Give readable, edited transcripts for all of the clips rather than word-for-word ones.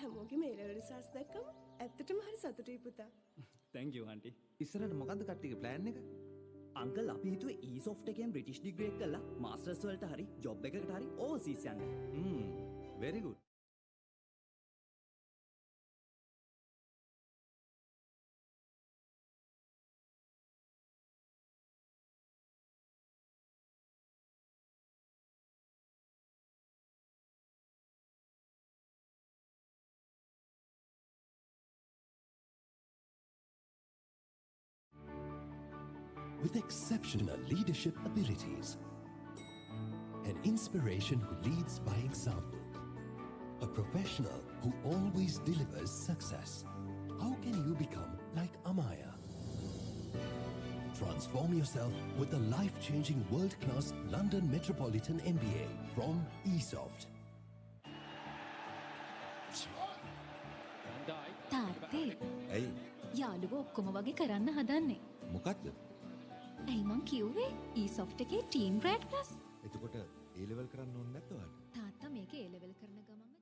හැමෝගේ මේ level results දැක්කම ඇත්තටම හරි සතුටුයි පුතා. Thank you aunty. ඉස්සරහට මොකද්ද කට්ටියගේ plan එක? අංකල් අපි හිතුවේ ESOFT එකෙන් බ්‍රිටිෂ් ඩිග්‍රී එක කළා මාස්ටර්ස් වලට හරි ජොබ් එකකට හරි ඕවර්සීස් යන්න. very good. With exceptional leadership abilities, an inspiration who leads by example, a professional who always delivers success. How can you become like Amaya? Transform yourself with a life-changing world-class London Metropolitan MBA from ESOFT. තාත්තේ ඇයි? යාළුවෝ ඔක්කොම වගේ කරන්න හදන්නේ. මොකද්ද? ඇයි මං කිව්වේ ESOFT එකේ ටීම් ග්‍රෑඩ් ප්ලස්. එතකොට A level කරන්න ඕනේ නැද්ද ඔයාලට? තාත්තා මේකේ A level කරන ගමන්ම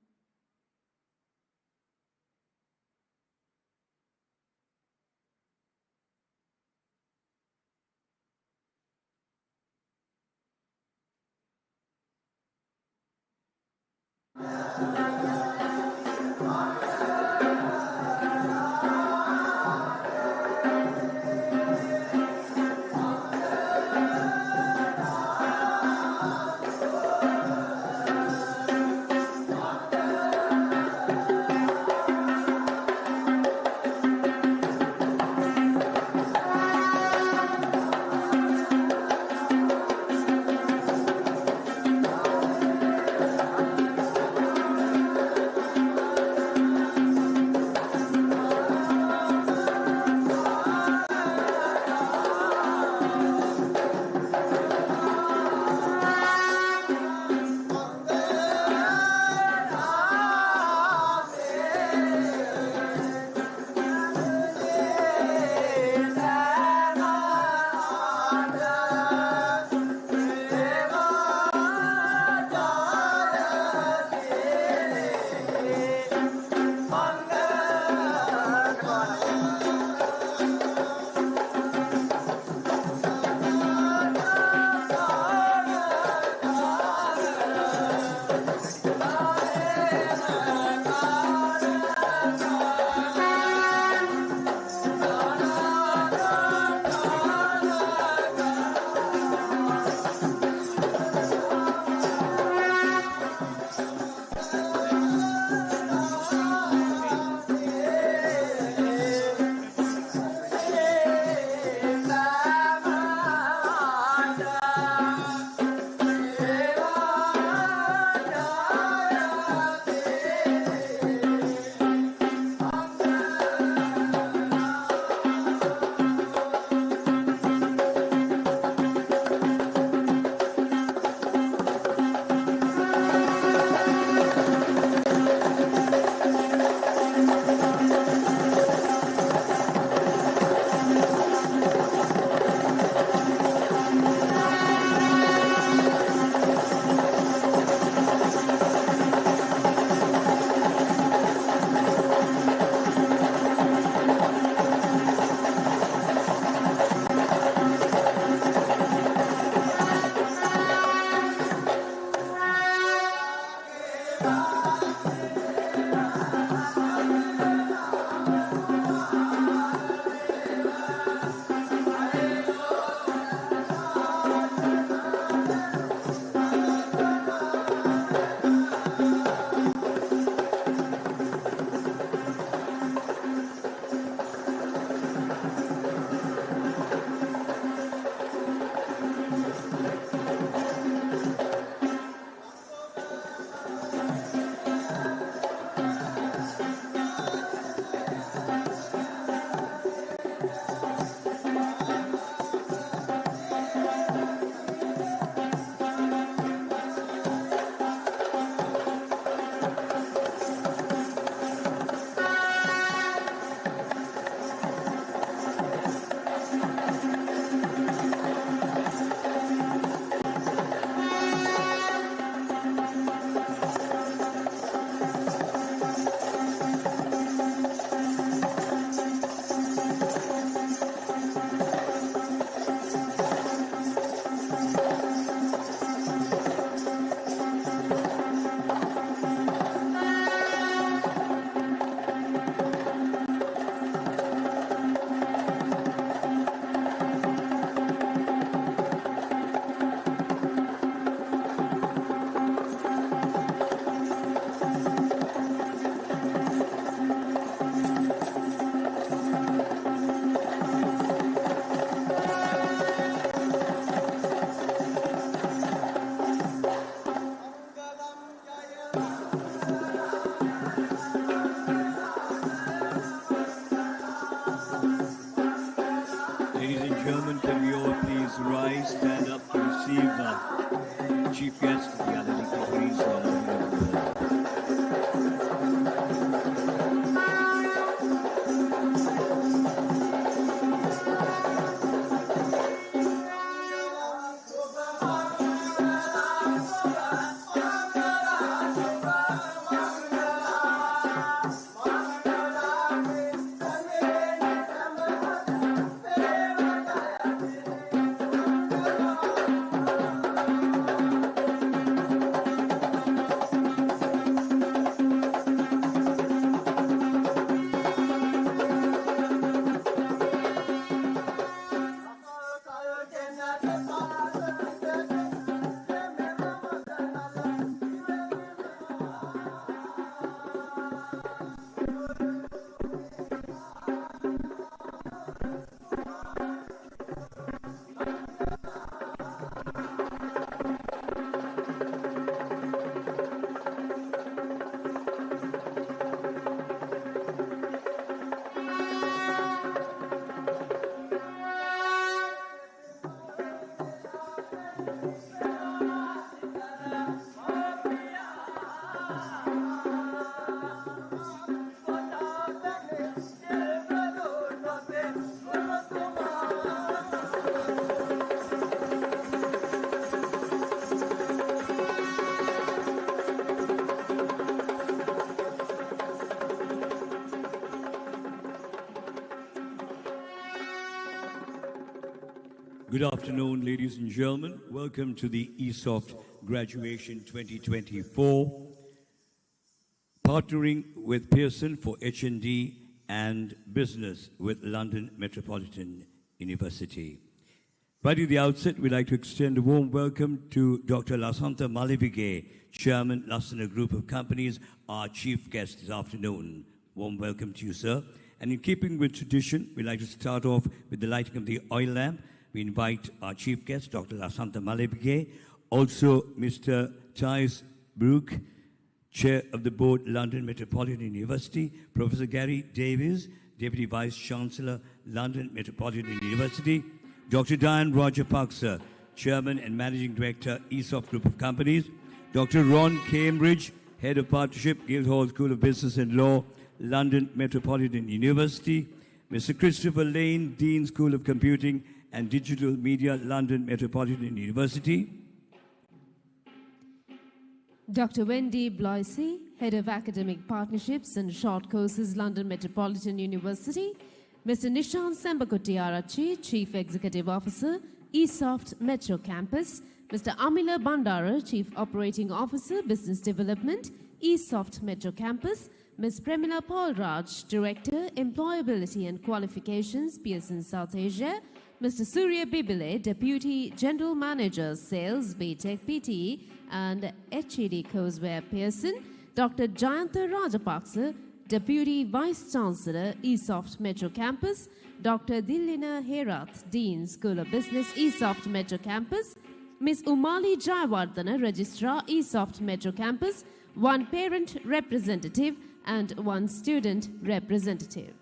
Good afternoon, ladies and gentlemen. Welcome to the ESOFT Graduation 2024, partnering with Pearson for H&D and Business with London Metropolitan University. Right at the outset, we'd like to extend a warm welcome to Dr. Lasantha Malivige, Chairman, Lasana Group of Companies, our chief guest this afternoon. Warm welcome to you, sir. And in keeping with tradition, we'd like to start off with the lighting of the oil lamp. We invite our chief guest, Dr. Lasantha Malivige, also Mr. Thijs Broek, Chair of the Board, London Metropolitan University, Professor Gary Davies, Deputy Vice Chancellor, London Metropolitan University, Dr. Diane Rajapaksa, Chairman and Managing Director, ESOFT Group of Companies, Dr. Ron Cambridge, Head of Partnership, Guildhall School of Business and Law, London Metropolitan University, Mr. Christopher Lane, Dean School of Computing and Digital Media, London Metropolitan University, Dr. Wendy Bloisey, Head of Academic Partnerships and Short Courses, London Metropolitan University, Mr. Nishant Sembakottiarachi, Chief Executive Officer, ESOFT Metro Campus, Mr. Amila Bandara, Chief Operating Officer, Business Development, ESOFT Metro Campus, Ms. Premila Paul-Raj, Director, Employability and Qualifications, Pearson South Asia, Mr. Surya Bibile, Deputy General Manager, Sales, BTech PT and HED Courseware, Pearson, Dr. Jayantha Rajapaksa, Deputy Vice Chancellor, ESOFT Metro Campus, Dr. Dillina Herath, Dean School of Business, ESOFT Metro Campus, Ms. Umali Jayawardana, Registrar, ESOFT Metro Campus, one parent representative and one student representative.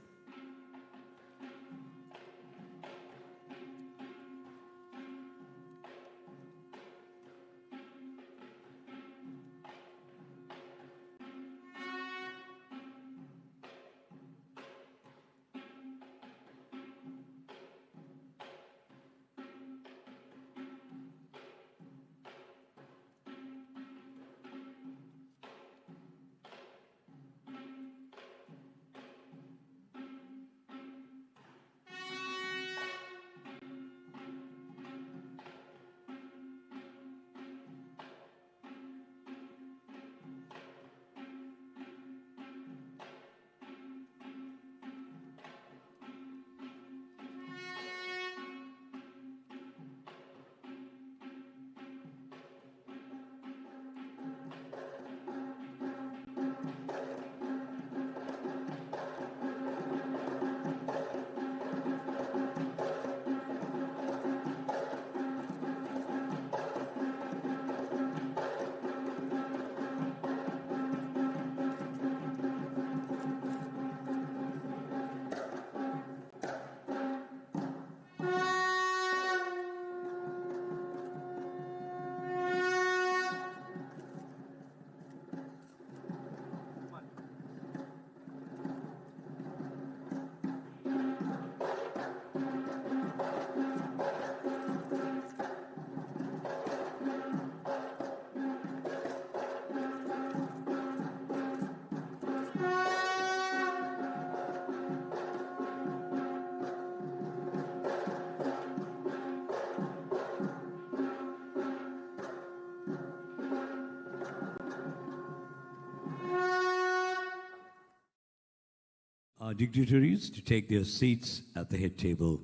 our dignitaries to take their seats at the head table.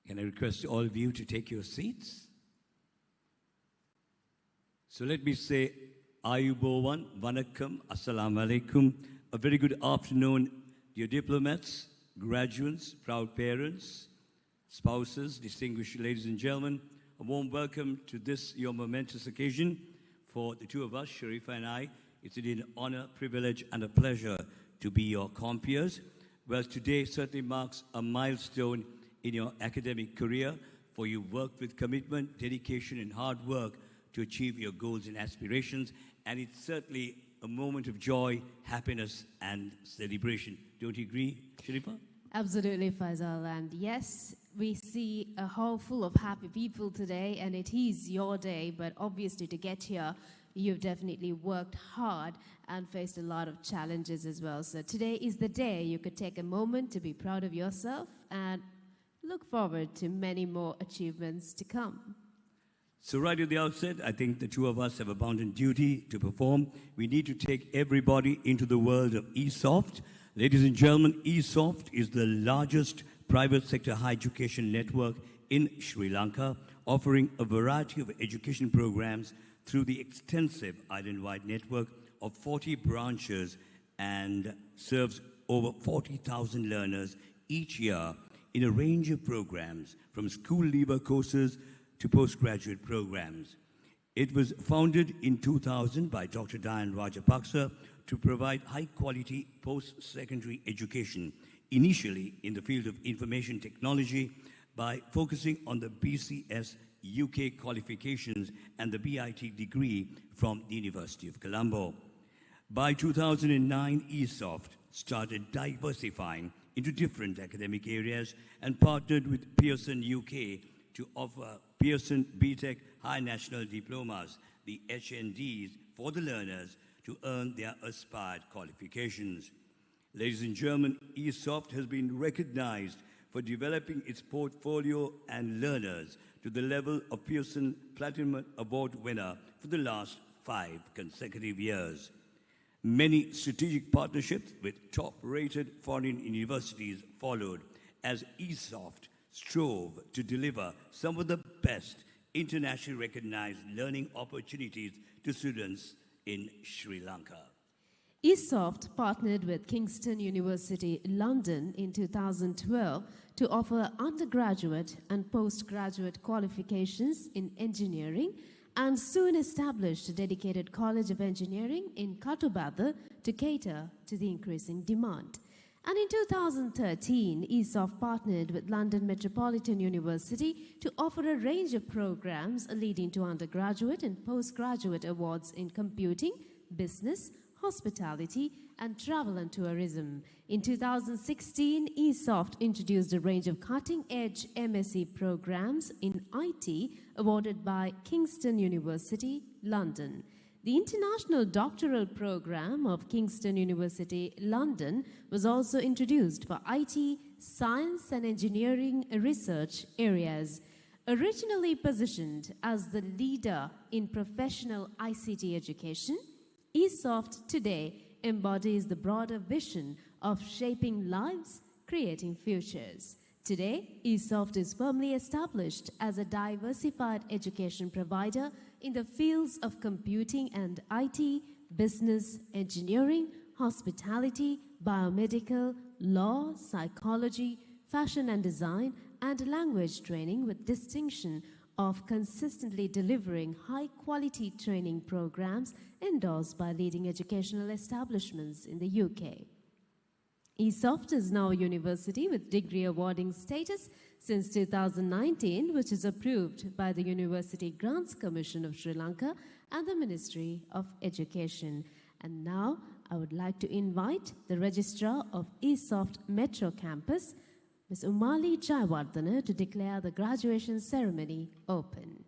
Can I request all of you to take your seats? So let me say, Ayubowan, Vanakkam, Assalamu Alaikum. A very good afternoon, dear diplomats, graduates, proud parents, spouses, distinguished ladies and gentlemen. A warm welcome to this, your momentous occasion. For the two of us, Sharifa and I, it's indeed an honor, privilege, and a pleasure to be your compeers. Well, today certainly marks a milestone in your academic career, for you worked with commitment, dedication, and hard work to achieve your goals and aspirations, and it's certainly a moment of joy, happiness, and celebration. Don't you agree, Sharifa? Absolutely, Faisal. And yes, we see a hall full of happy people today, and it is your day, but obviously to get here, you've definitely worked hard and faced a lot of challenges as well. So today is the day you could take a moment to be proud of yourself and look forward to many more achievements to come. So right at the outset, I think the two of us have a bounden duty to perform. We need to take everybody into the world of ESOFT. Ladies and gentlemen, ESOFT is the largest private sector higher education network in Sri Lanka, offering a variety of education programs through the extensive island-wide network of 40 branches and serves over 40,000 learners each year in a range of programs, from school leaver courses to postgraduate programs. It was founded in 2000 by Dr. Diane Rajapaksa to provide high-quality post-secondary education, initially in the field of information technology, by focusing on the BCS UK qualifications and the BIT degree from the University of Colombo. By 2009, ESOFT started diversifying into different academic areas and partnered with Pearson UK to offer Pearson BTEC High National Diplomas, the HNDs, for the learners to earn their aspired qualifications. Ladies and gentlemen, ESOFT has been recognized for developing its portfolio and learners to the level of Pearson Platinum Award winner for the last 5 consecutive years. Many strategic partnerships with top-rated foreign universities followed as ESOFT strove to deliver some of the best internationally recognized learning opportunities to students in Sri Lanka. ESOFT partnered with Kingston University, London in 2012 to offer undergraduate and postgraduate qualifications in engineering, and soon established a dedicated College of Engineering in Katubada to cater to the increasing demand. And in 2013, ESOFT partnered with London Metropolitan University to offer a range of programs leading to undergraduate and postgraduate awards in computing, business, hospitality, and travel and tourism. In 2016, ESOFT introduced a range of cutting-edge MSc programs in IT awarded by Kingston University, London. The International Doctoral Program of Kingston University, London was also introduced for IT, science and engineering research areas. Originally positioned as the leader in professional ICT education, ESOFT today embodies the broader vision of shaping lives, creating futures. Today, ESOFT is firmly established as a diversified education provider in the fields of computing and IT, business, engineering, hospitality, biomedical, law, psychology, fashion and design, and language training, with distinction of consistently delivering high-quality training programs endorsed by leading educational establishments in the UK. ESOFT is now a university with degree awarding status since 2019, which is approved by the University Grants Commission of Sri Lanka and the Ministry of Education. And now I would like to invite the Registrar of ESOFT Metro Campus, Ms. Umali Jayawardena, to declare the graduation ceremony open.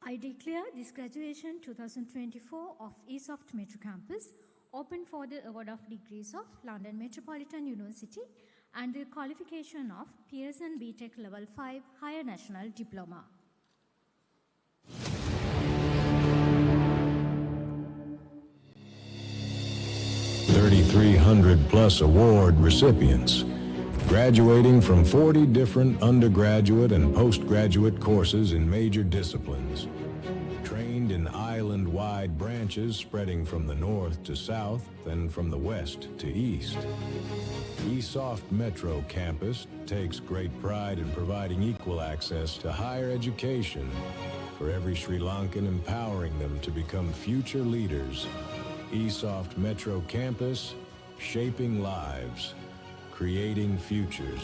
I declare this graduation 2024 of ESOFT Metro Campus open for the award of degrees of London Metropolitan University and the qualification of Pearson BTEC Level 5 Higher National Diploma. 3,300 plus award recipients, graduating from 40 different undergraduate and postgraduate courses in major disciplines. Trained in island-wide branches spreading from the north to south and from the west to east. ESOFT Metro Campus takes great pride in providing equal access to higher education for every Sri Lankan, empowering them to become future leaders. ESOFT Metro Campus, shaping lives, creating futures.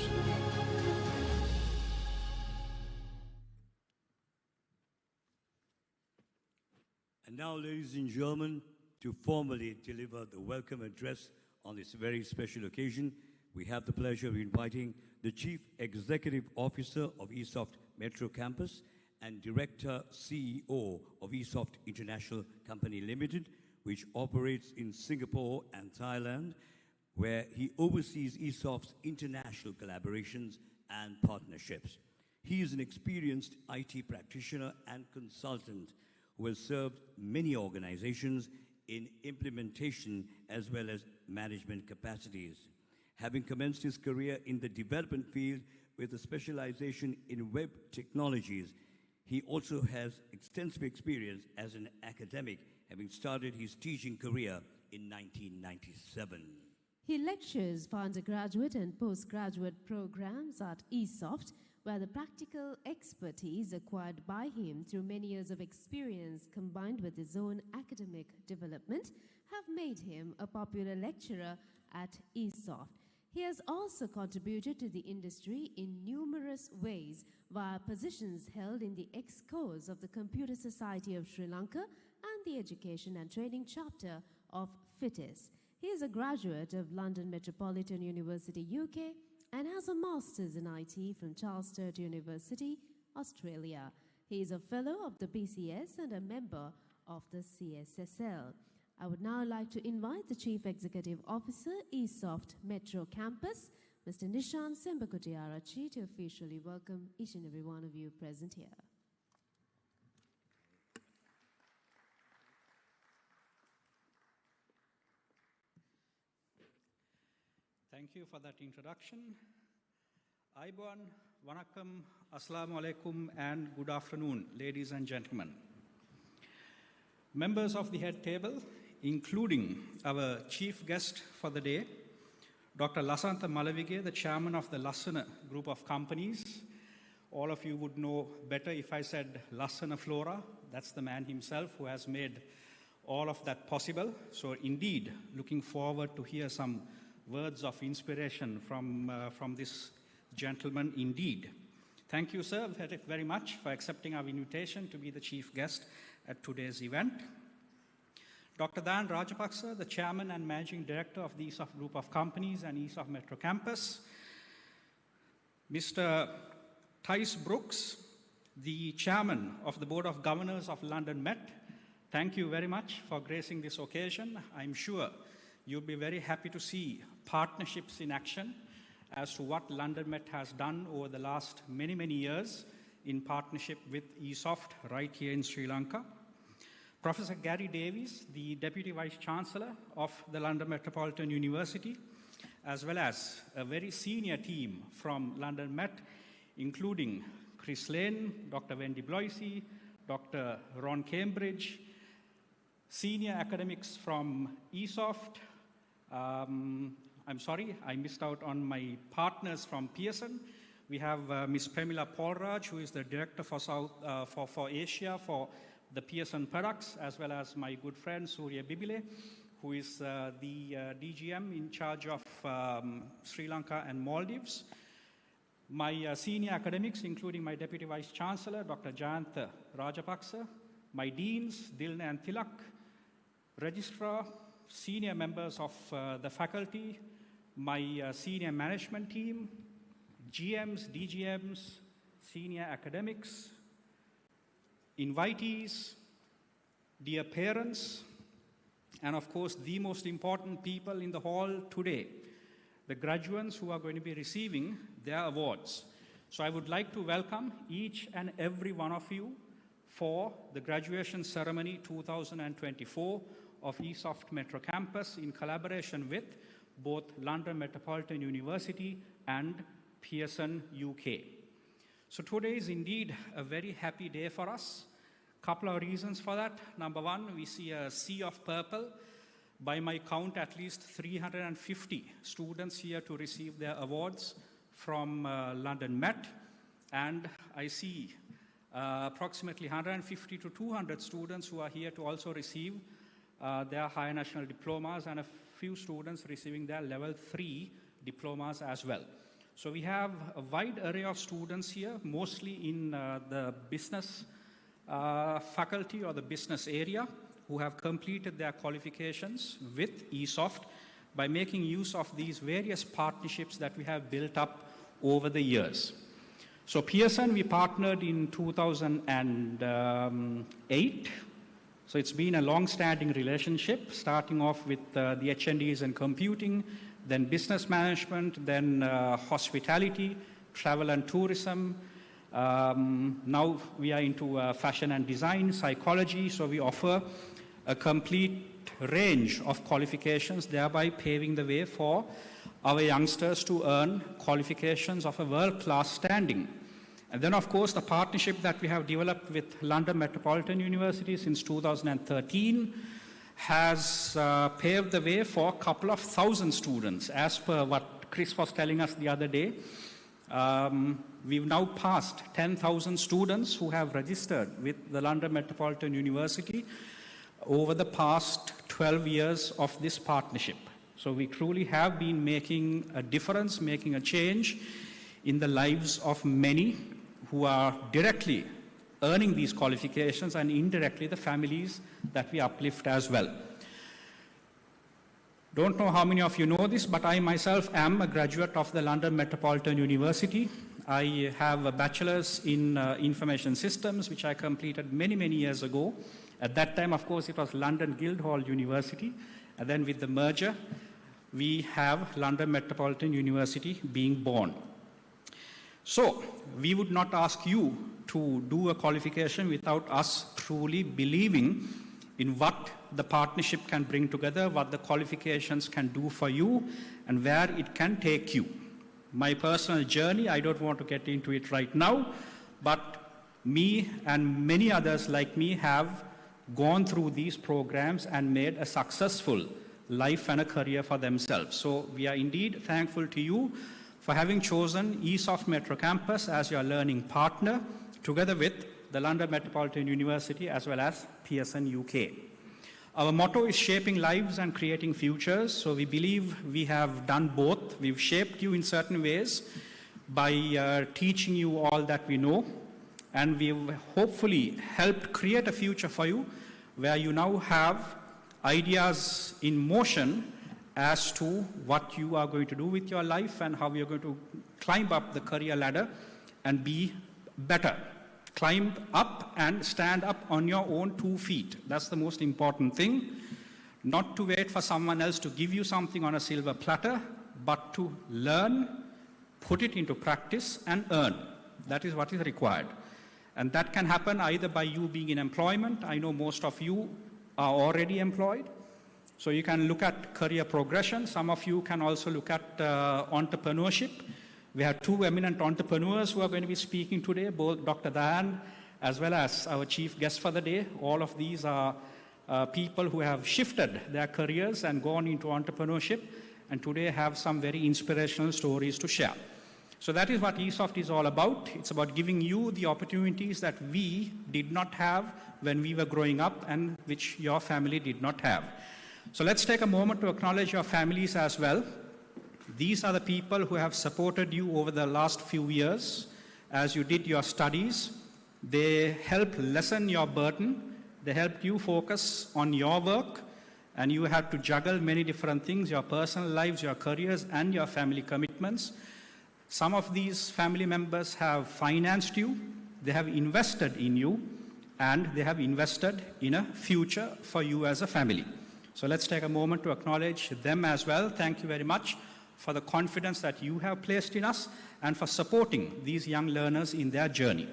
And now, ladies and gentlemen, to formally deliver the welcome address on this very special occasion, we have the pleasure of inviting the Chief Executive Officer of ESOFT Metro Campus and Director CEO of ESOFT International Company Limited, which operates in Singapore and Thailand, where he oversees ESOFT's international collaborations and partnerships. He is an experienced IT practitioner and consultant who has served many organizations in implementation as well as management capacities. Having commenced his career in the development field with a specialization in web technologies, he also has extensive experience as an academic, having started his teaching career in 1997. He lectures for undergraduate and postgraduate programs at ESOFT, where the practical expertise acquired by him through many years of experience combined with his own academic development have made him a popular lecturer at ESOFT. He has also contributed to the industry in numerous ways via positions held in the ex-cos of the Computer Society of Sri Lanka and the Education and Training Chapter of FITIS. He is a graduate of London Metropolitan University, UK, and has a master's in IT from Charles Sturt University, Australia. He is a fellow of the BCS and a member of the CSSL. I would now like to invite the Chief Executive Officer, ESOFT Metro Campus, Mr. Nishan Sembakutiarachi, to officially welcome each and every one of you present here. Thank you for that introduction. Aibuan, Vanakkam, Assalamu alaikum, and good afternoon, ladies and gentlemen. Members of the head table, including our chief guest for the day, Dr. Lasantha Malavige, the chairman of the Lassana group of companies. All of you would know better if I said Lassana Flora. That's the man himself who has made all of that possible. So indeed, looking forward to hear some words of inspiration from this gentleman indeed. Thank you, sir, very much for accepting our invitation to be the chief guest at today's event. Dr. Dan Rajapaksa, the chairman and managing director of the ESOFT Group of Companies and ESOFT Metro Campus. Mr. Tice Brooks, the chairman of the Board of Governors of London Met. Thank you very much for gracing this occasion. I'm sure you'll be very happy to see partnerships in action as to what London Met has done over the last many, many years in partnership with ESOFT right here in Sri Lanka. Professor Gary Davies, the Deputy Vice Chancellor of the London Metropolitan University, as well as a very senior team from London Met, including Chris Lane, Dr. Wendy Bloisey, Dr. Ron Cambridge, senior academics from ESOFT. I'm sorry, I missed out on my partners from Pearson. We have Ms. Premila Paulraj, who is the director for Asia for the Pearson products, as well as my good friend Surya Bibile, who is the DGM in charge of Sri Lanka and Maldives. My senior academics, including my Deputy Vice Chancellor, Dr. Jayantha Rajapaksa, my deans, Dilna and Tilak, registrar, senior members of the faculty, my senior management team, GMs, DGMs, senior academics, invitees, dear parents, and of course, the most important people in the hall today, the graduates who are going to be receiving their awards. So I would like to welcome each and every one of you for the graduation ceremony 2024 of ESOFT Metro Campus in collaboration with both London Metropolitan University and Pearson UK. So today is indeed a very happy day for us. Couple of reasons for that. Number one, we see a sea of purple. By my count, at least 350 students here to receive their awards from London Met. And I see approximately 150 to 200 students who are here to also receive their higher national diplomas, and a few students receiving their level 3 diplomas as well. So we have a wide array of students here, mostly in the business faculty or the business area, who have completed their qualifications with ESOFT by making use of these various partnerships that we have built up over the years. So Pearson, we partnered in 2008. So it's been a long-standing relationship, starting off with the HNDs in computing, then business management, then hospitality, travel and tourism. Now we are into fashion and design, psychology, so we offer a complete range of qualifications, thereby paving the way for our youngsters to earn qualifications of a world-class standing. And then, of course, the partnership that we have developed with London Metropolitan University since 2013 has paved the way for a couple of thousand students. As per what Chris was telling us the other day, we've now passed 10,000 students who have registered with the London Metropolitan University over the past 12 years of this partnership. So we truly have been making a difference, making a change in the lives of many who are directly earning these qualifications, and indirectly the families that we uplift as well. Don't know how many of you know this, but I myself am a graduate of the London Metropolitan University. I have a bachelor's in information systems, which I completed many, many years ago. At that time, of course, it was London Guildhall University. And then with the merger, we have London Metropolitan University being born. So we would not ask you to do a qualification without us truly believing in what the partnership can bring together, what the qualifications can do for you, and where it can take you. My personal journey, I don't want to get into it right now, but me and many others like me have gone through these programs and made a successful life and a career for themselves. So we are indeed thankful to you for having chosen ESOFT Metro Campus as your learning partner, together with the London Metropolitan University as well as Pearson UK. Our motto is shaping lives and creating futures, so we believe we have done both. We've shaped you in certain ways by teaching you all that we know, and we've hopefully helped create a future for you where you now have ideas in motion as to what you are going to do with your life and how you're going to climb up the career ladder and be better. Climb up and stand up on your own 2 feet. That's the most important thing. Not to wait for someone else to give you something on a silver platter, but to learn, put it into practice, and earn. That is what is required. And that can happen either by you being in employment. I know most of you are already employed. So you can look at career progression. Some of you can also look at entrepreneurship. We have 2 eminent entrepreneurs who are going to be speaking today, both Dr. Dayan as well as our chief guest for the day. All of these are people who have shifted their careers and gone into entrepreneurship, and today have some very inspirational stories to share. So that is what ESOFT is all about. It's about giving you the opportunities that we did not have when we were growing up and which your family did not have. So let's take a moment to acknowledge your families as well. These are the people who have supported you over the last few years as you did your studies. They helped lessen your burden. They helped you focus on your work, and you had to juggle many different things, your personal lives, your careers, and your family commitments. Some of these family members have financed you, they have invested in you, and they have invested in a future for you as a family. So let's take a moment to acknowledge them as well. Thank you very much for the confidence that you have placed in us and for supporting these young learners in their journey.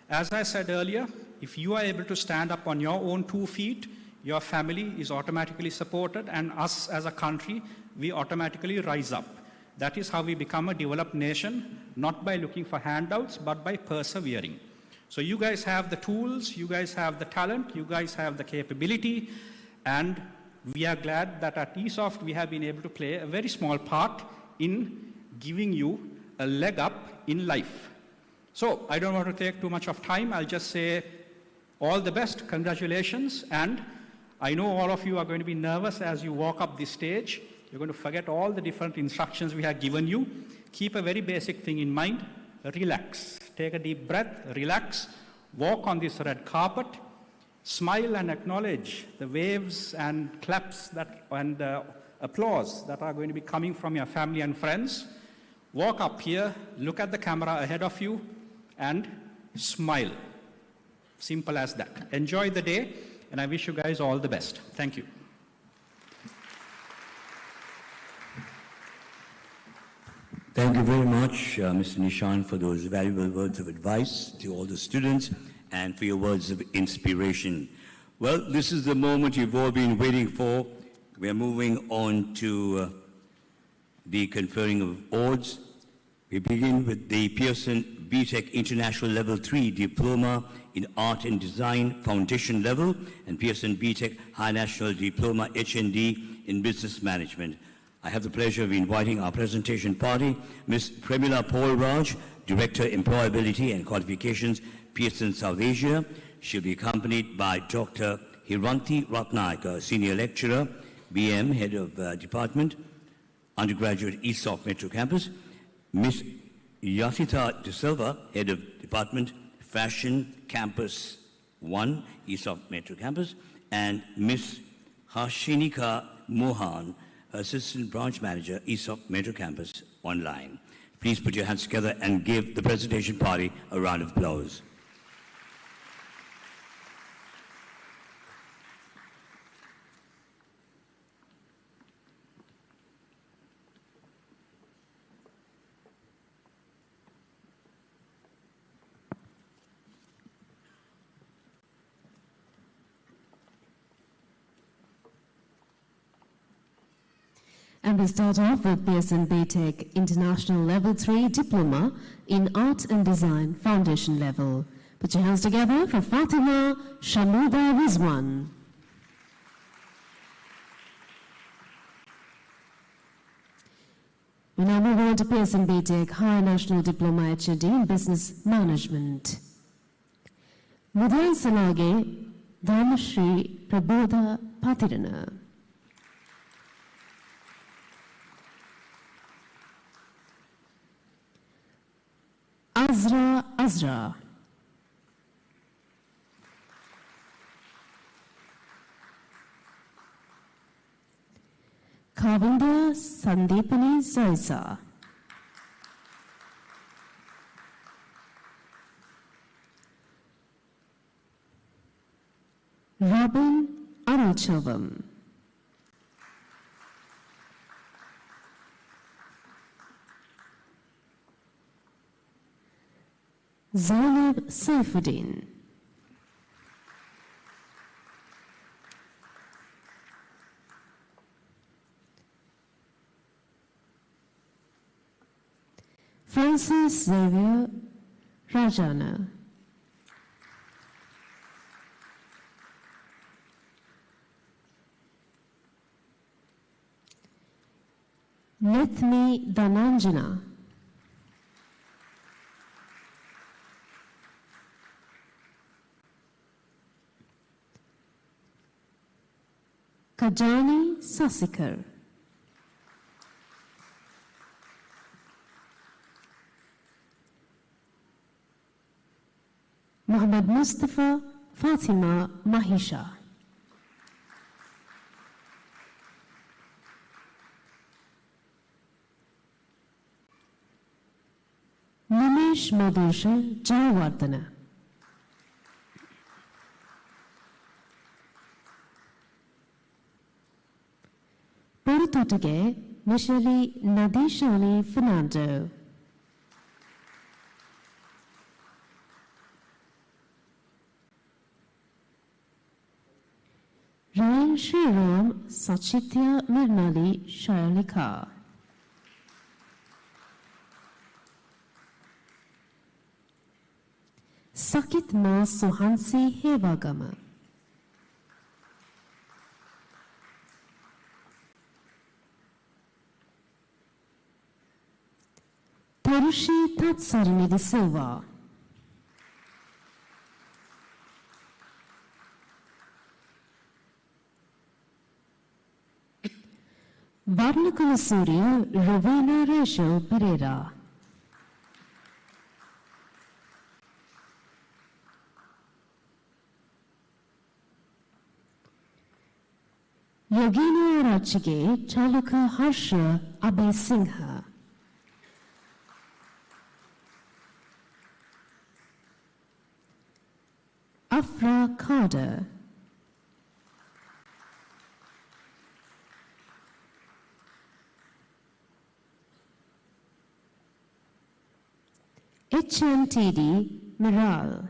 As I said earlier, if you are able to stand up on your own 2 feet, your family is automatically supported, and us as a country, we automatically rise up. That is how we become a developed nation, not by looking for handouts, but by persevering. So you guys have the tools, you guys have the talent, you guys have the capability, and we are glad that at ESOFT we have been able to play a very small part in giving you a leg up in life. So I don't want to take too much of time. I'll just say all the best, congratulations, and I know all of you are going to be nervous as you walk up this stage. You're going to forget all the different instructions we have given you. Keep a very basic thing in mind. Relax. Take a deep breath, relax, walk on this red carpet, smile and acknowledge the waves and claps and applause that are going to be coming from your family and friends. Walk up here, look at the camera ahead of you, and smile. Simple as that. Enjoy the day, and I wish you guys all the best. Thank you. Thank you very much, Mr. Nishan, for those valuable words of advice to all the students and for your words of inspiration. Well, this is the moment you've all been waiting for. We are moving on to the conferring of awards. We begin with the Pearson BTech International Level 3 Diploma in Art and Design Foundation Level and Pearson BTech High National Diploma HND in Business Management. I have the pleasure of inviting our presentation party, Ms. Premila Paul Raj, Director, Employability and Qualifications, Pearson South Asia. She'll be accompanied by Dr. Hiranti Ratnayaka, Senior Lecturer, BM, Head of Department, Undergraduate ESOFT Metro Campus, Ms. Yasita De Silva, Head of Department, Fashion Campus 1, ESOFT Metro Campus, and Ms. Hashinika Mohan, Assistant Branch Manager, ESOFT Metro Campus Online. Please put your hands together and give the presentation party a round of applause. And we start off with Pearson BTech International Level 3 Diploma in Art and Design Foundation Level. Put your hands together for Fatima Shamuda Rizwan. We now move on to Pearson BTech High National Diploma HND in Business Management. Mudai Salage Dhamashri Prabodha Patirana. Azra. Kavinda Sandipani Zoisa. Robin Arulchavam. Zainab Saifuddin. Francis Xavier Rajana. Nithmi Dhananjana. Kajani Sasikar. Muhammad Mustafa Fatima Mahisha. Nimesh Madhusha Jayawardana. Portotage Michele Nadishani Fernando. Shirom Sachitya Mirnali Shayalika. Sakit Ma Suhansi Hevagama. Tarushi Tatsarnidi Silva. Varnakula Surya Ravina Rachel Pereira. Yogini Rachige Chaluka Harsha Abhay Singha. Afra Carter. HMTD Miral.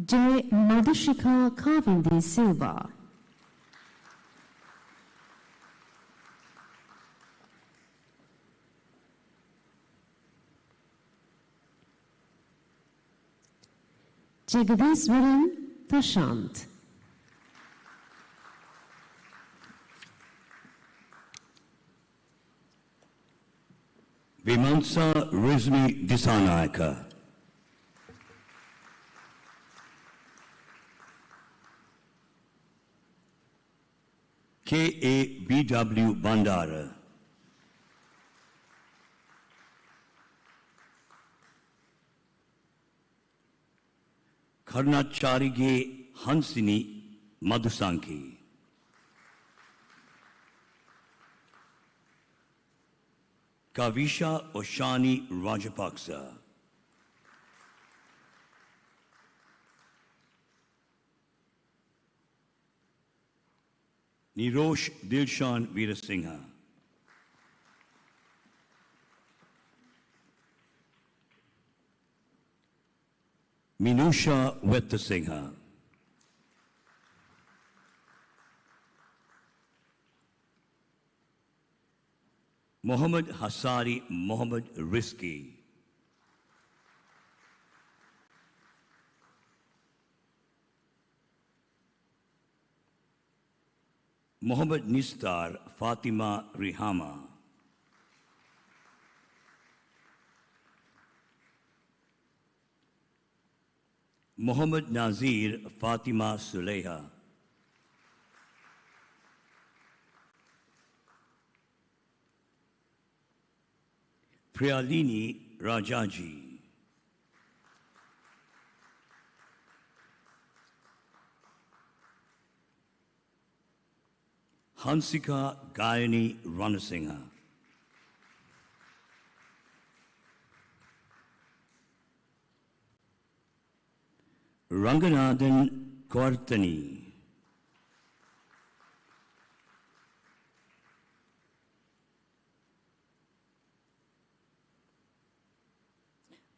J. Madhushika Kavindi Silva. Jagadiswaran Prashant. Vimansa Rizmi Disanayaka. K.A.B.W. Bandara. Karnacharige Hansini Madhusanki. Kavisha Oshani Rajapaksa. Nirosh Dilshan Veerasinghe. Minusha Vettasinghe. Mohammad Hassari Mohammad Rizki. Mohammad Nistar Fatima Rihama. Mohammad Nazir Fatima Suleha. Priyalini Rajaji. Hansika Gayani Ranasinghe. Ranganathan Kortani.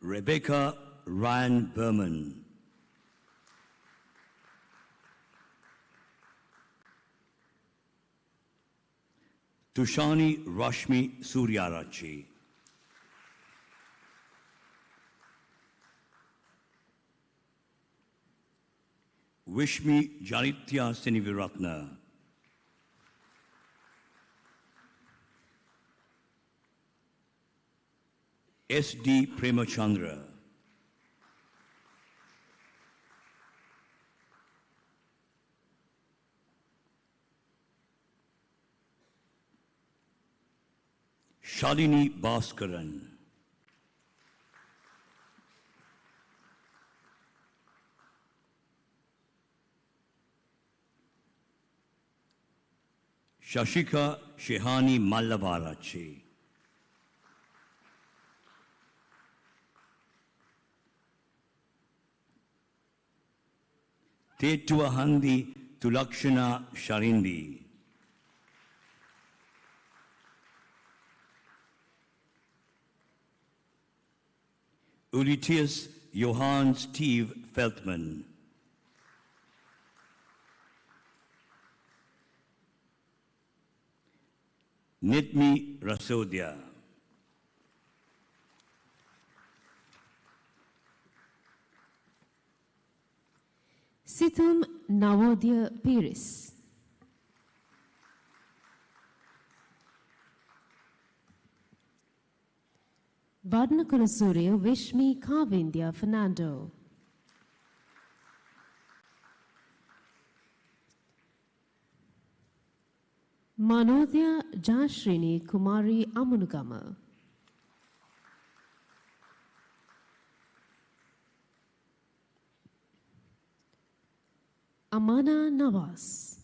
Rebecca Ryan Berman. Tushani Rashmi Suryarachi. Vishmi Janitya Siniviratna. S.D. Premachandra. Shalini Bhaskaran. Shashika Shehani Mallavarachi. Tetuahandi Tulakshana Sharindi. Ulitius Johann Steve Feldman. Nitmi Rasodia. Situm Navodya Piris. Varnakulasuriya Vishmi Kavindya Fernando. Manodya Jashrini Kumari Amunugama. Amana Nawaz.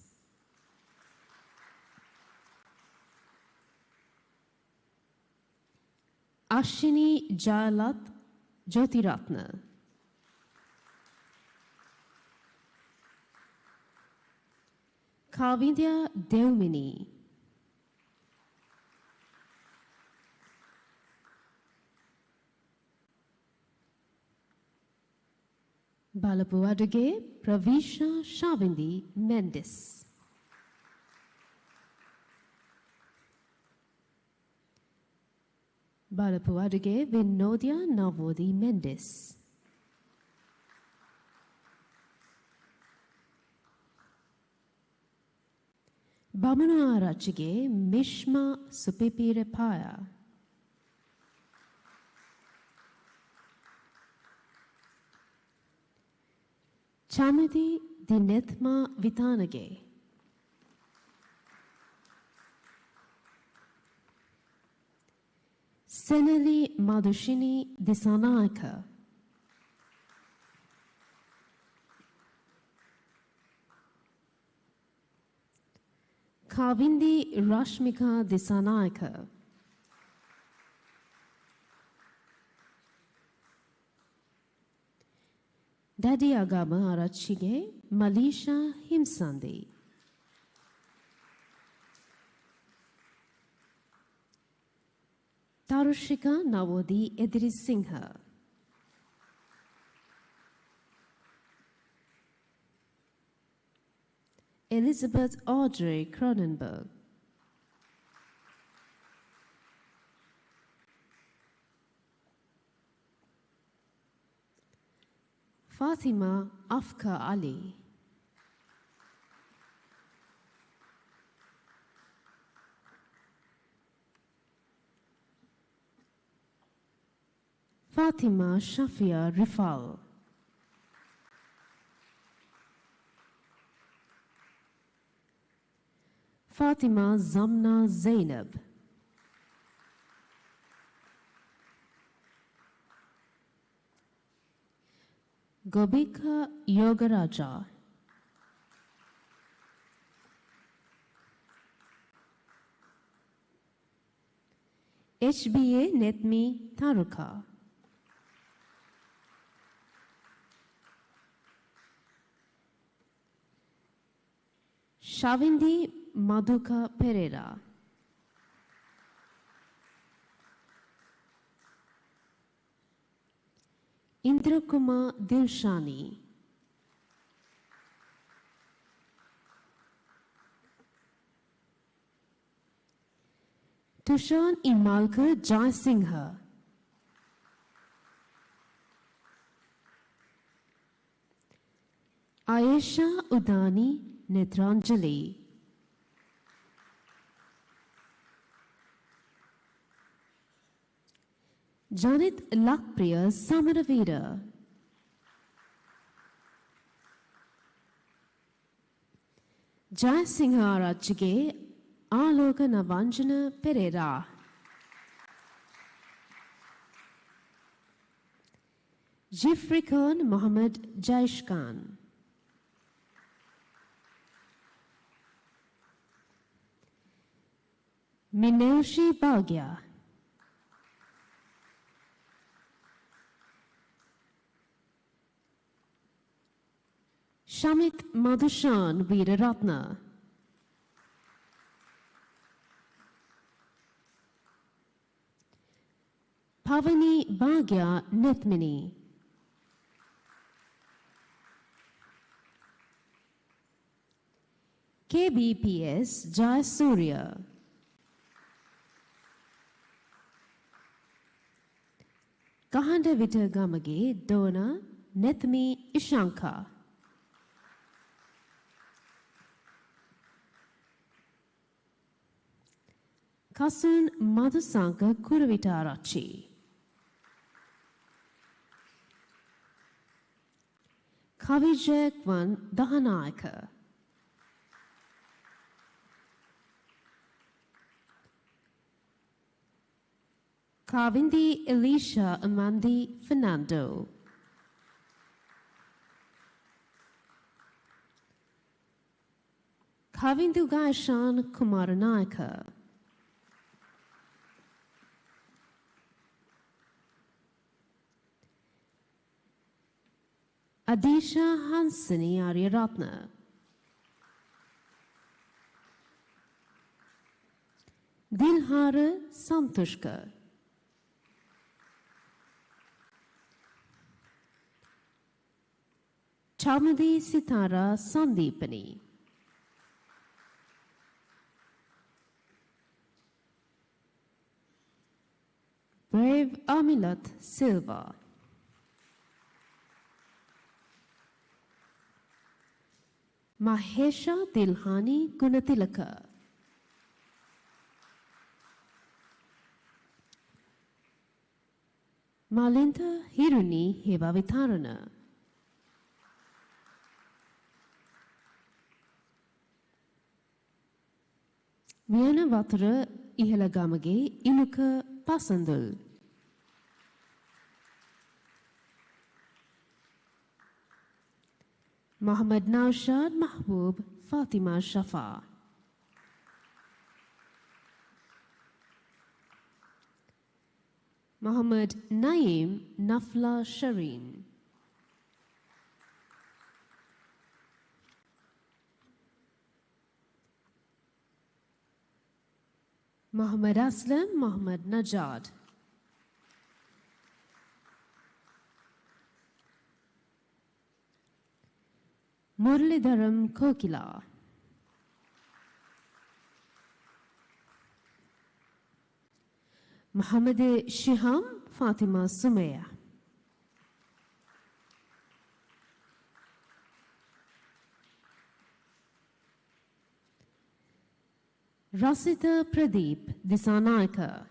Ashini Jayalat Jyotiratna. Kavindya Devmini. Balapuaduge Pravisha Shavindi Mendes. Balapuaduge Vinodya Navodi Mendes. Bamana Arachige Mishma Supipire Paya. Chamidi Dinethma Vitanage. Senali Madhushini Disanayaka. Kavindi Rashmika Disanayaka. Daddy Agama Arachige Malisha Himsandi. Tarushika Nawodi Edri Singha. Elizabeth Audrey Cronenberg. Fatima Afka Ali. Fatima Shafia Rifal. Fatima Zamna Zainab. Gobika Yogaraja. HBA Netmi Taruka. Shavindi Madhuka Pereira. Indrakuma Dilshani. Tushan Imalkar Jai Singha. Ayesha Udani Netranjali. Janit Lakpriya Samaravira. Jai Singha Rachige Aloka Navanjana Pereira. Jifri Khan Mohammed Jaish Khan. Minelshi Bhagya. Shamit Madhushan Veeraratna. Bhavani Bhagya Nithmini. KBPS Jayasurya. Kahanda Vita Gamage Dona Nethmi Ishanka. Kasun Madhusanka Kuravitarachi. Kavijekwan Dahanayaka. Kavindi Elisha Amandi Fernando. Kavindu Gaishan Kumaranayaka. Adisha Hansini Aryaratna. Dilhara Santushka. Chamadi Sitara Sandipani. Brave Amilat Silva. Mahesha Dilhani Gunatilaka. Malinta Hiruni Hevavitarana. Viana Vatra Ihalagamage Inuka Pasandul. Muhammad Naushad Mahbub Fatima Shafa. Muhammad Naeem Nafla Shireen. Muhammad Aslam Muhammad Najad. Murlidharam Kokila. Muhammad Shiham Fatima Sumaya. Rasita Pradeep Disanayaka.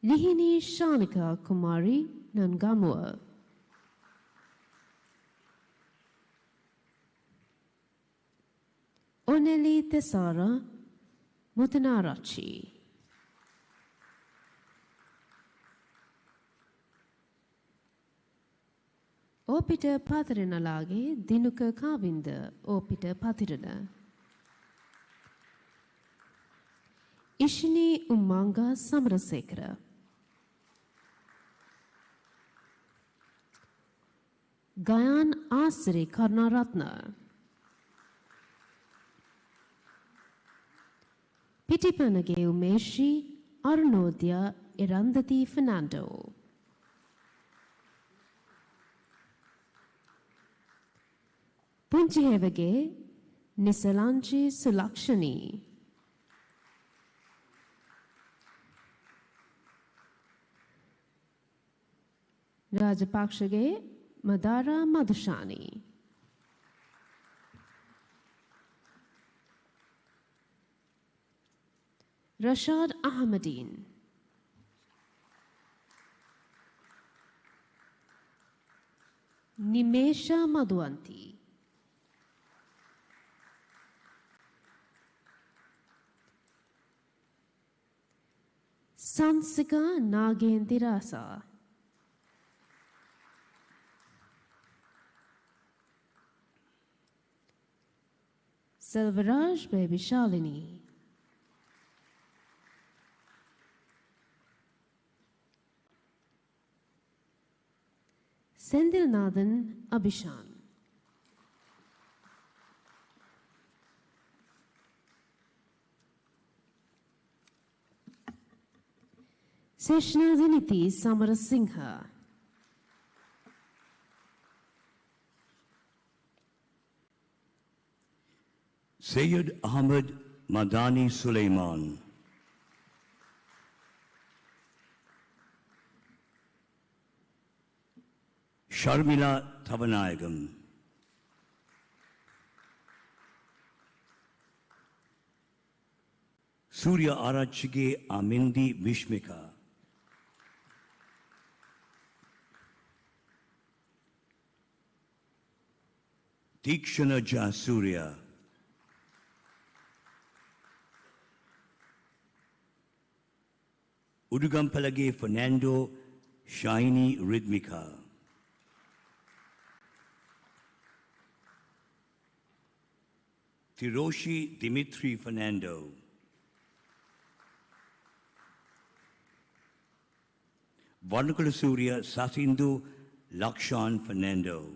Lihini Shanika Kumari Nangamua. Oneli Tesara Mutanarachi. Opita Patrina Lage Dinuka Kavinda Opita Patrina. Ishini Umanga Samrasekara. Gayan Asri Karnaratna. Pitipanage Umeshi Arunodya Irandati Fernando. Punjihevage Nisalanchi Sulakshani. Rajapakshage Madara Madhushani. Rashad Ahmadin. Nimesha Madhuanti. Sansika Nagendirasa. Selvaraj Baby Shalini. Sendilnathan Abhishan. Seshnadiniti Samarasingha. Sayyid Ahmed Madani Suleiman. Sharmila Thavanayagam. Surya Arachige Amindi Vishmika. Tikshana Jasurya. Udugampalage Fernando Shiny Rhythmika. Tiroshi Dimitri Fernando. Varnakula Surya Sasindu Lakshan Fernando.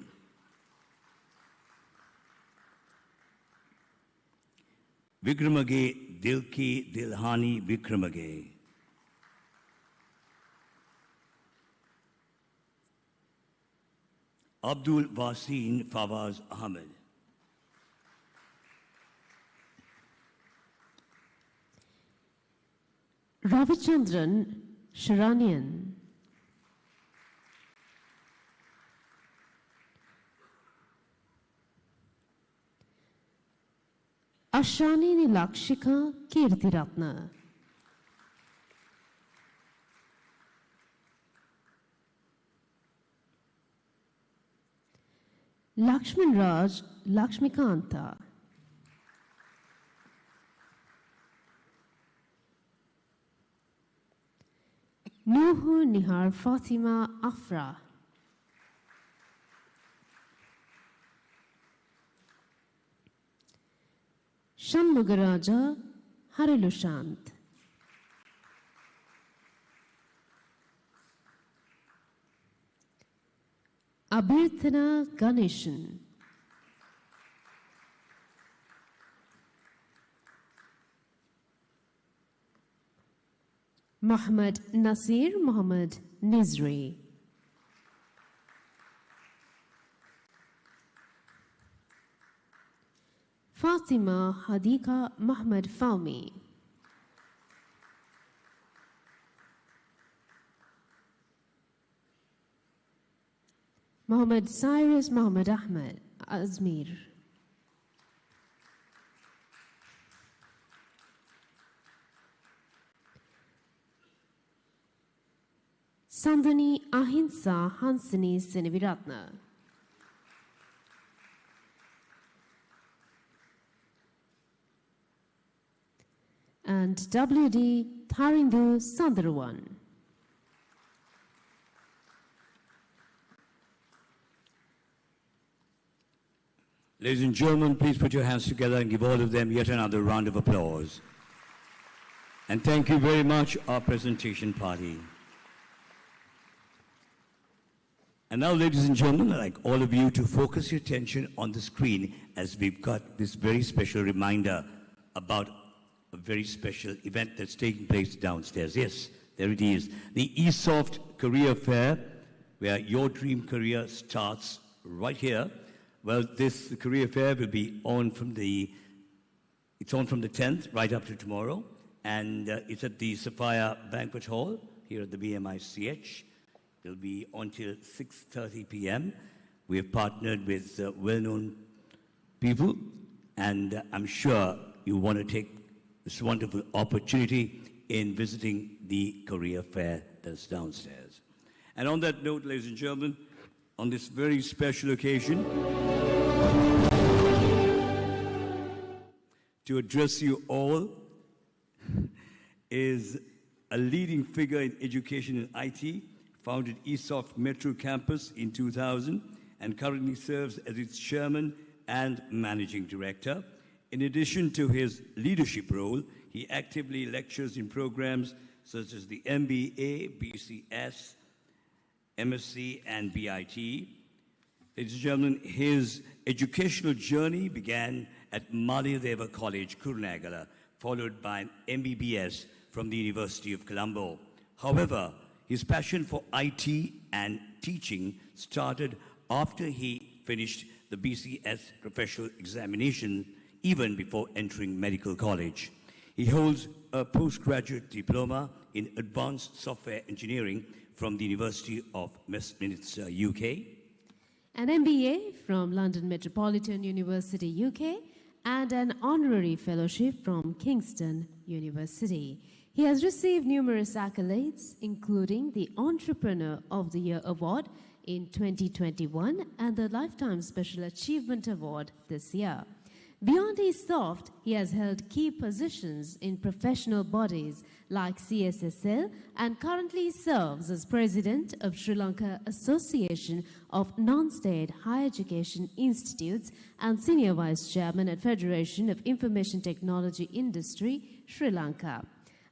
Vikramage Dilki Dilhani Vikramage. Abdul Wasin Fawaz Ahmed. Ravichandran Sharanian. Ashani Lakshika Kirtiratna. Lakshman Raj Lakshmikanta. Nuhu Nihar Fatima Afra. Shanmugaraja Harilushant. Abhirthana Ganeshan. Muhammad Nasir Muhammad Nizri. Fatima Hadika Muhammad Fawmi. Muhammad Cyrus Muhammad Ahmed Azmir. Sandhani Ahimsa Hansini Seneviratna. And W.D. Tharindu Sandarawan. Ladies and gentlemen, please put your hands together and give all of them yet another round of applause. And thank you very much, our presentation party. And now, ladies and gentlemen, I'd like all of you to focus your attention on the screen as we've got this very special reminder about a very special event that's taking place downstairs. Yes, there it is. The ESOFT Career Fair, where your dream career starts right here. Well, this career fair will be on from the 10th right up to tomorrow. And it's at the Sapphire Banquet Hall here at the BMICH. It'll be until 6:30 p.m. We have partnered with well-known people, and I'm sure you want to take this wonderful opportunity in visiting the career fair that's downstairs. And on that note, ladies and gentlemen, on this very special occasion, to address you all is a leading figure in education and IT, founded ESOFT Metro Campus in 2000 and currently serves as its chairman and managing director. In addition to his leadership role, he actively lectures in programs such as the MBA, BCS, MSc, and BIT. Ladies and gentlemen, his educational journey began at Mahadeva College, Kurunegala, followed by an MBBS from the University of Colombo. However, his passion for IT and teaching started after he finished the BCS professional examination, even before entering medical college. He holds a postgraduate diploma in advanced software engineering from the University of Westminster, UK, an MBA from London Metropolitan University, UK, and an honorary fellowship from Kingston University. He has received numerous accolades, including the Entrepreneur of the Year Award in 2021 and the Lifetime Special Achievement Award this year. Beyond ESOFT, he has held key positions in professional bodies like CSSL and currently serves as president of Sri Lanka Association of Non-State Higher Education Institutes and senior vice chairman at Federation of Information Technology Industry, Sri Lanka.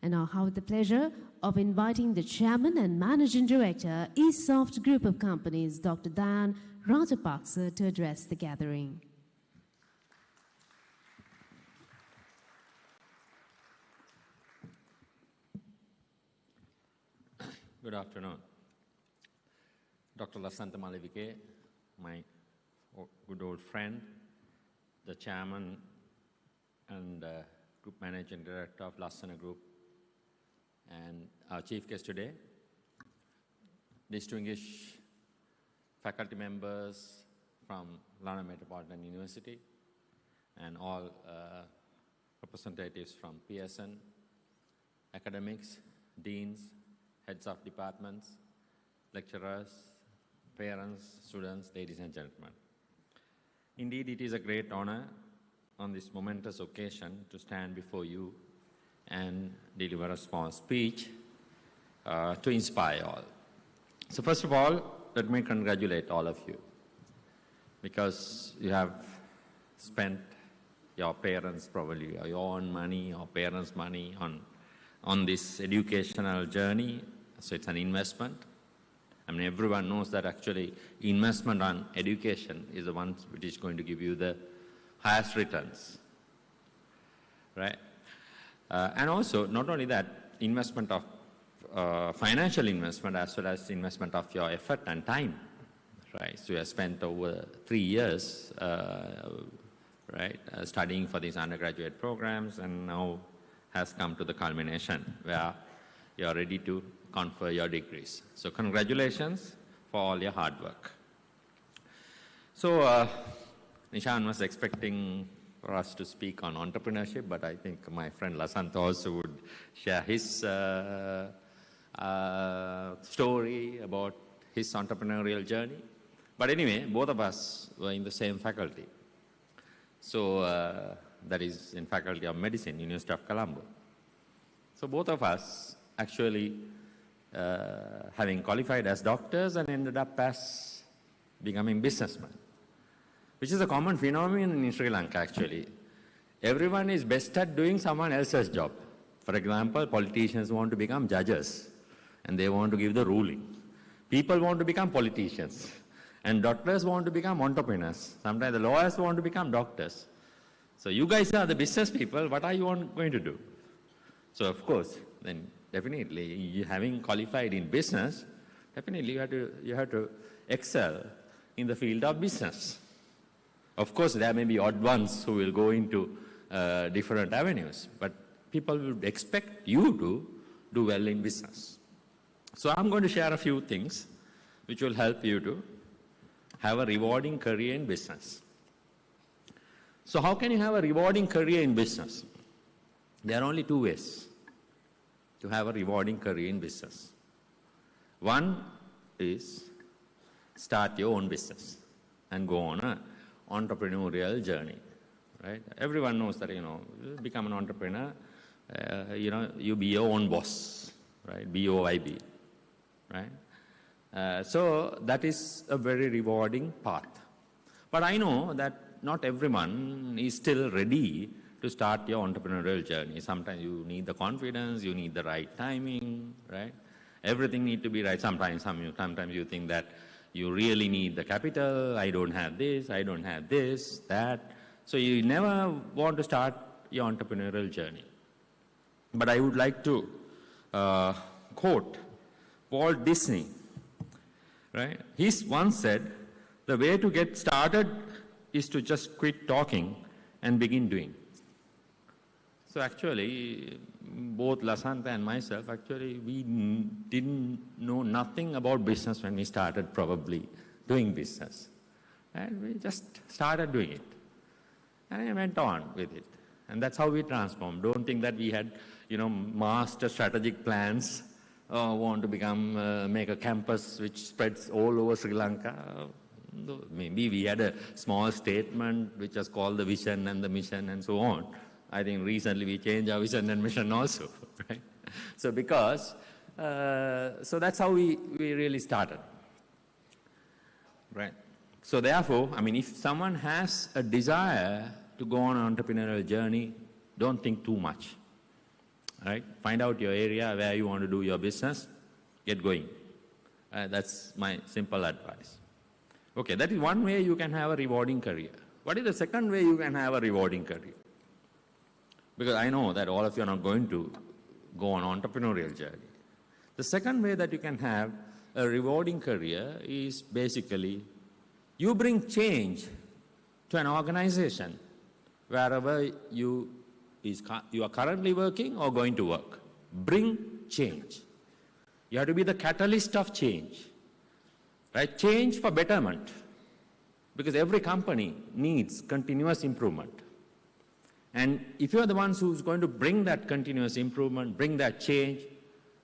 And now I have the pleasure of inviting the chairman and managing director, ESOFT Group of Companies, Dr. Dan Rajapaksa, to address the gathering. Good afternoon. Dr. Lasantha Malavike, my good old friend, the chairman and group managing director of Lasana Group, and our chief guest today, distinguished faculty members from London Metropolitan University, and all representatives from PSN, academics, deans, heads of departments, lecturers, parents, students, ladies and gentlemen. Indeed, it is a great honor on this momentous occasion to stand before you and deliver a small speech to inspire all. So first of all, let me congratulate all of you, because you have spent your parents, probably your own money or parents' money on this educational journey. So it's an investment. I mean, everyone knows that actually investment on education is the one which is going to give you the highest returns, right? And also, not only that, investment of financial investment as well as investment of your effort and time, right? So you have spent over 3 years, right, studying for these undergraduate programs, and now has come to the culmination where you are ready to confer your degrees. So congratulations for all your hard work. So Nishan was expecting for us to speak on entrepreneurship, but I think my friend Lasantha also would share his story about his entrepreneurial journey. But anyway, both of us were in the same faculty. So that is in Faculty of Medicine, University of Colombo. So both of us actually having qualified as doctors and ended up as becoming businessmen, which is a common phenomenon in Sri Lanka actually. Everyone is best at doing someone else's job. For example, politicians want to become judges and they want to give the ruling. People want to become politicians, and doctors want to become entrepreneurs. Sometimes the lawyers want to become doctors. So you guys are the business people, what are you going to do? So of course, then definitely, you having qualified in business, definitely you have to excel in the field of business. Of course, there may be odd ones who will go into different avenues, but people would expect you to do well in business. So I'm going to share a few things which will help you to have a rewarding career in business. So how can you have a rewarding career in business? There are only two ways to have a rewarding career in business. One is start your own business and go on an entrepreneurial journey, right? Everyone knows that, you become an entrepreneur, you be your own boss, right? BOIB, right? So that is a very rewarding path. But I know that not everyone is still ready to start your entrepreneurial journey. Sometimes you need the confidence, you need the right timing, right? Everything needs to be right. Sometimes you think that you really need the capital, I don't have this, I don't have this, that. So you never want to start your entrepreneurial journey. But I would like to quote, Walt Disney, right? He once said, the way to get started is to just quit talking and begin doing. So actually, both Lasantha and myself, actually, we didn't know nothing about business when we started probably doing business. And we just started doing it. And I went on with it. And that's how we transformed. Don't think that we had, master strategic plans, want to become, make a campus which spreads all over Sri Lanka. Maybe we had a small statement which was called the vision and the mission and so on. I think recently we changed our vision and mission also, right? So so that's how we really started, right? So therefore, if someone has a desire to go on an entrepreneurial journey, don't think too much, right? Find out your area where you want to do your business, get going. That's my simple advice. Okay, that is one way you can have a rewarding career. What is the second way you can have a rewarding career? Because I know that all of you are not going to go on an entrepreneurial journey. The second way that you can have a rewarding career is basically you bring change to an organization wherever you are currently working or going to work. Bring change. You have to be the catalyst of change, right? Change for betterment, because every company needs continuous improvement. And if you are the ones who's going to bring that continuous improvement, bring that change,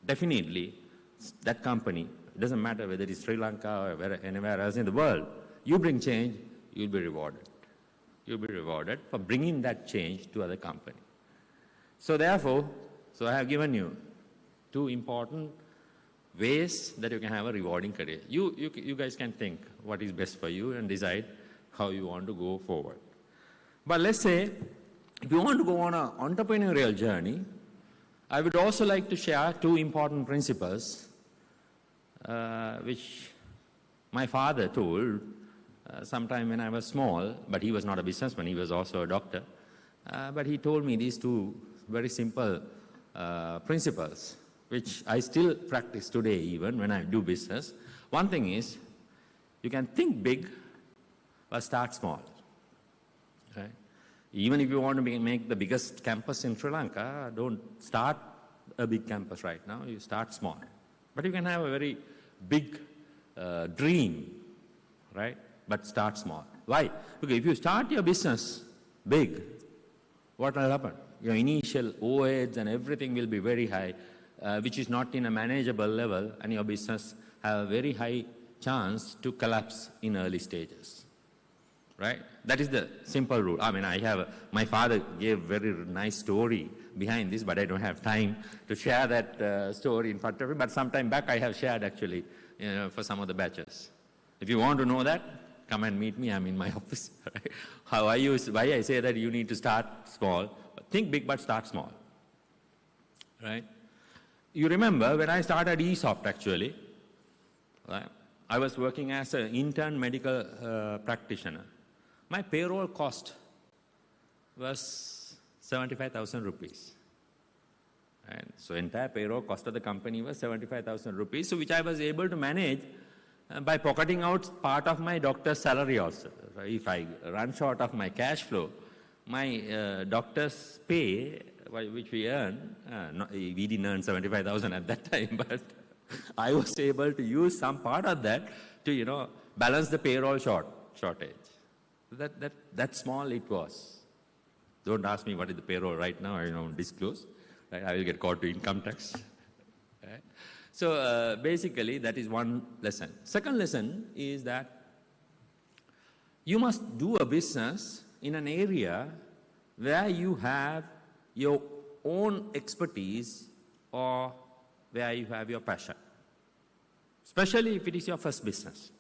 definitely that company, it doesn't matter whether it's Sri Lanka or anywhere else in the world, you bring change, you'll be rewarded. You'll be rewarded for bringing that change to other company. So therefore, I have given you two important ways that you can have a rewarding career. You guys can think what is best for you and decide how you want to go forward. But let's say, if you want to go on an entrepreneurial journey, I would also like to share two important principles which my father told sometime when I was small, but he was not a businessman, he was also a doctor. But he told me these two very simple principles, which I still practice today even when I do business. One thing is, you can think big, but start small, right? Even if you want to make the biggest campus in Sri Lanka, don't start a big campus right now, you start small. But you can have a very big dream, right? But start small. Why? Because if you start your business big, what will happen? Your initial overheads and everything will be very high, which is not in a manageable level, and your business have a very high chance to collapse in early stages. Right? That is the simple rule. My father gave very nice story behind this, but I don't have time to share that story in front of you. But sometime back I have shared actually for some of the batches. If you want to know that, come and meet me. I'm in my office. Right? Why I say that you need to start small. Think big, but start small. Right? You remember when I started ESOFT actually, right? I was working as an intern medical practitioner. My payroll cost was 75,000 rupees. And so entire payroll cost of the company was 75,000 rupees, so which I was able to manage by pocketing out part of my doctor's salary also. If I run short of my cash flow, my doctor's pay, which we earn, we didn't earn 75,000 at that time, but I was able to use some part of that to, balance the payroll shortage. That small it was. Don't ask me what is the payroll right now, I don't disclose. Right? I will get caught to income tax. Right? So basically that is one lesson. Second lesson is that you must do a business in an area where you have your own expertise or where you have your passion. Especially if it is your first business.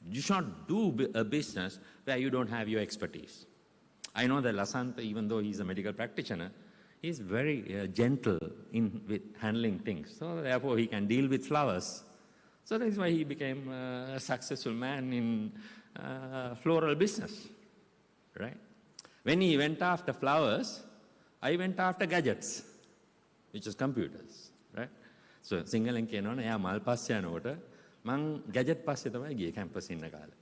You should not do a business where you don't have your expertise. I know that Lasantha, even though he's a medical practitioner, he's very gentle with handling things. So therefore he can deal with flowers. So that is why he became a successful man in floral business, right? When he went after flowers, I went after gadgets, which is computers, right? So සිංහලෙන් කියනවනේ එයා මල් පස්සේ යනකොට මං gadget පස්සේ තමයි ගියේ කැම්පස් ඉන්න කාලේ.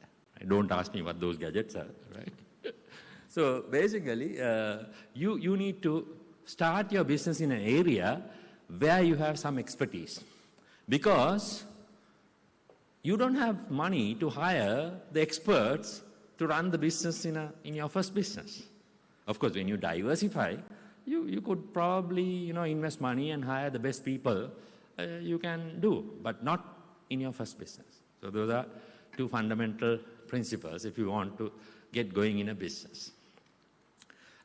Don't ask me what those gadgets are, right? So basically, you need to start your business in an area where you have some expertise. Because you don't have money to hire the experts to run the business in your first business. Of course, when you diversify, you could probably invest money and hire the best people you can do, but not in your first business. So those are two fundamental principles if you want to get going in a business.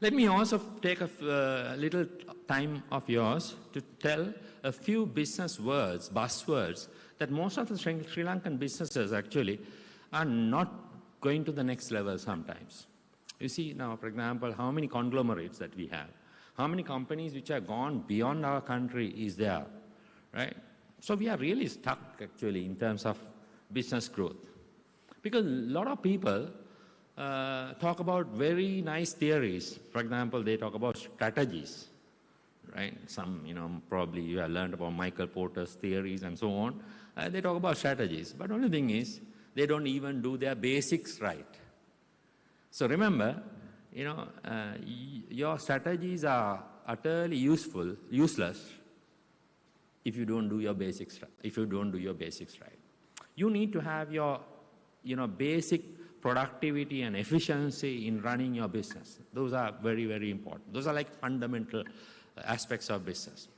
Let me also take a little time of yours to tell a few business words, buzzwords, that most of the Sri Lankan businesses actually are not going to the next level sometimes. You see now, for example, how many conglomerates that we have, how many companies which have gone beyond our country is there, right? So we are really stuck actually in terms of business growth. Because a lot of people talk about very nice theories. For example, they talk about strategies, right? Some, probably you have learned about Michael Porter's theories and so on. They talk about strategies. But only thing is, they don't even do their basics right. So remember, your strategies are utterly useless if you don't do your basics right. You need to have your basic productivity and efficiency in running your business. Those are very, very important. Those are like fundamental aspects of business.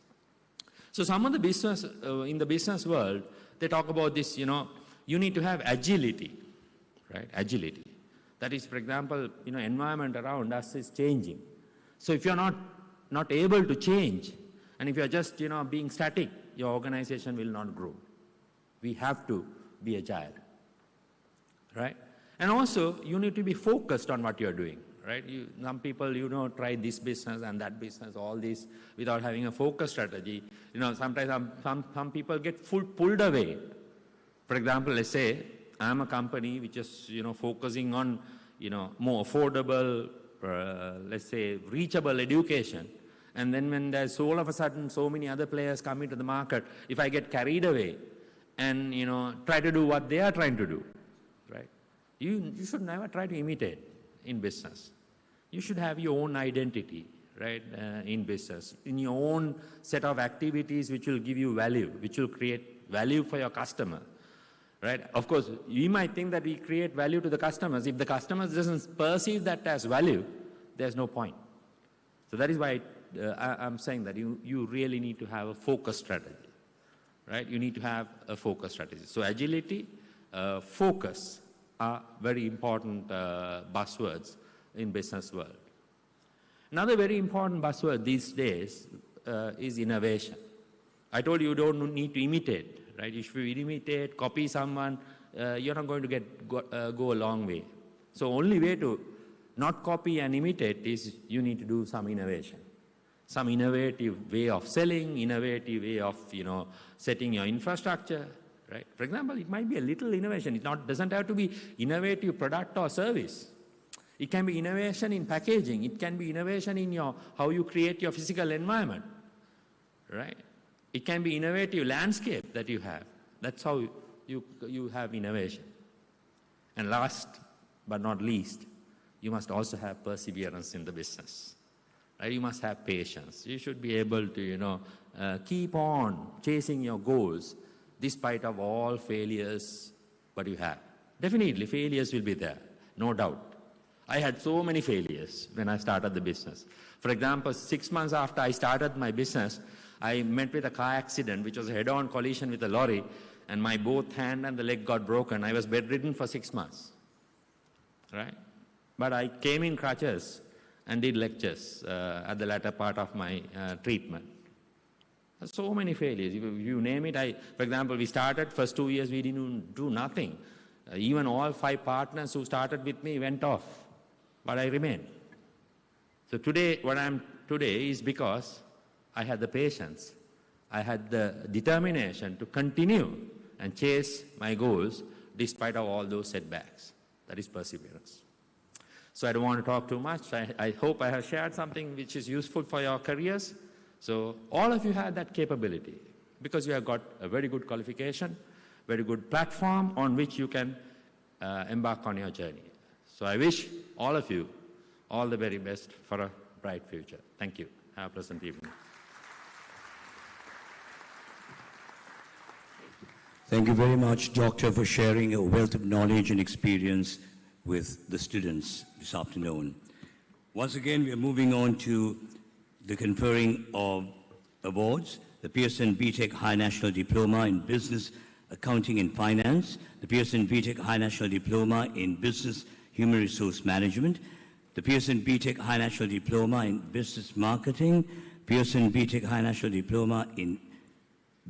So some of the business, in the business world, they talk about this, you need to have agility, right? Agility. That is, for example, environment around us is changing. So if you're not able to change, and if you're just, being static, your organization will not grow. We have to be agile, right? And also, you need to be focused on what you're doing, right? Some people, try this business and that business, all this, without having a focus strategy. Sometimes some people get pulled away. For example, let's say, I'm a company which is, focusing on, more affordable, let's say, reachable education. And then when there's all of a sudden so many other players come into the market, if I get carried away and, try to do what they are trying to do, right? You should never try to imitate in business. You should have your own identity, right, in business, in your own set of activities which will give you value, which will create value for your customer, right? Of course, you might think that we create value to the customers. If the customers doesn't perceive that as value, there's no point. So that is why I'm saying that you really need to have a focus strategy, right? You need to have a focus strategy. So agility, focus are very important buzzwords in business world. Another very important buzzword these days is innovation. I told you don't need to imitate, right? If you imitate, copy someone, you're not going to go a long way. So only way to not copy and imitate is you need to do some innovation. Some innovative way of selling, innovative way of, setting your infrastructure, right? For example, it might be a little innovation. It doesn't have to be innovative product or service. It can be innovation in packaging. It can be innovation in how you create your physical environment, right? It can be innovative landscape that you have. That's how you have innovation. And last but not least, you must also have perseverance in the business. Right? You must have patience. You should be able to, keep on chasing your goals despite of all failures what you have. Definitely, failures will be there, no doubt. I had so many failures when I started the business. For example, 6 months after I started my business, I met with a car accident, which was a head-on collision with a lorry, and my both hand and the leg got broken. I was bedridden for 6 months, right? But I came in crutches and did lectures at the latter part of my treatment. So many failures. You name it. For example, we started, first 2 years we didn't do nothing. Even all 5 partners who started with me went off, but I remained. So today, what I am today is because I had the patience, I had the determination to continue and chase my goals despite of all those setbacks. That is perseverance. So I don't want to talk too much. I hope I have shared something which is useful for your careers. So all of you have that capability, because you have got a very good qualification, very good platform on which you can embark on your journey. So I wish all of you all the very best for a bright future. Thank you. Have a pleasant evening. Thank you very much, Doctor, for sharing a wealth of knowledge and experience with the students this afternoon. Once again, we are moving on to the conferring of awards. The Pearson BTech High National Diploma in Business, Accounting and Finance, the Pearson BTech High National Diploma in Business Human Resource Management, the Pearson BTech High National Diploma in Business Marketing, Pearson BTech High National Diploma in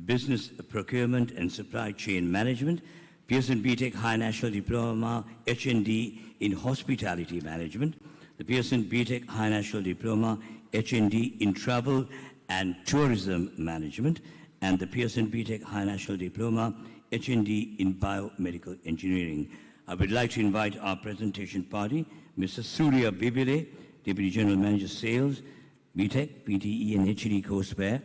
Business Procurement and Supply Chain Management, Pearson BTech High National Diploma HND in Hospitality Management, the Pearson BTech High National Diploma HND in Travel and Tourism Management, and the Pearson BTech High National Diploma HND in Biomedical Engineering. I would like to invite our presentation party, Mr. Surya Bibile, Deputy General Manager Sales, BTech, PTE and HND courseware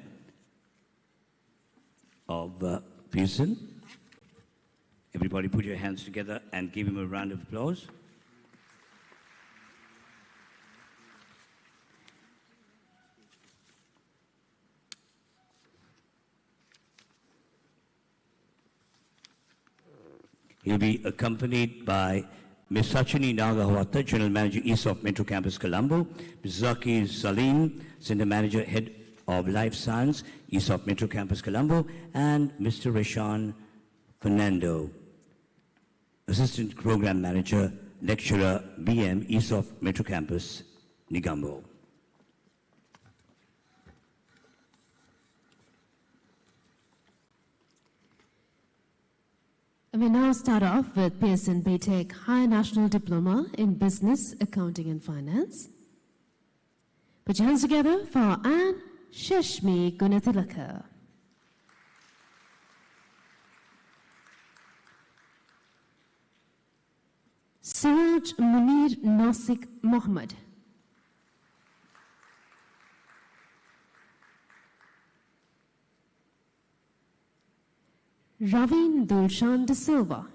of Pearson. Everybody put your hands together and give him a round of applause. He'll be accompanied by Ms. Sachini Nagahawata, General Manager, ESOFT Metro Campus, Colombo, Ms. Zaki Salim, Center Manager, Head of Life Science, ESOFT Metro Campus, Colombo, and Mr. Reshan Fernando, Assistant Program Manager, Lecturer, BM, ESOFT Metro Campus, Negombo. We now start off with Pearson BTech High National Diploma in Business, Accounting and Finance. Put your hands together for Anne Sheshmi Gunathilaka. Suraj Munir Nasik Mohammed. Ravin Dulshan de Silva.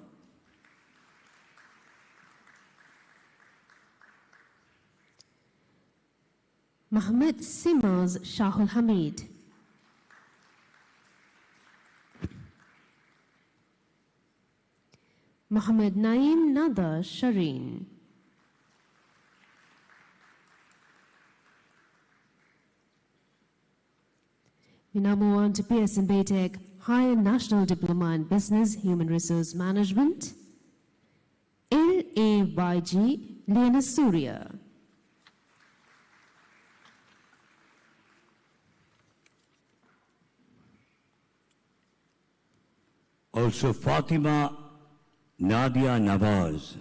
Mohammed Simaz Shahul Hamid. Mohammed Naeem Nada Shireen. We now move on to Pearson BTech Higher National Diploma in Business Human Resource Management, LAYG Lena Surya. Also Fatima Nadia Nawaz.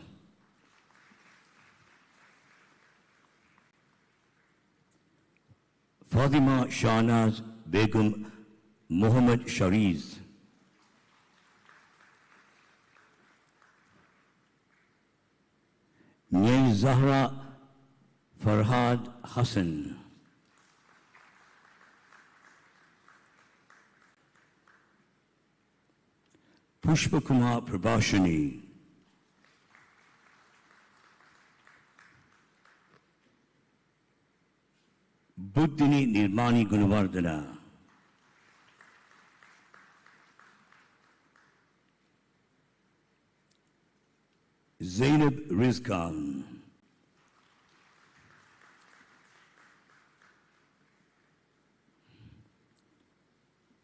Fatima Shahnaz Begum Muhammad Shariz. Nyai Zahra Farhad Hassan. Pushpa Kumar Prabhashani. Buddhini Nirmani Gunavardhana. Zainab Rizkan.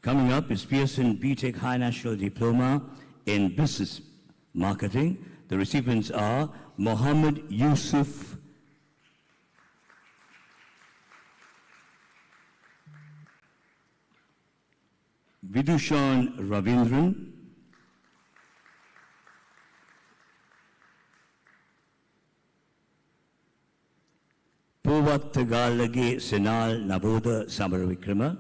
Coming up is Pearson BTech High National Diploma in Business Marketing. The recipients are Mohammed Yusuf Vidushan Ravindran, Povat Tagalagi Senal Naboda Samaravikrama,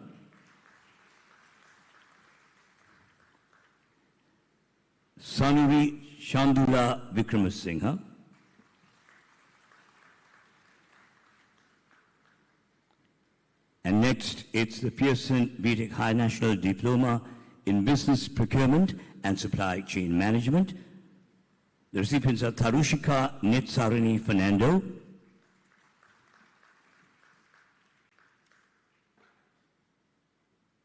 Sanuvi Shandula Vikramasinghe, and next it's the Pearson BTech High National Diploma in Business Procurement and Supply Chain Management. The recipients are Tarushika Netsarani Fernando,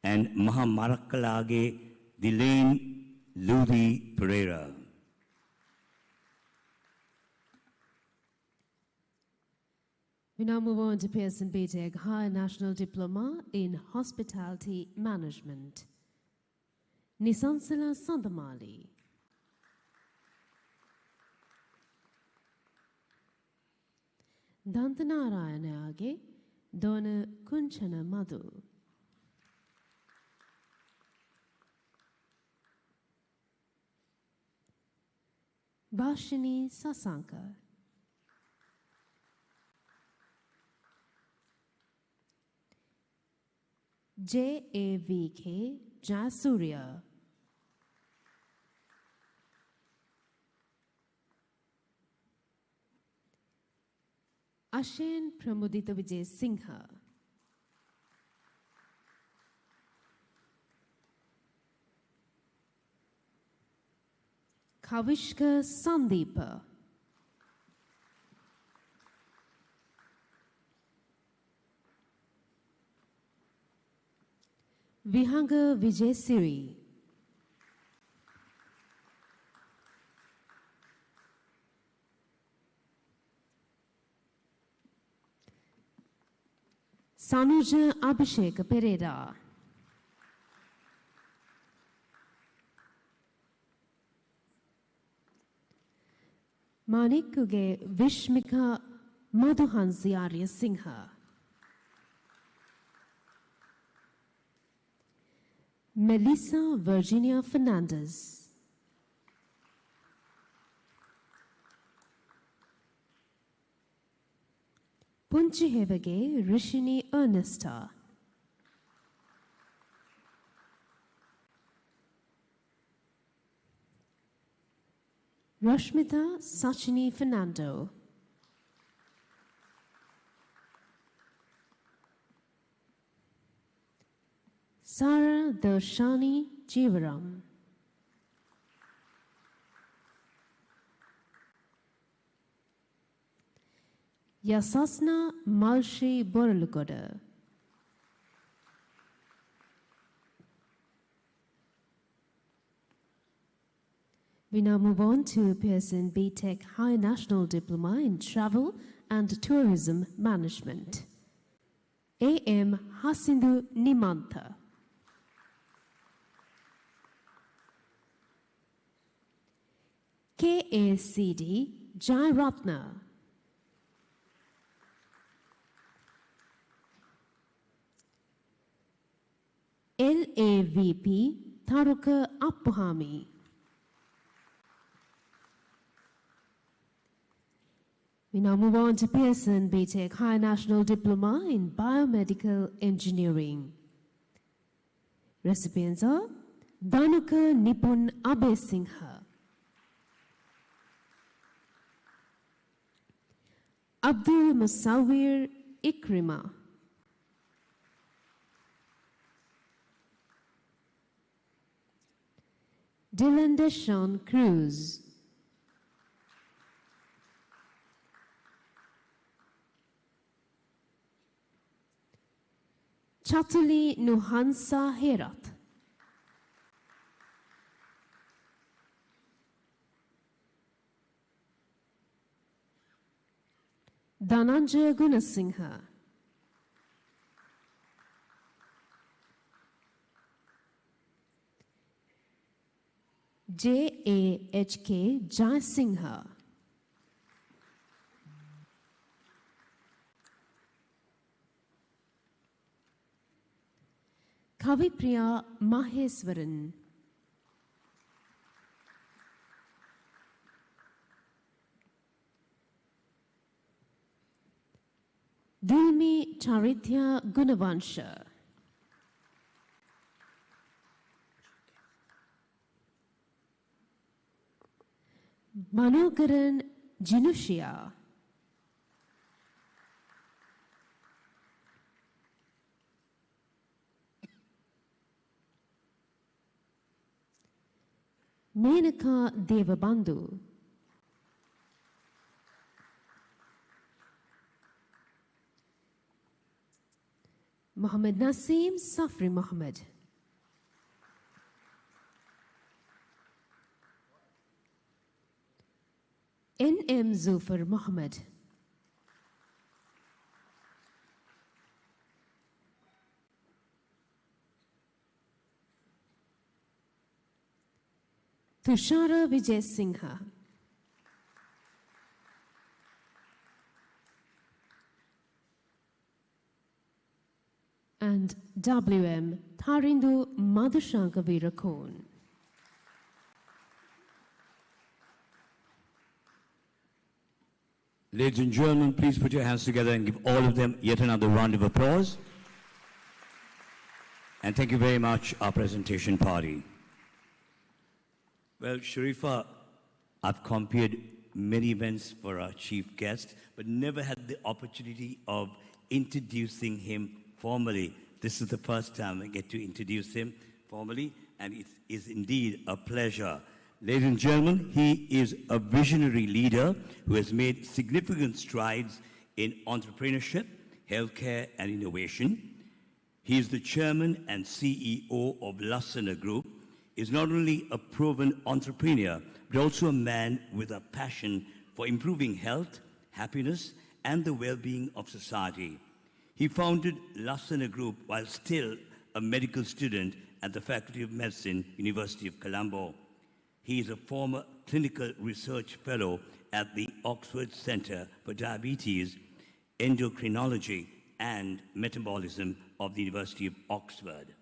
and Mahamarakalage Delane Ludi Pereira. We now move on to Pearson BTEC Higher National Diploma in Hospitality Management. Nisansala Sandamali. Dantanarayanage Dona Kunchana Madhu. Bashini Sasanka. JAVK Jasuria. Ashen Pramudita Vijay Singha. Kavishka Sandeepa. Vihanga Vijay Siri. Sanuja Abhishek Pereira. Manikuge Vishmika Madhuhansi Arya Singha. Melissa Virginia Fernandez. Punchihevage Rishini Ernesta. Rashmita Sachini Fernando. Sara Darshani Jivaram. Yasasna Malshi Borlugoda. We now move on to Pearson BTEC High National Diploma in Travel and Tourism Management. A.M. Hasindu Nimantha. KACD Jai Ratna. LAVP Taruka Appuhami. We now move on to Pearson BTEC High National Diploma in Biomedical Engineering. Recipients are Dhanuka Nipun Abesingha, Abdul Musawir Ikrima, Dylan Deshawn Cruz, Chatuli Nuhansa Herat, Dhananjaya Gunasingha, JAHK Jaisingha, Kavipriya Maheswaran, Dilmi Charithya Gunavansha, Manogaran Jinushia, Menaka Devabandhu. Mohammed Naseem Safri Mohammed. N.M. Zufar Mohammed. Tushara Vijay Singha. And W.M. Tharindu Madhushanka Virakon. Ladies and gentlemen, please put your hands together and give all of them yet another round of applause. And thank you very much, our presentation party. Well, Sharifa, I've compared many events for our chief guest, but never had the opportunity of introducing him formally. This is the first time I get to introduce him formally, and it is indeed a pleasure. Ladies and gentlemen, he is a visionary leader who has made significant strides in entrepreneurship, healthcare, and innovation. He is the chairman and CEO of Lassana Group, is not only a proven entrepreneur, but also a man with a passion for improving health, happiness, and the well-being of society. He founded Lassana Group while still a medical student at the Faculty of Medicine, University of Colombo. He is a former clinical research fellow at the Oxford Center for Diabetes, Endocrinology, and Metabolism of the University of Oxford.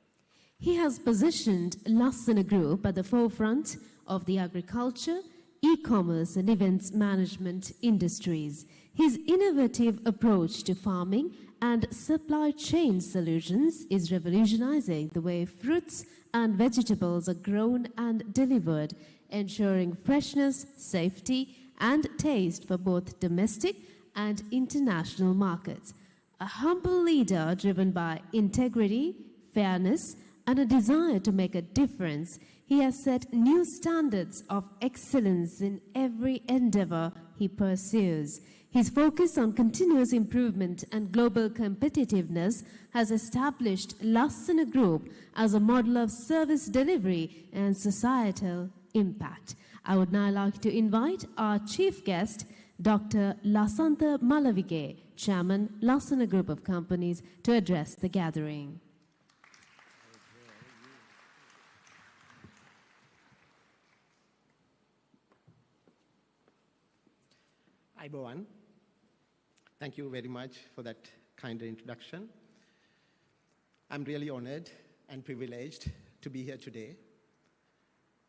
He has positioned Lassana Group at the forefront of the agriculture, e-commerce, and events management industries. His innovative approach to farming and supply chain solutions is revolutionizing the way fruits and vegetables are grown and delivered, ensuring freshness, safety, and taste for both domestic and international markets. A humble leader driven by integrity, fairness, and a desire to make a difference, he has set new standards of excellence in every endeavor he pursues. His focus on continuous improvement and global competitiveness has established Lassana Group as a model of service delivery and societal impact. I would now like to invite our chief guest, Dr. Lasantha Malavige, Chairman, Lassana Group of Companies, to address the gathering. Ibowan, thank you very much for that kind introduction. I'm really honored and privileged to be here today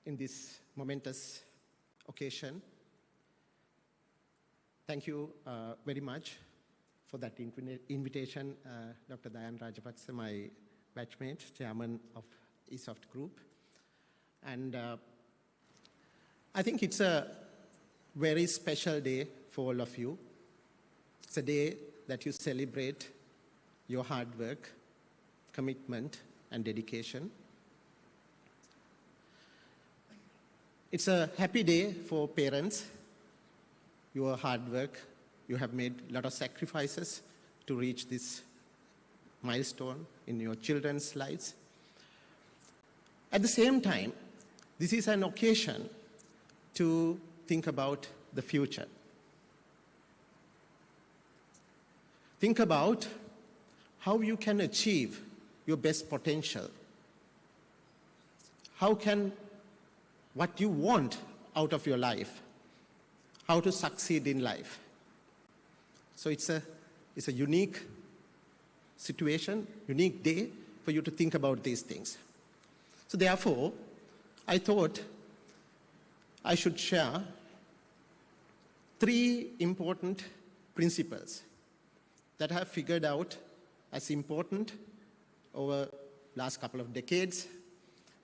in this momentous occasion. Thank you very much for that invitation, Dr. Dayan Rajapaksa, my batchmate, chairman of ESOFT Group. And I think it's a very special day for all of you. It's a day that you celebrate your hard work, commitment, and dedication. It's a happy day for parents. Your hard work, you have made a lot of sacrifices to reach this milestone in your children's lives. At the same time, this is an occasion to think about the future. Think about how you can achieve your best potential. How can what you want out of your life, how to succeed in life. So it's a unique situation, unique day for you to think about these things. So therefore, I thought I should share 3 important principles that I have figured out as important over last couple of decades,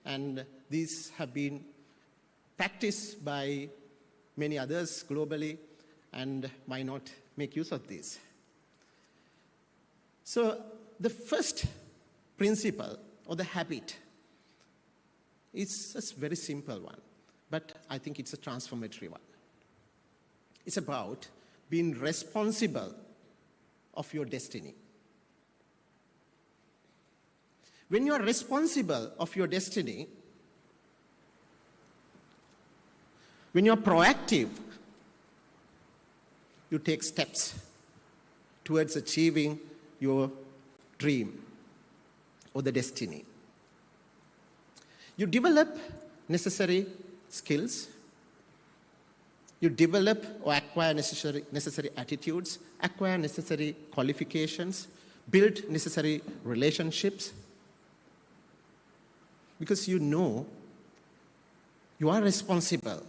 and these have been practiced by many others globally, and why not make use of this? So the first principle or the habit is a very simple one. but I think it's a transformatory one. It's about being responsible of your destiny. When you are responsible of your destiny, when you are proactive, you take steps towards achieving your dream or the destiny. You develop necessary skills. You develop or acquire necessary attitudes, acquire necessary qualifications, build necessary relationships. Because you know you are responsible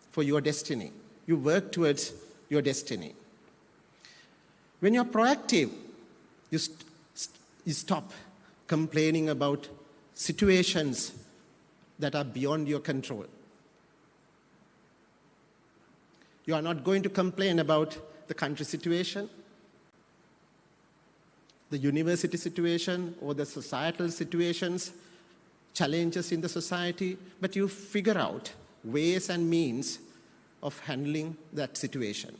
for your destiny. You work towards your destiny. When you're proactive, you stop complaining about situations that are beyond your control. You are not going to complain about the country situation, the university situation, or the societal situations, challenges in the society, but you figure out ways and means of handling that situation.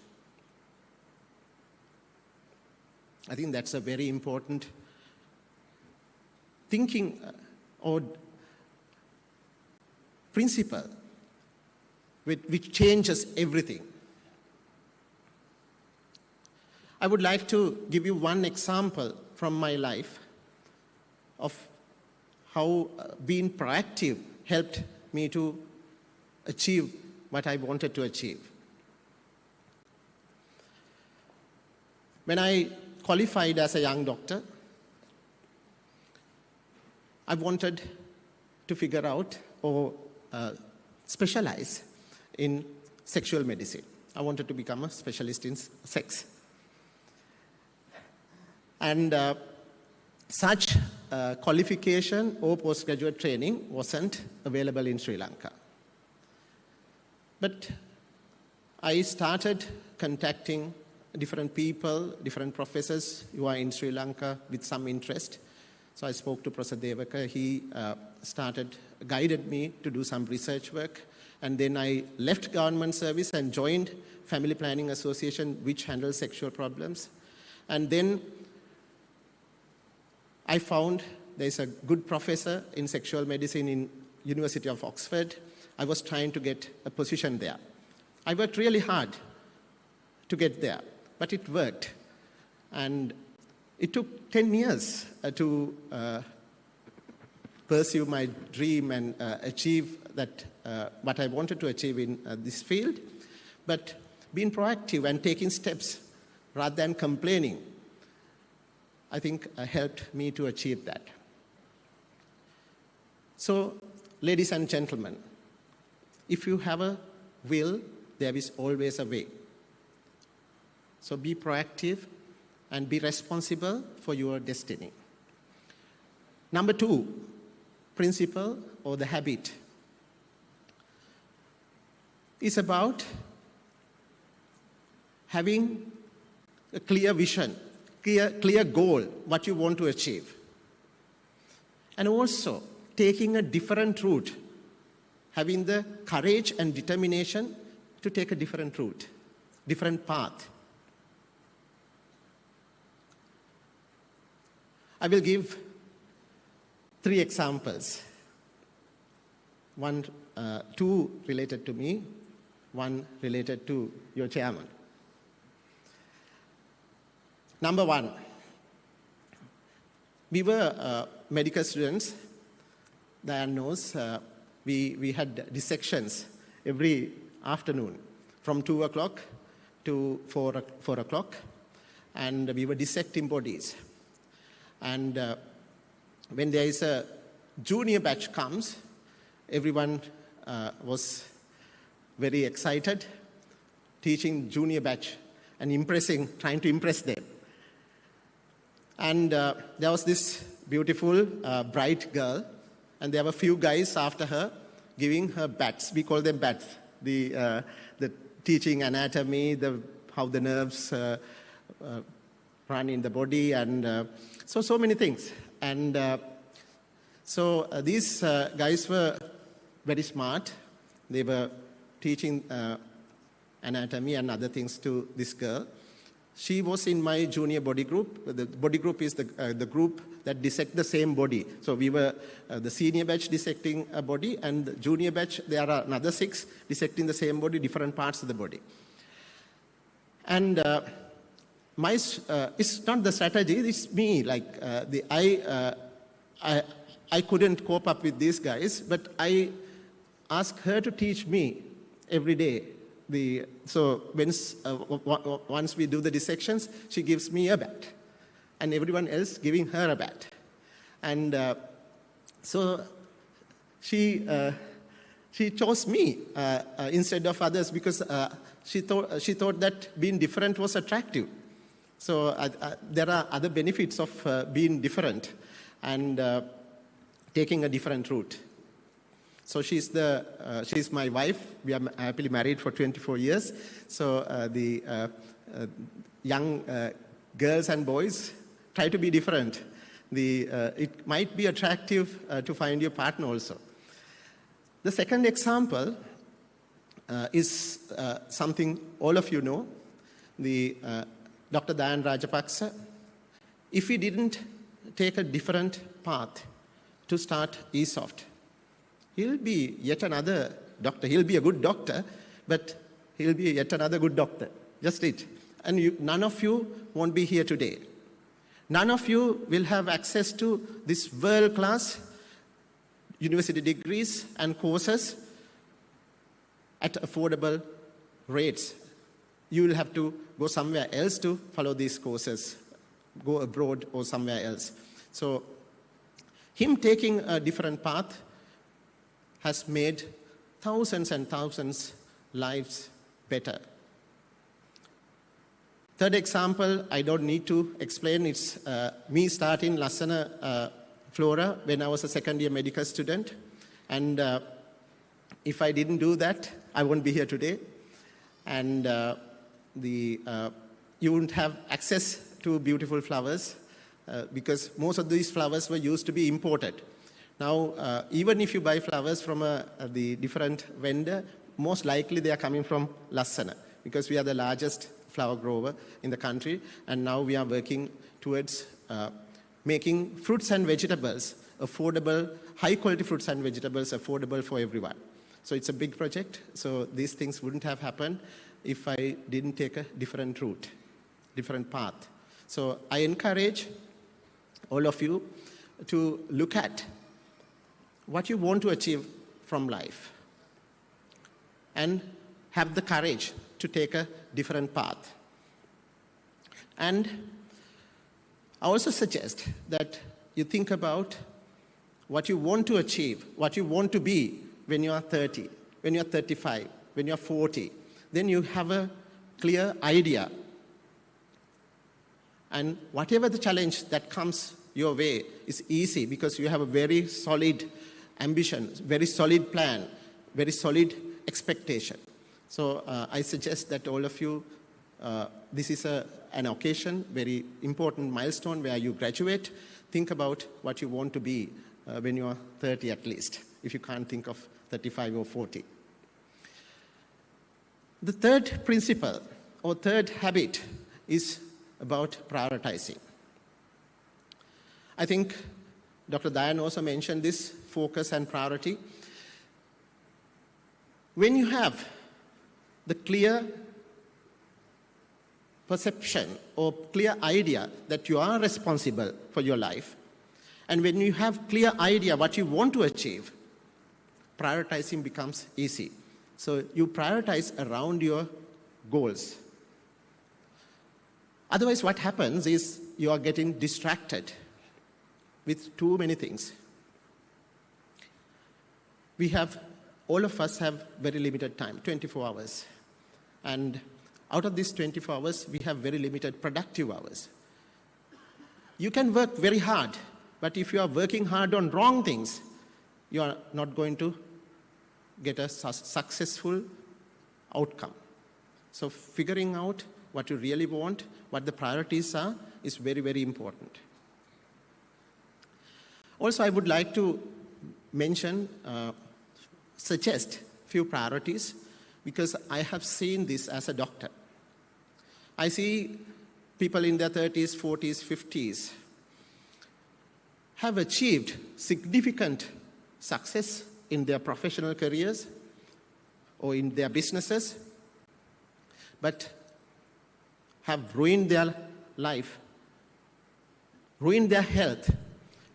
I think that's a very important thinking or principle which changes everything. I would like to give you one example from my life of how being proactive helped me to achieve what I wanted to achieve. When I qualified as a young doctor, I wanted to figure out or specialize in sexual medicine. I wanted to become a specialist in sex. And such qualification or postgraduate training wasn't available in Sri Lanka. But I started contacting different people, different professors who are in Sri Lanka with some interest. So I spoke to Professor Devaka. He guided me to do some research work. And then I left government service and joined Family Planning Association, which handles sexual problems. And then I found there's a good professor in sexual medicine in University of Oxford. I was trying to get a position there. I worked really hard to get there, but it worked. And it took 10 years to pursue my dream and achieve that what I wanted to achieve in this field. But being proactive and taking steps rather than complaining, I think helped me to achieve that. So, ladies and gentlemen, if you have a will, there is always a way. So be proactive and be responsible for your destiny. Number 2, principle or the habit is about having a clear vision, clear goal, what you want to achieve. And also taking a different route, having the courage and determination to take a different route, different path. I will give 3 examples. 2 related to me, 1 related to your chairman. Number 1, we were medical students. Diane knows we had dissections every afternoon from 2 o'clock to 4 o'clock, and we were dissecting bodies. And when there is a junior batch comes, everyone was very excited, teaching junior batch and trying to impress them. And there was this beautiful, bright girl, and there were a few guys after her giving her bats. We call them bats. The teaching anatomy, how the nerves run in the body, and so many things. And so these guys were very smart, They were teaching anatomy and other things to this girl. She was in my junior body group. The body group is the group that dissect the same body. So we were the senior batch dissecting a body, and the junior batch, there are another 6 dissecting the same body, different parts of the body. And it's not the strategy, it's me. Like I couldn't cope up with these guys, but I asked her to teach me every day. So once we do the dissections, she gives me a bat, and everyone else giving her a bat. And so she chose me instead of others because she thought that being different was attractive. So there are other benefits of being different and taking a different route. So she's my wife. We are happily married for 24 years. So the young girls and boys try to be different. It might be attractive to find your partner also. The second example is something all of you know. Dr. Dayan Rajapaksa, if he didn't take a different path to start ESOFT, he'll be yet another doctor. He'll be a good doctor, but he'll be yet another good doctor. Just it. And none of you won't be here today. None of you will have access to this world-class university degrees and courses at affordable rates. You will have to go somewhere else to follow these courses, go abroad or somewhere else. So him taking a different path has made thousands and thousands lives better. Third example, I don't need to explain. It's me starting Lassana Flora when I was a second-year medical student. And if I didn't do that, I wouldn't be here today. And you wouldn't have access to beautiful flowers because most of these flowers were used to be imported. Now, even if you buy flowers from the different vendor, most likely they are coming from Lassana because we are the largest flower grower in the country, and now we are working towards making fruits and vegetables affordable, high-quality fruits and vegetables affordable for everyone. So it's a big project, so these things wouldn't have happened if I didn't take a different route, different path. So I encourage all of you to look at what you want to achieve from life and have the courage to take a different path. And I also suggest that you think about what you want to achieve, what you want to be when you are 30, when you are 35, when you are 40. Then you have a clear idea. And whatever the challenge that comes your way is easy because you have a very solid ambition, very solid plan, very solid expectation. So I suggest that all of you, this is an occasion, very important milestone where you graduate. Think about what you want to be when you are 30 at least, if you can't think of 35 or 40. The third principle or third habit is about prioritizing. I think Dr. Dayan also mentioned this, focus and priority. When you have the clear perception or clear idea that you are responsible for your life, and when you have clear idea what you want to achieve, prioritizing becomes easy. So you prioritize around your goals. Otherwise, what happens is you are getting distracted with too many things. All of us have very limited time, 24 hours. And out of these 24 hours, we have very limited productive hours. You can work very hard, but if you are working hard on wrong things, you are not going to get a successful outcome. So figuring out what you really want, what the priorities are, is very, very important. Also, I would like to mention, suggest few priorities because I have seen this as a doctor. I see people in their 30s, 40s, 50s have achieved significant success in their professional careers or in their businesses, but have ruined their life, ruined their health,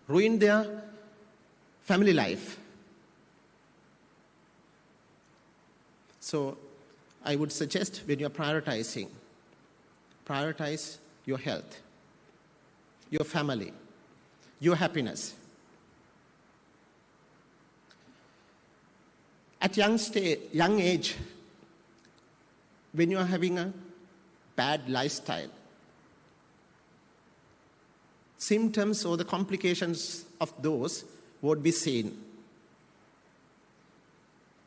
ruined their family life. So I would suggest when you're prioritizing, prioritize your health, your family, your happiness. At young age, when you are having a bad lifestyle, symptoms or the complications of those would be seen.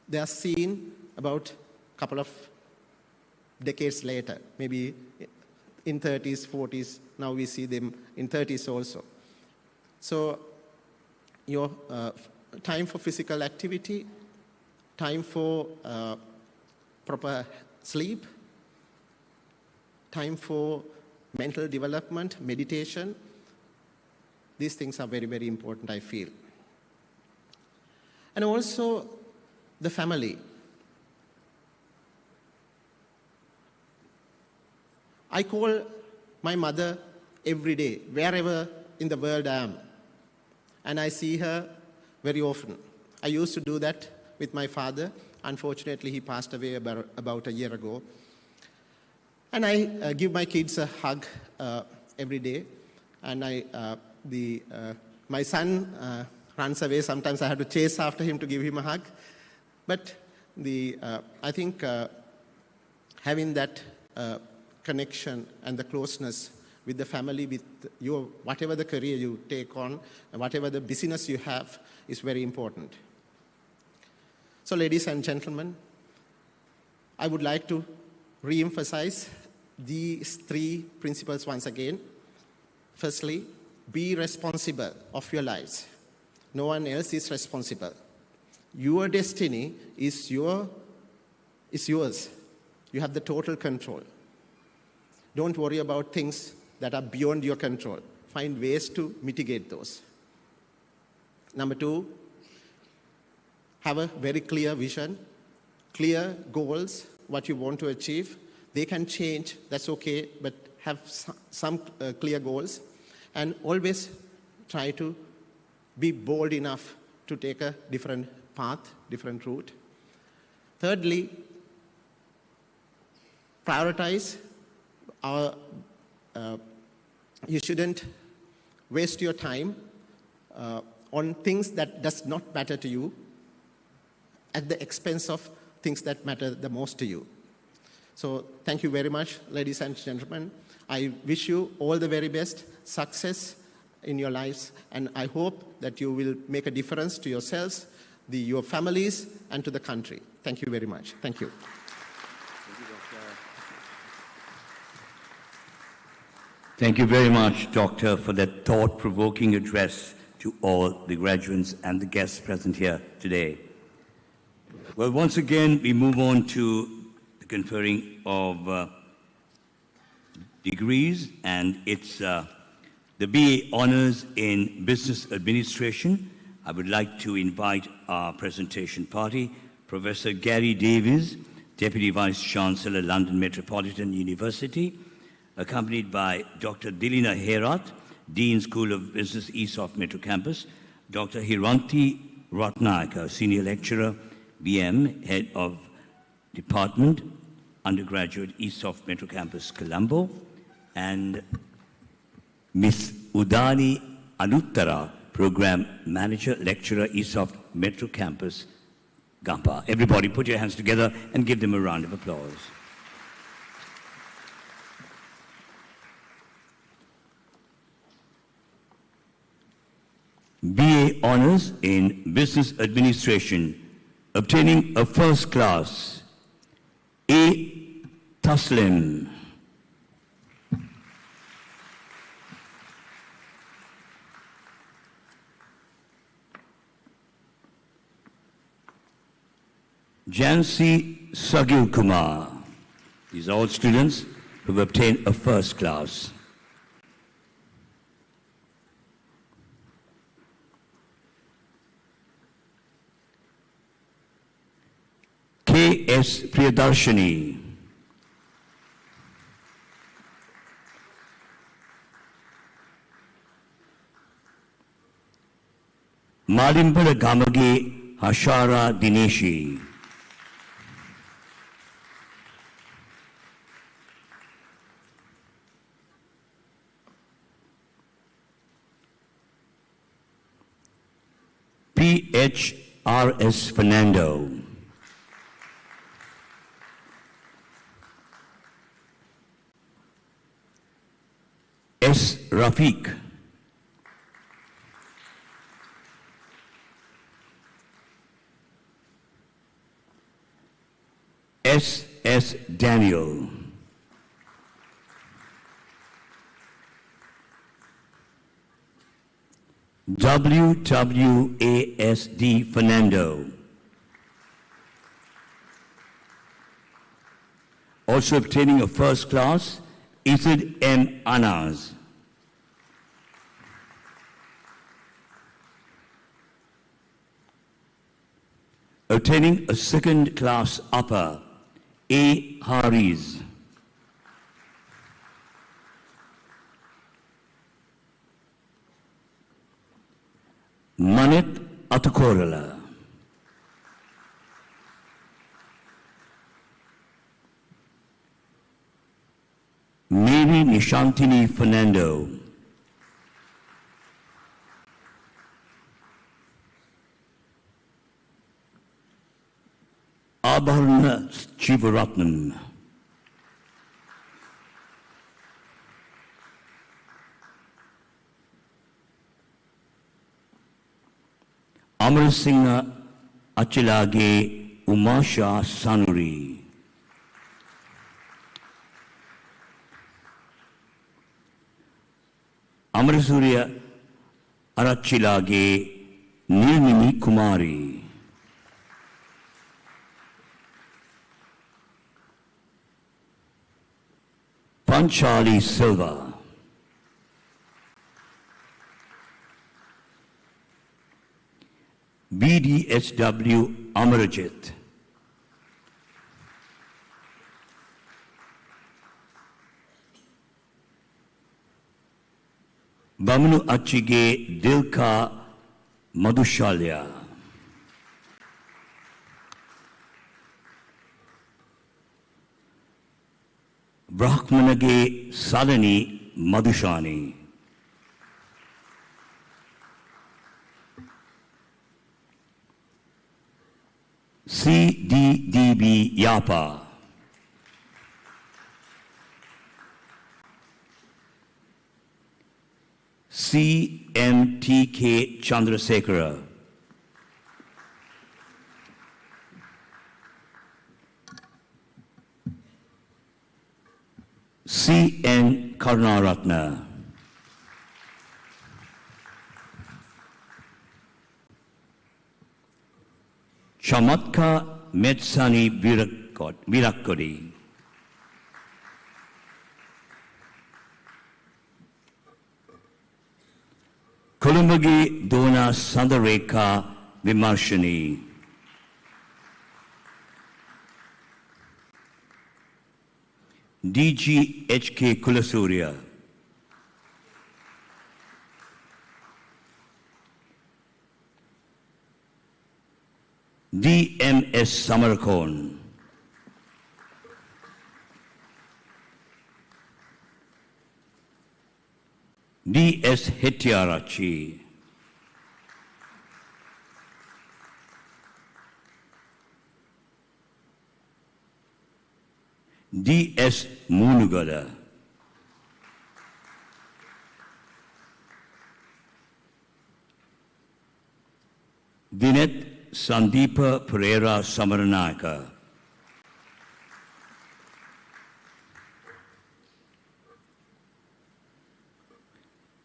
They are seen about a couple of decades later, maybe in 30s, 40s. Now we see them in 30s also. So your time for physical activity, time for proper sleep, time for mental development, meditation, these things are very, very important, I feel. And also the family. I call my mother every day, wherever in the world I am. And I see her very often. I used to do that with my father. Unfortunately, he passed away about a year ago. And I give my kids a hug every day. And my son runs away. Sometimes I have to chase after him to give him a hug. But I think having that connection and the closeness with the family, with your whatever the career you take on, and whatever the business you have, is very important. So, ladies and gentlemen, I would like to re-emphasize these three principles once again. Firstly, be responsible of your lives. No one else is responsible. Your destiny is yours. You have the total control. Don't worry about things that are beyond your control. Find ways to mitigate those. Number two, have a very clear vision, clear goals, what you want to achieve. They can change, that's okay, but have some clear goals. And always try to be bold enough to take a different path, different route. Thirdly, prioritize. You shouldn't waste your time on things that does not matter to you at the expense of things that matter the most to you. So thank you very much, ladies and gentlemen. I wish you all the very best success in your lives, and I hope that you will make a difference to yourselves, your families, and to the country. Thank you very much. Thank you. Thank you very much, Doctor, for that thought-provoking address to all the graduates and the guests present here today. Well, once again, we move on to the conferring of degrees, and it's the BA Honours in Business Administration. I would like to invite our presentation party, Professor Gary Davies, Deputy Vice-Chancellor, London Metropolitan University, accompanied by Dr. Dilina Herat, Dean School of Business, ESOFT Metro Campus, Dr. Hiranti Ratnayaka, Senior Lecturer, BM, Head of Department, Undergraduate, ESOFT Metro Campus, Colombo, and Ms. Udani Anuttara, Program Manager, Lecturer, ESOFT Metro Campus, Gampa. Everybody put your hands together and give them a round of applause. BA Honours in Business Administration, obtaining a first class, A. Taslim. Jansi Sagil Kumar. These are all students who have obtained a first class. K.S. Priyadarshini. Malimbala Gamage Hashara Dineshi. P.H.R.S. Fernando. S. Rafiq. S. S. Daniel. W.W.A.S.D. Fernando. Also obtaining a first class, Isid M. Anas. Obtaining a second class upper, A. Haris. Manit Atakorala. Mary Nishantini Fernando. Abharna Chivaratnam. Amarasingha Achilage Umasha Sanuri. Amarasuriya Arachilage Nilmini Kumari. Panchali Silva. BDSW Amarajit. Bamnu Achige Dilka Madhushalya. Brahmanage Salani Madhushani. CDDB Yapa. CMTK Chandrasekhara. CN Karnaratna. Chamatka Metsani Virakodi. Kolumbagi Dona Sandareka Vimarshani. DGHK Kulasurya. DMS Samarkon. DS Hettiarachi. DS Munugada. Dinet Sandeepa Pereira Samaranaka.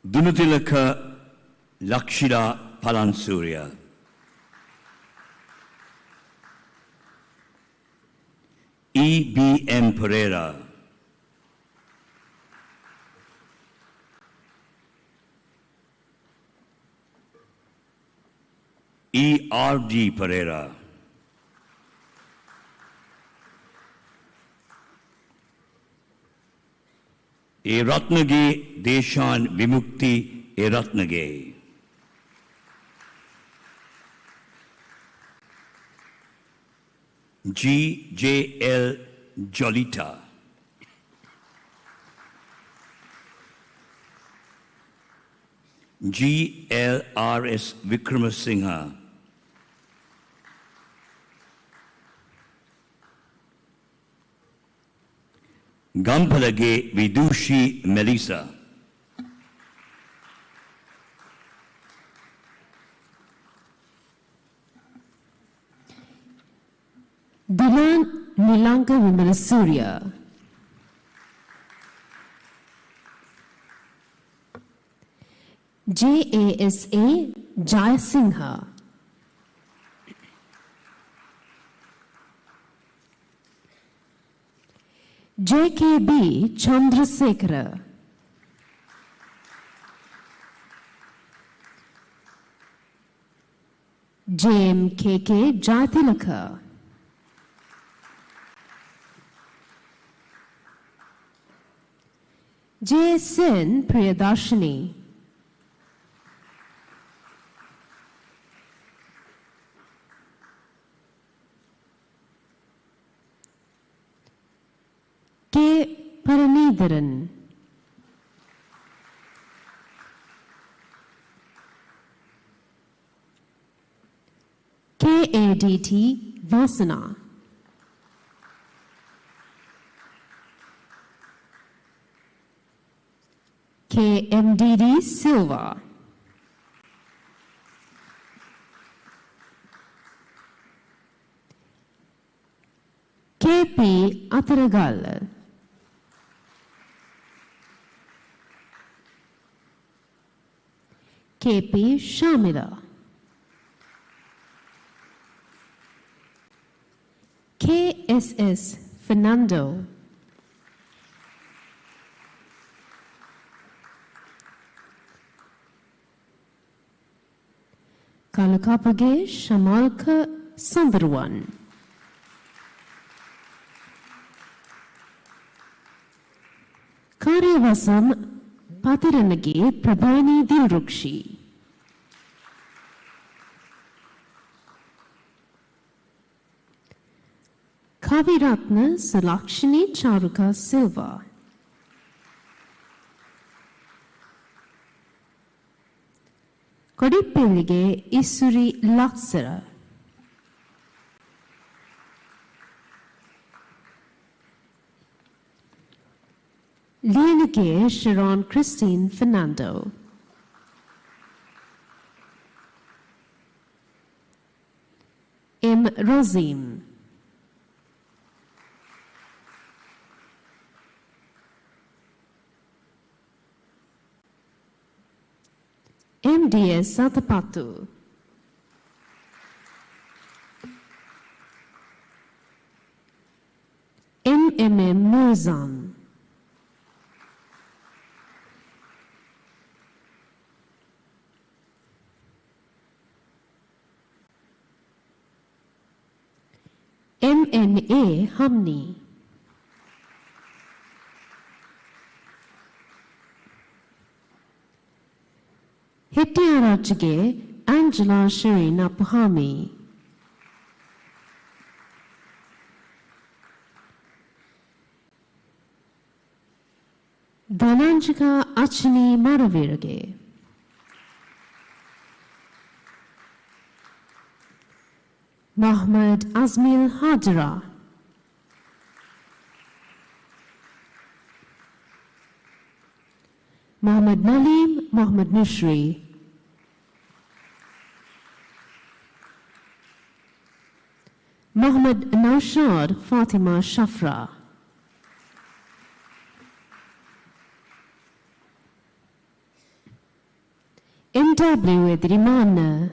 Dunutilaka Lakshira Palansurya. E.B.M. Pereira. E.R.D. Pereira. A. Ratnage Deshan Vimukti A. Ratnage. G.J.L. Jolita. G.L.R.S. Vikramasinghe. Gampalage Vidushi Melissa. Dilan Nilanka Vimalasuria. J.A.S.A. Jayasinghe. J.K.B. Chandrasekhara. J.M.K.K. Jayatilaka. J.S.N. Priyadarshini. K. Paranidharan. K.A.D.T. Vasana. K.M.D.D. Silva. K.P. Ataragal. K.P. Shamila. K.S.S. Fernando. Kalakapage Shamalka Sundarwan. Karyavasam Patiranage Prabhani Dilrukshi. Kaviratna Salakshini Charuka Silva. Kodippelige Isuri Laksara. Lienike Sharon Christine Fernando. M. Rozim. M.D.S. Satapattu. M.M.M. Mirzan. M.N.A. Hamni. Hettiarachige Angela Sharina Puhami. Dhananjika Achini Maravirage. Mohammad Azmil Hajra. Mohammad Nalim Mohammad Nushri. Mohammad Naushad Fatima Shafra. M.W. Edrimana.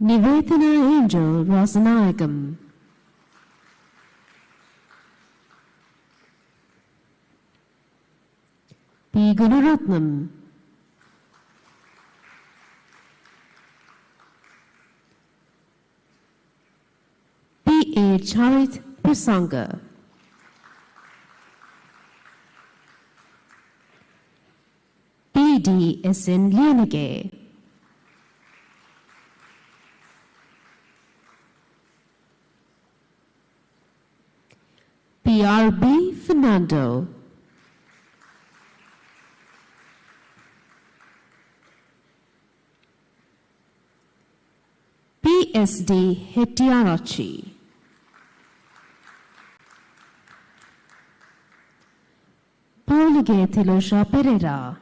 Nivedana Angel Rasanayakam. P. Gunaratnam. P. A. Charit Prasanga. P. D. S. N. Lianage. P. R. B. Fernando. P. S. D. Hetiarachi. Paulige Tilosha Pereira.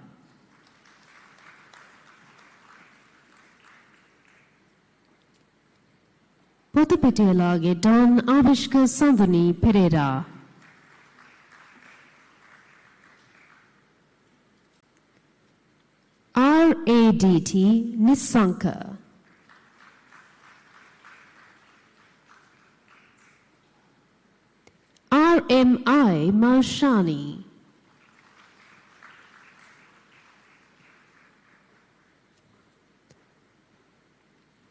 Potapitialage Don Avishka Sandhani Pereira. R.A.D.T. Nisanka. R.M.I. Marshani.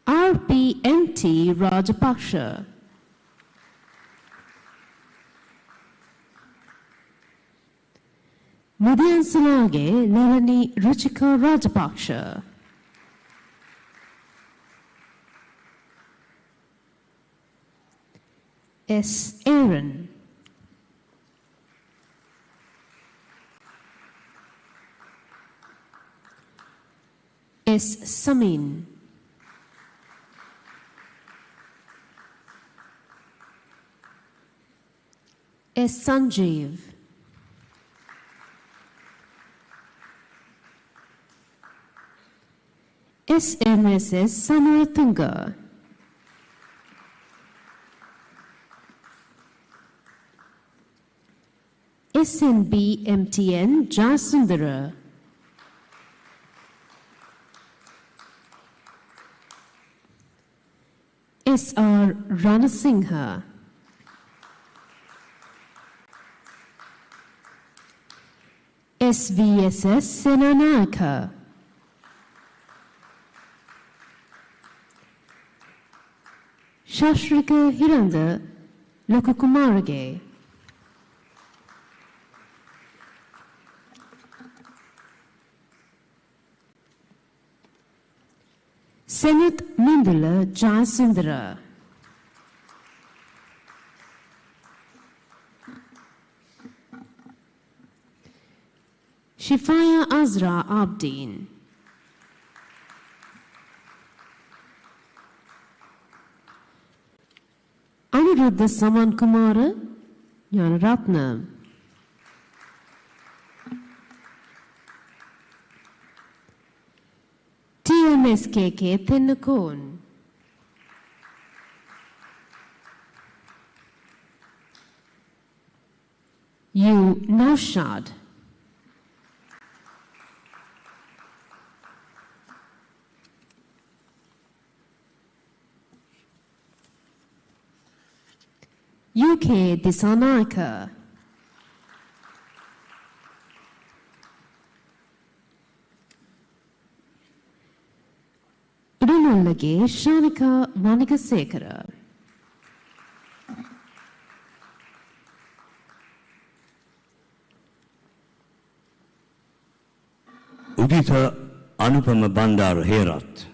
R.P.N.T. Rajapaksha. Mudyansalage Lelani Ruchika Rajapaksha. S. Aaron. S. Samin. S. Sanjeev. SMSS Samaratunga. SNB MTN Jasundara. SR Ranasingha. SVSS Senanaka. Shashrika Hiranda Lokakumarage. Senat Mindula Jasundara. Shifaya Azra Abdeen. Aniruddha Saman Kumara Jnanaratna. TMSKK Thinnakon. U. Naushad. UK Disanaka. Udunallage Shanika Manigasekara. Udita Anupama Bandar Herat.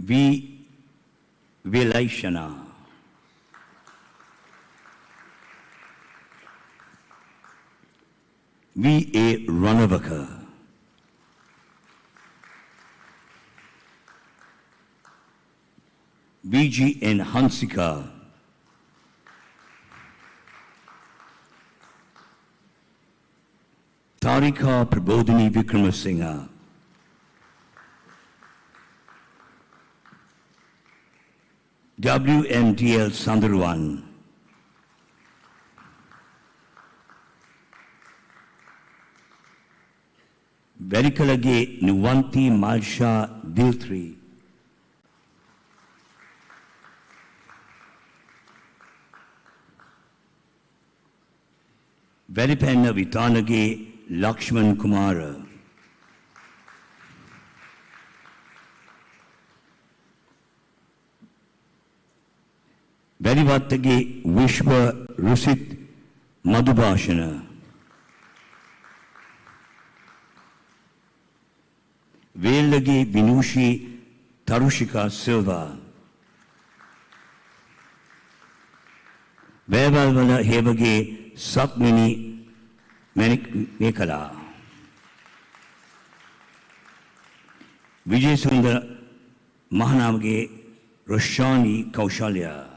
V. Vilaishana. V. A. Ranavaka. V. G. N. Hansika. Tarika Prabodhini Vikramasinghe. WMDL Sandurwan. Verikalage Nuwanti Malsha Dilthri. Veripenna Vitanage Lakshman Kumara. Verivattage Vishwa Rusit Madhubhashana. Velage Vinushi Tarushika Silva. Vevalvala Hevage Satmini Mekala. Vijay Sundar Mahanamage Roshani Kaushalya.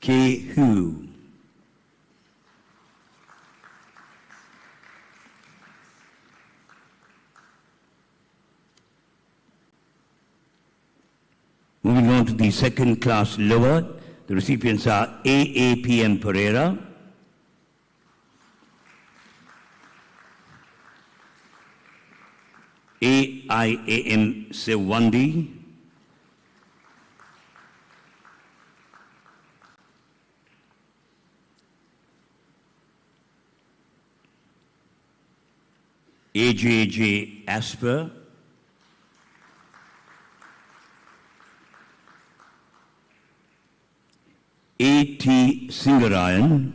K. Hu. Moving on to the second class lower, the recipients are AAPM Pereira, AIAM Sewandi, AJJ Asper, A.T. Singarayan,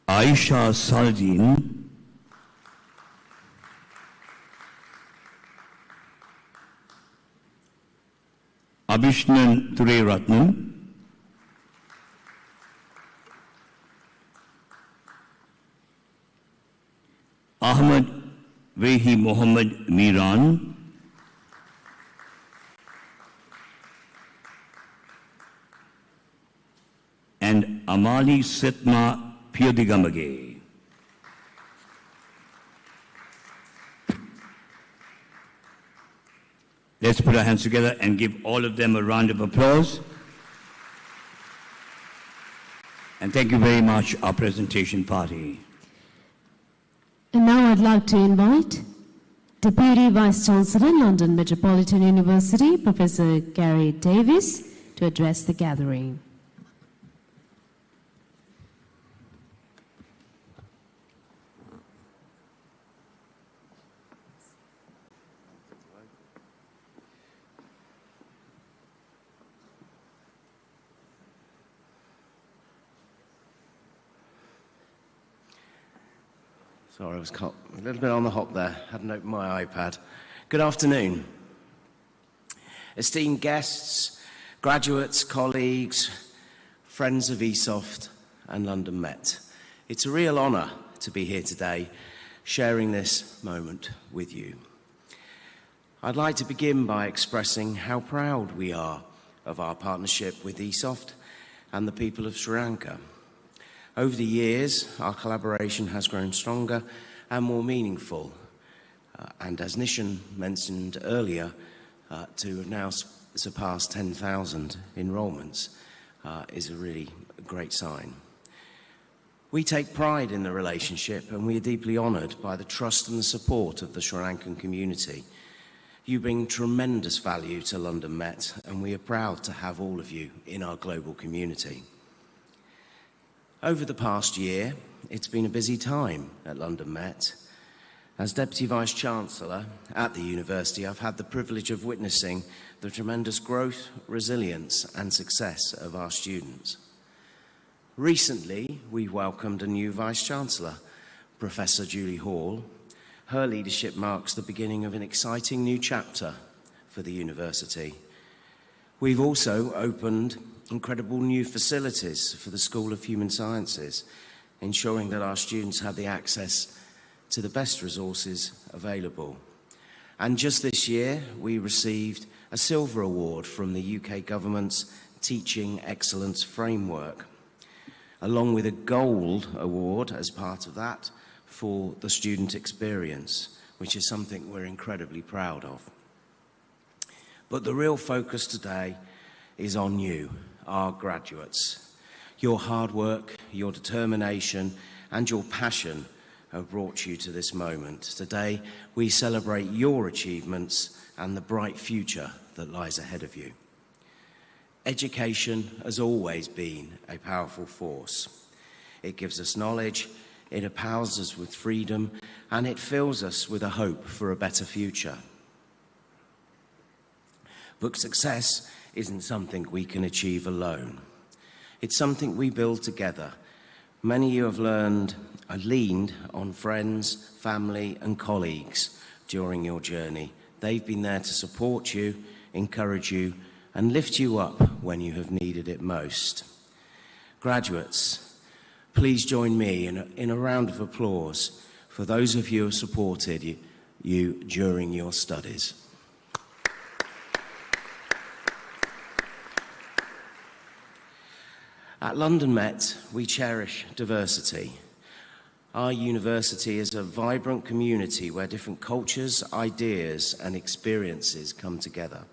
Aisha Saldin, Abhishnan Thureratnam, Ahmad Vehi Mohammed Miran, and Amali Setma Piodigamage. Let's put our hands together and give all of them a round of applause. And thank you very much, our presentation party. And now I'd like to invite Deputy Vice-Chancellor, London Metropolitan University, Professor Gary Davis, to address the gathering. Sorry, I was caught a little bit on the hop there. Hadn't opened my iPad. Good afternoon. Esteemed guests, graduates, colleagues, friends of ESOFT and London Met. It's a real honour to be here today, sharing this moment with you. I'd like to begin by expressing how proud we are of our partnership with ESOFT and the people of Sri Lanka. Over the years, our collaboration has grown stronger and more meaningful. And as Nishan mentioned earlier, to have now surpassed 10,000 enrolments is a really great sign. We take pride in the relationship and we are deeply honoured by the trust and the support of the Sri Lankan community. You bring tremendous value to London Met and we are proud to have all of you in our global community. Over the past year, it's been a busy time at London Met. As Deputy Vice-Chancellor at the university, I've had the privilege of witnessing the tremendous growth, resilience and success of our students. Recently, we welcomed a new Vice-Chancellor, Professor Julie Hall. Her leadership marks the beginning of an exciting new chapter for the university. We've also opened incredible new facilities for the School of Human Sciences, ensuring that our students have the access to the best resources available. And just this year, we received a Silver Award from the UK government's Teaching Excellence Framework, along with a Gold Award as part of that for the student experience, which is something we're incredibly proud of. But the real focus today is on you, our graduates. Your hard work, your determination, and your passion have brought you to this moment. Today, we celebrate your achievements and the bright future that lies ahead of you. Education has always been a powerful force. It gives us knowledge, it empowers us with freedom, and it fills us with a hope for a better future. But success isn't something we can achieve alone. It's something we build together. Many of you have leaned on friends, family, and colleagues during your journey. They've been there to support you, encourage you, and lift you up when you have needed it most. Graduates, please join me in a round of applause for those of you who have supported you during your studies. At London Met, we cherish diversity. Our university is a vibrant community where different cultures, ideas, and experiences come together.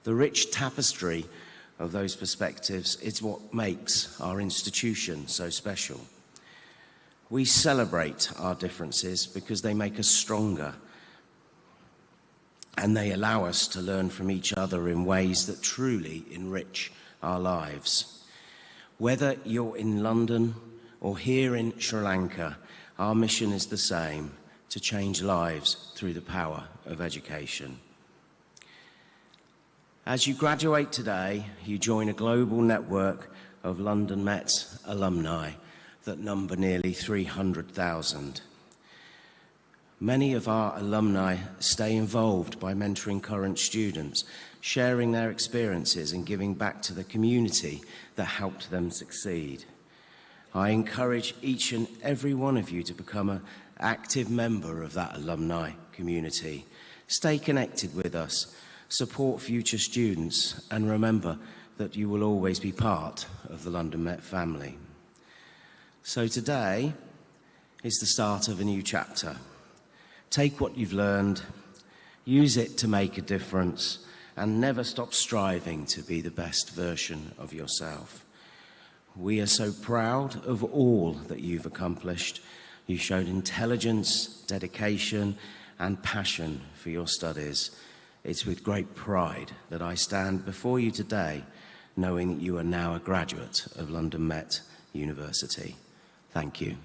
The rich tapestry of those perspectives is what makes our institution so special. We celebrate our differences because they make us stronger, and they allow us to learn from each other in ways that truly enrich our lives. Whether you're in London or here in Sri Lanka, our mission is the same: to change lives through the power of education. As you graduate today, you join a global network of London Met alumni that number nearly 300,000. Many of our alumni stay involved by mentoring current students, sharing their experiences and giving back to the community that helped them succeed. I encourage each and every one of you to become an active member of that alumni community. Stay connected with us, support future students, and remember that you will always be part of the London Met family. So today is the start of a new chapter. Take what you've learned, use it to make a difference, and never stop striving to be the best version of yourself. We are so proud of all that you've accomplished. You showed intelligence, dedication, and passion for your studies. It's with great pride that I stand before you today, knowing that you are now a graduate of London Met University. Thank you.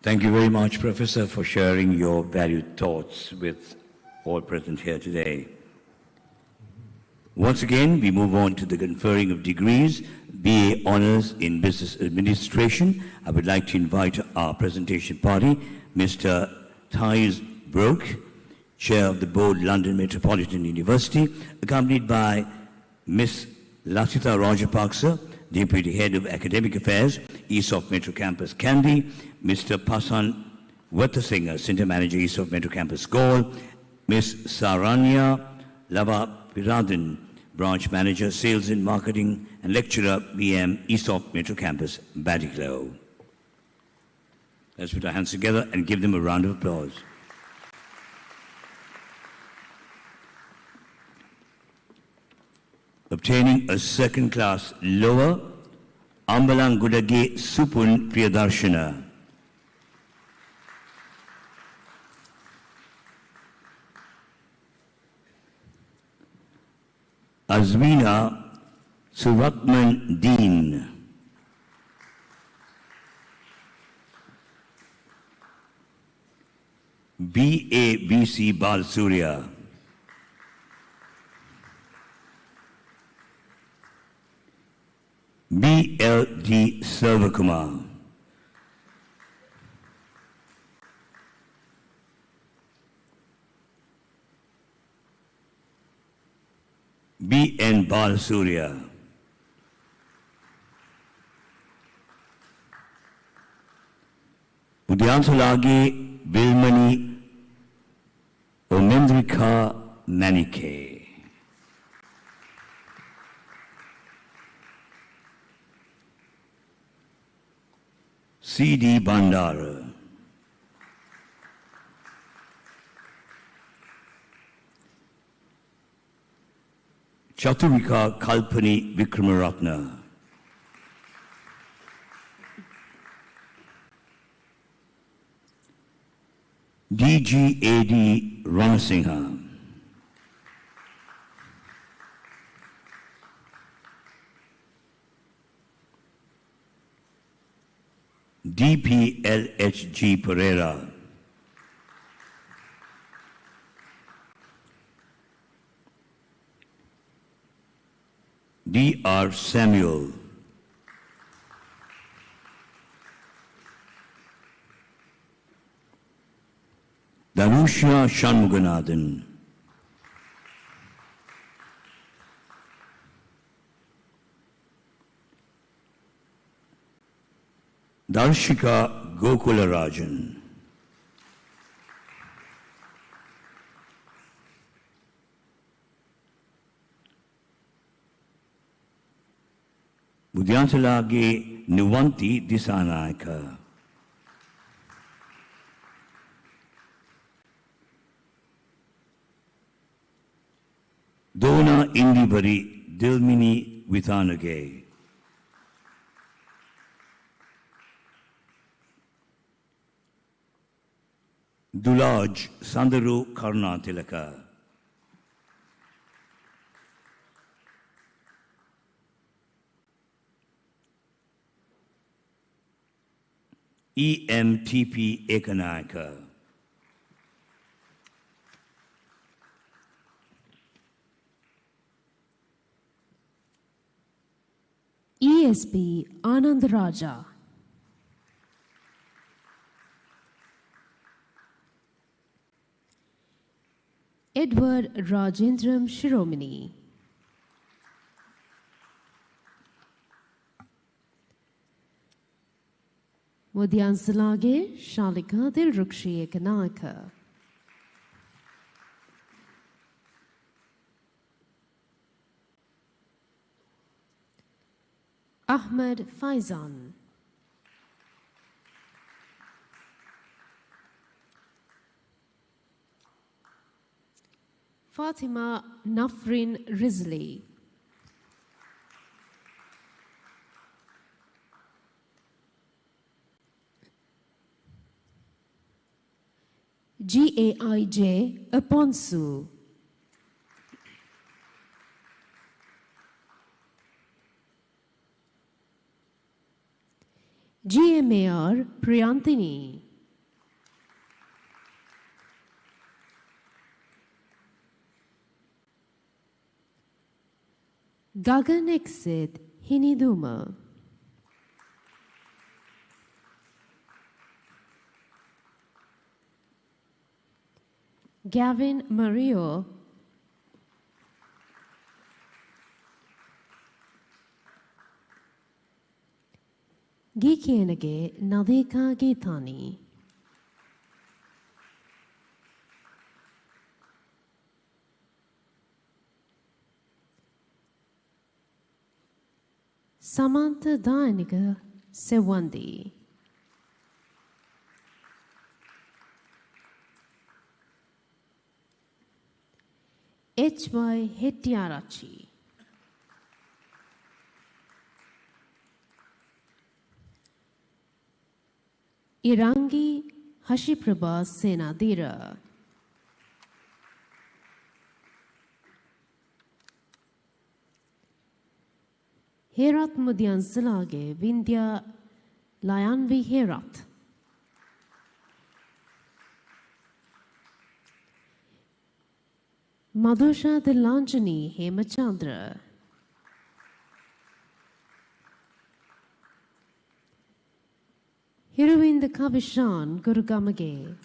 Thank you very much, Professor, for sharing your valued thoughts with all present here today. Once again, we move on to the conferring of degrees, BA Honours in Business Administration. I would like to invite our presentation party, Mr. Thijs Broek, Chair of the Board, London Metropolitan University, accompanied by Ms. Lasita Rajapaksa, Deputy Head of Academic Affairs, ESOFT Metro Campus Kandy, Mr. Pasan Wathasinghe, Center Manager, ESOFT Metro Campus Gaul, Ms. Saranya Lavapiradhan, Branch Manager, Sales and Marketing, and Lecturer, BM, ESOFT Metro Campus Badiklo. Let's put our hands together and give them a round of applause. Obtaining a second class lower, Ambalangudage Supun Priyadarshana. Azmina Suratman Dean. BAVC Balsurya. BLD Sarvakumar. BN Balsurya. Udyansalagi Vilmani Omendrika Manike. CD Bandara. Chaturika Kalpani Vikramaratna. DGAD Ranasingha. DPLHG Pereira. DR Samuel. Darusha Shanmuganathan. Darshika Gokularajan. Budyantalage Nuwanti Disanayaka. Dona Indivari Dilmini Vithanage. Dulaj Sandaru Karnatilaka. EMTP Ekanaka. ESP Anand Raja. Edward Rajendram Shiromani. Mudyansalage Shalika Dilrukshi Ekanaka. Ahmed Faizan. Fatima Nafrin Rizli. GAIJ Aponsu. GMAR Priyantini. Gagan Exit Hiniduma. Gavin Mario. Gikienage Nadeka Gitani. Samantha Dainiga Sewandi. H.Y. Hettiarachi. Irangi Hashiprabha Senadira. Herat Mudyan Zilage Vindhya Layanvi Herat. Madhusha Dilanjani Hemachandra. Heroine the Kavishan Gurugamage.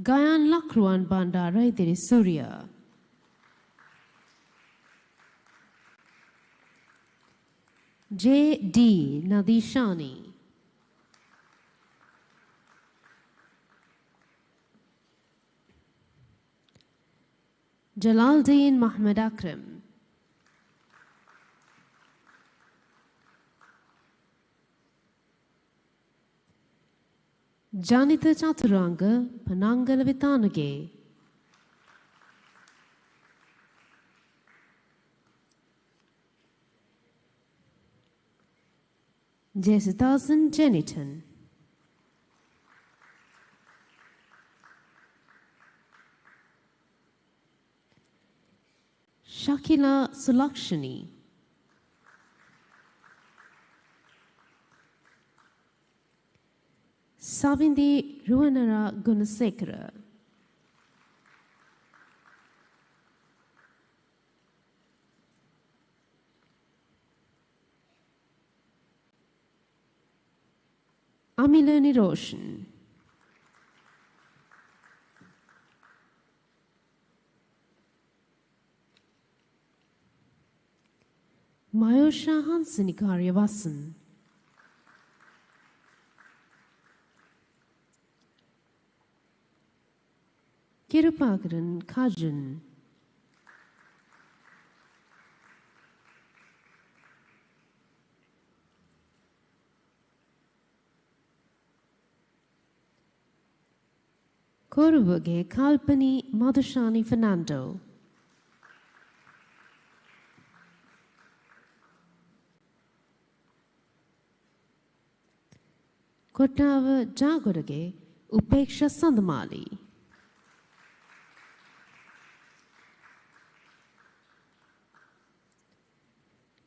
Gayan Lakruan Bandara Diri Surya. J.D. Nadishani. Jalaldeen Mahmud Akram. Janita Chaturanga Panangala Vitanage. Jesithasan Jeniton. Shakila Sulakshani. Savindi Ruanara Gunasekara. Amila Niroshan. Mayosha Hansanikari Vasan. Kirupagaran Kajan. Koruvage Kalpani Madhushani Fernando. Kotava Jagorage Upeksha Sandamali.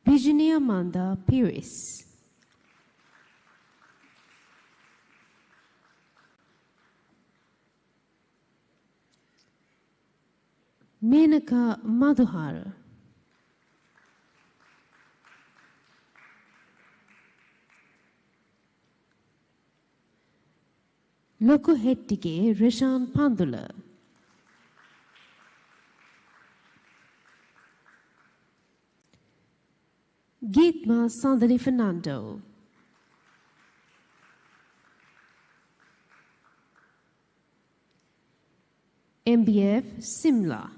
Virginia Manda Piris. Menaka Madhuhara. Lokuhettige Rishan Pandula. Geetma Sandani Fernando. MBF Simla.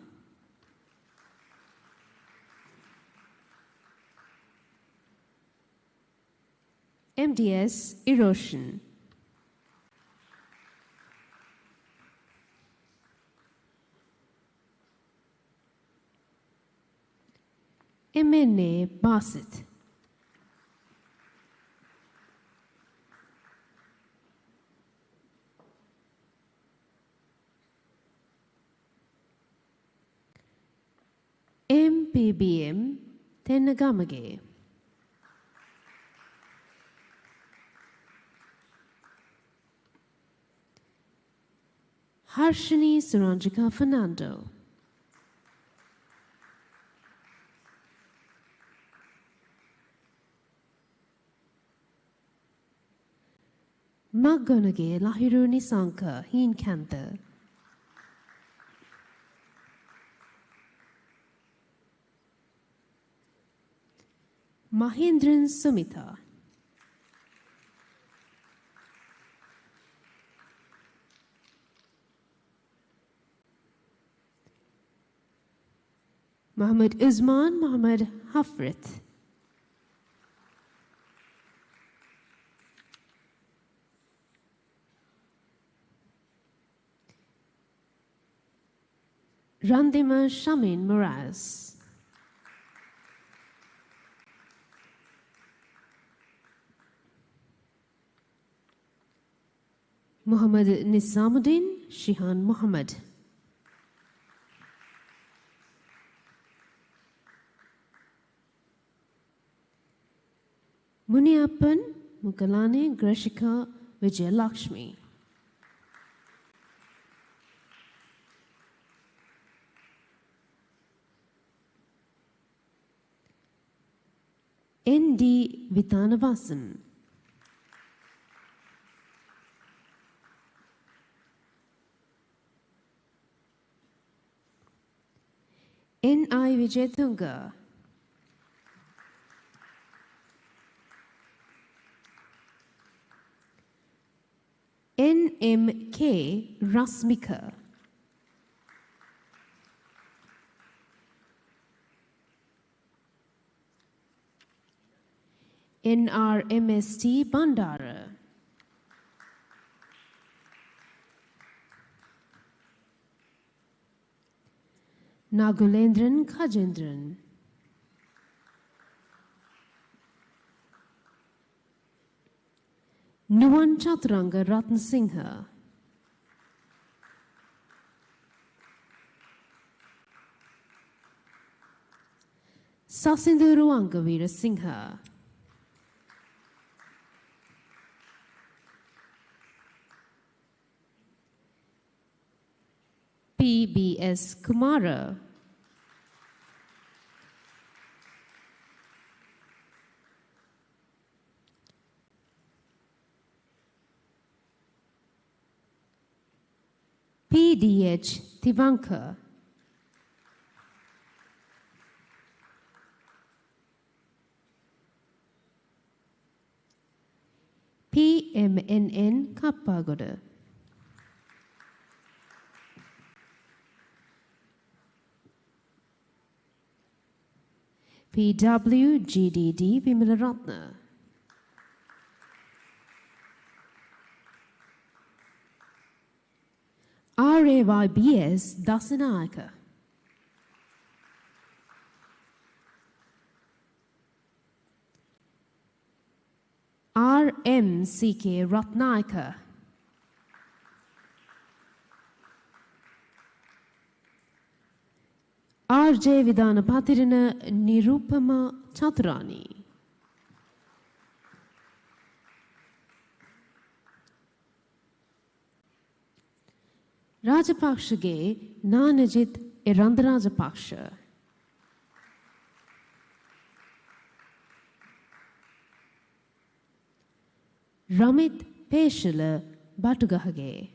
MDS Erosion. MNA Bassett. MPBM Tenagamage. Harshini Suranjika Fernando. Maggonage Lahiruni Sanka Heen Kantha. Mahindran Sumita. Muhammad Uzman Muhammad Hafrit. Randima Shamin Moraz. Muhammad Nisamuddin Shihan Muhammad. Muniappan Mukalani Greshika Vijayalakshmi. N.D. Vithanavasan. N.I. Vijayatunga. N.M.K. Rasmika. N.R.M.S.T. Bandara. Nagulendran Kajendran. Nuwan Chaturanga Ratna Singha. Sasinduru Angavira Singha. PBS Kumara. PDH Tivanka. PMNN Kappagoda. PWGDD Vimalaratna. RAYBS Dasanayaka. RMCK Ratnayaka. RJ Vidana Patirina Nirupama Chaturani. Rajapakshage Nanajit Irandrajapaksha. Ramit Peshila Batugahage.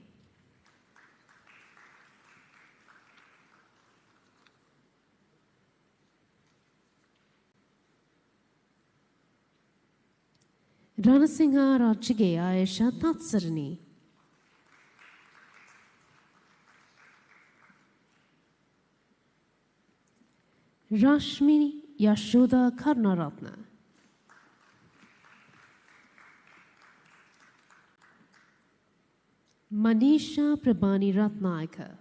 Ranasingha Rachige Aisha Tatsarani. Rashmi Yashoda Karnaratna. Manisha Prabhani Ratnayaka.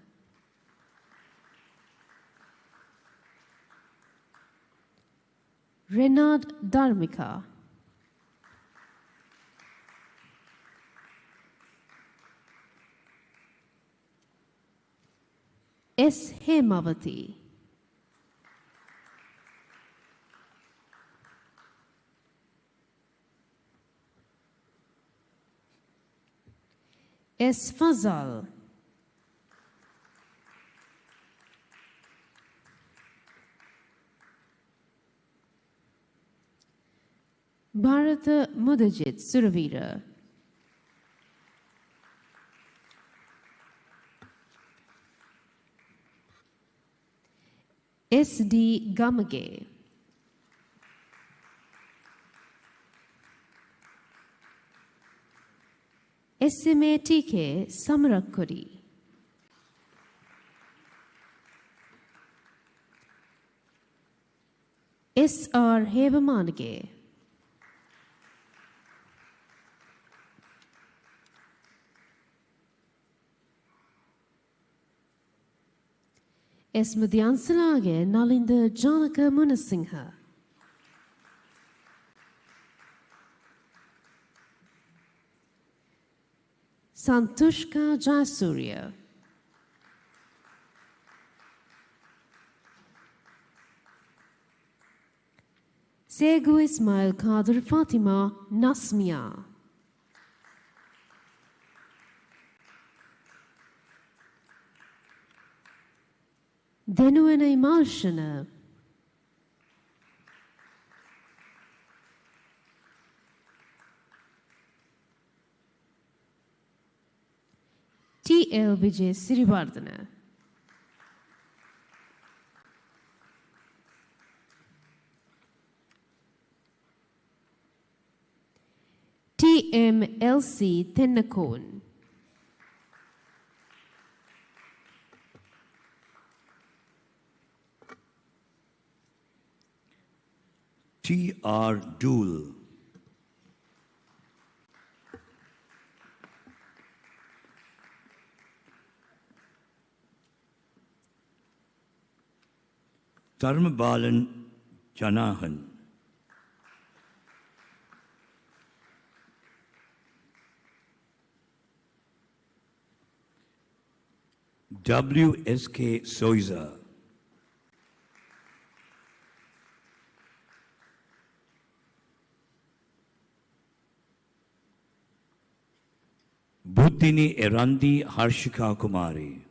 Renard Dharmika. S. Hemavati. S. Fazal. Bharata Mudajit Suravira. S.D. Gamage. SMATK Samarakuri. S.R. Hevamanage. S. Mudyansalage Nalinda Janaka Munasingha. Santushka Jayasuriya. Segu Ismail Kadir Fatima Nasmia. Denuene Marshana. T.L. Vijay Sirivardhana. T.M.L.C. Tennakon. T.R. Dool. Dharmabalan Janahan. W.S.K. Soiza. Buddhini Erandi Harshika Kumari.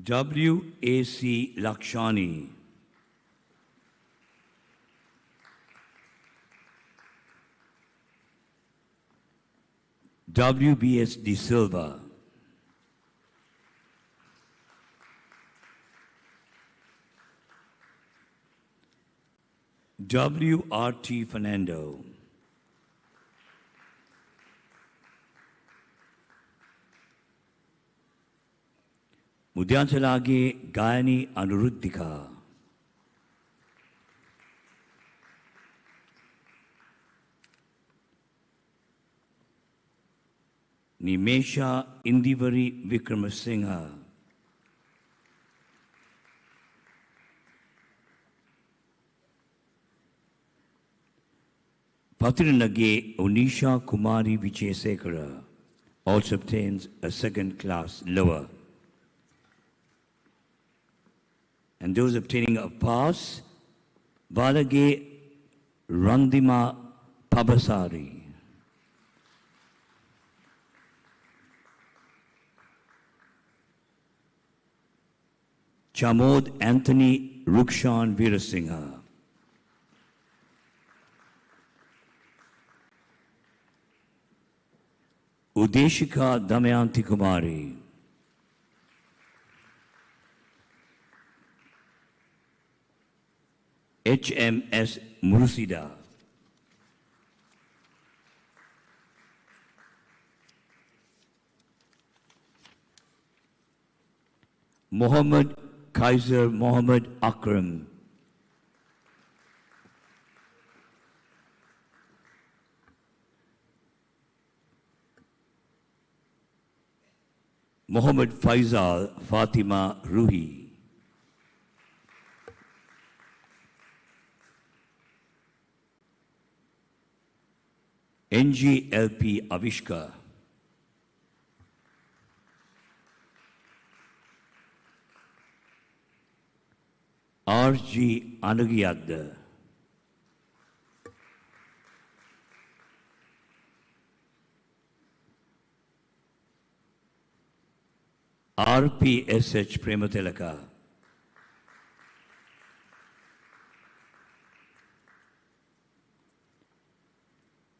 W.A.C. Lakshani. W.B.S. De Silva. W.R.T. Fernando. Mudyansalage Gayani Anuruddhika. Nimesha Indivari Vikramasinghe. Patiranage Onisha Kumari Vijayasekara also obtains a second class lower. And those obtaining a pass, Balage Randima Pabasari. Chamod Anthony Rukshan Veerasinghe. Udeshika Damayanti Kumari. HMS Murusida. Mohammed Kaiser Mohammed Akram. Mohammed Faisal Fatima Ruhi. NGLP Avishka. R.G. Anagiyad. R.P.S.H. Prematilaka.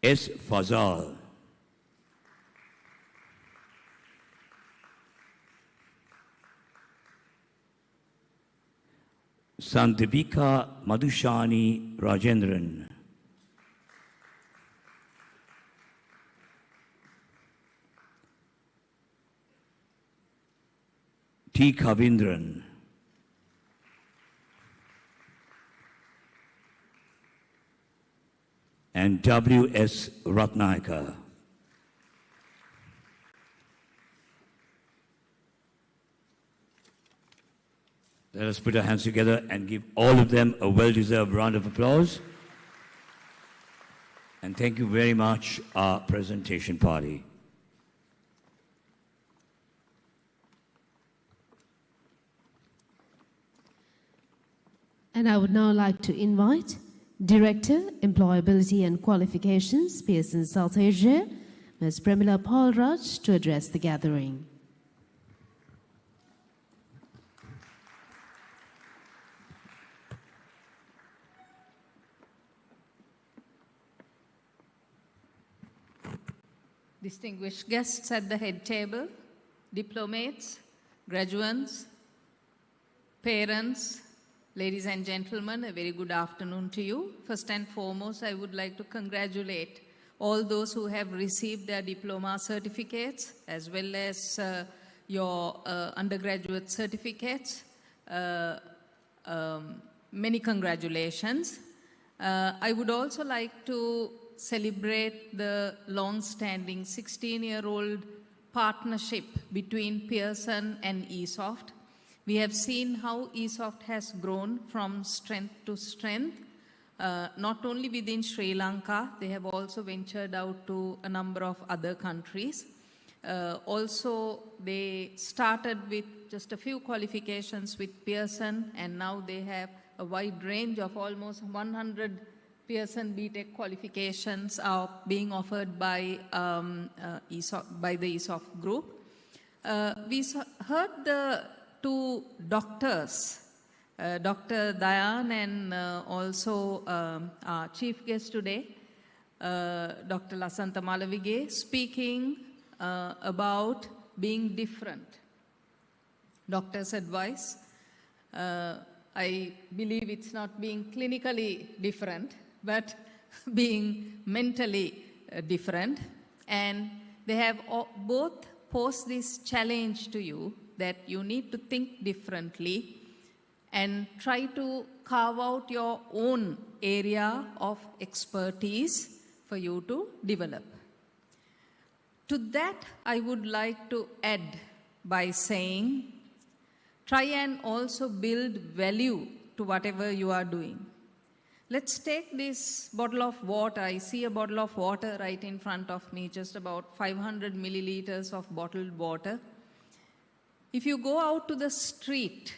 S. Fazal. Sandipika Madhushani Rajendran. T. Kavindran. And W.S. Ratnayaka. Let us put our hands together and give all of them a well-deserved round of applause. And thank you very much, our presentation party. And I would now like to invite Director, Employability and Qualifications, Pearson South Asia, Ms. Premila Paulraj, to address the gathering. Distinguished guests at the head table, diplomates, graduates, parents, ladies and gentlemen, a very good afternoon to you. First and foremost, I would like to congratulate all those who have received their diploma certificates as well as your undergraduate certificates. Many congratulations. I would also like to celebrate the long-standing 16-year-old partnership between Pearson and ESOFT. We have seen how ESOFT has grown from strength to strength. not only within Sri Lanka, they have also ventured out to a number of other countries. Also, they started with just a few qualifications with Pearson, and now they have a wide range of almost 100 Pearson BTech qualifications are being offered by, by the ESOFT group. We heard the two doctors, Dr. Dayan and also our chief guest today, Dr. Lasantha Malavige, speaking about being different. Doctor's advice, I believe it's not being clinically different, but being mentally different. And they have both posed this challenge to you that you need to think differently and try to carve out your own area of expertise for you to develop. To that, I would like to add by saying, try and also build value to whatever you are doing. Let's take this bottle of water. I see a bottle of water right in front of me, just about 500 milliliters of bottled water. If you go out to the street,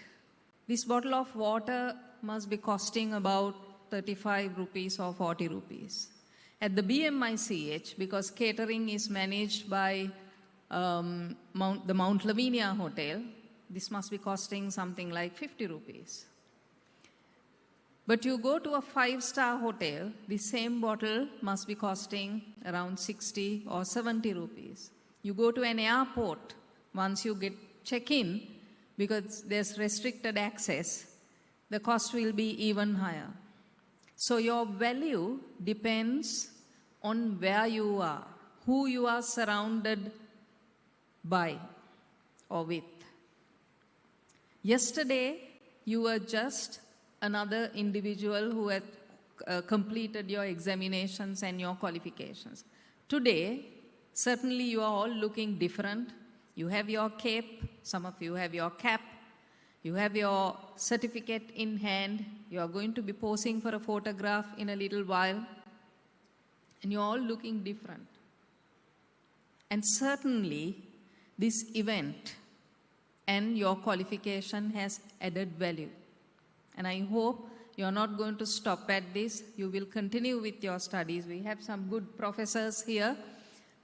this bottle of water must be costing about 35 rupees or 40 rupees. At the BMICH, because catering is managed by the Mount Lavinia Hotel, this must be costing something like 50 rupees. But you go to a 5-star hotel, the same bottle must be costing around 60 or 70 rupees. You go to an airport, once you check in, because there's restricted access, the cost will be even higher. So your value depends on where you are, who you are surrounded by or with. Yesterday, you were just another individual who had completed your examinations and your qualifications. Today, certainly you are all looking different. You have your cape, some of you have your cap, you have your certificate in hand, you are going to be posing for a photograph in a little while, and you're all looking different. And certainly, this event and your qualification has added value. And I hope you're not going to stop at this. You will continue with your studies. We have some good professors here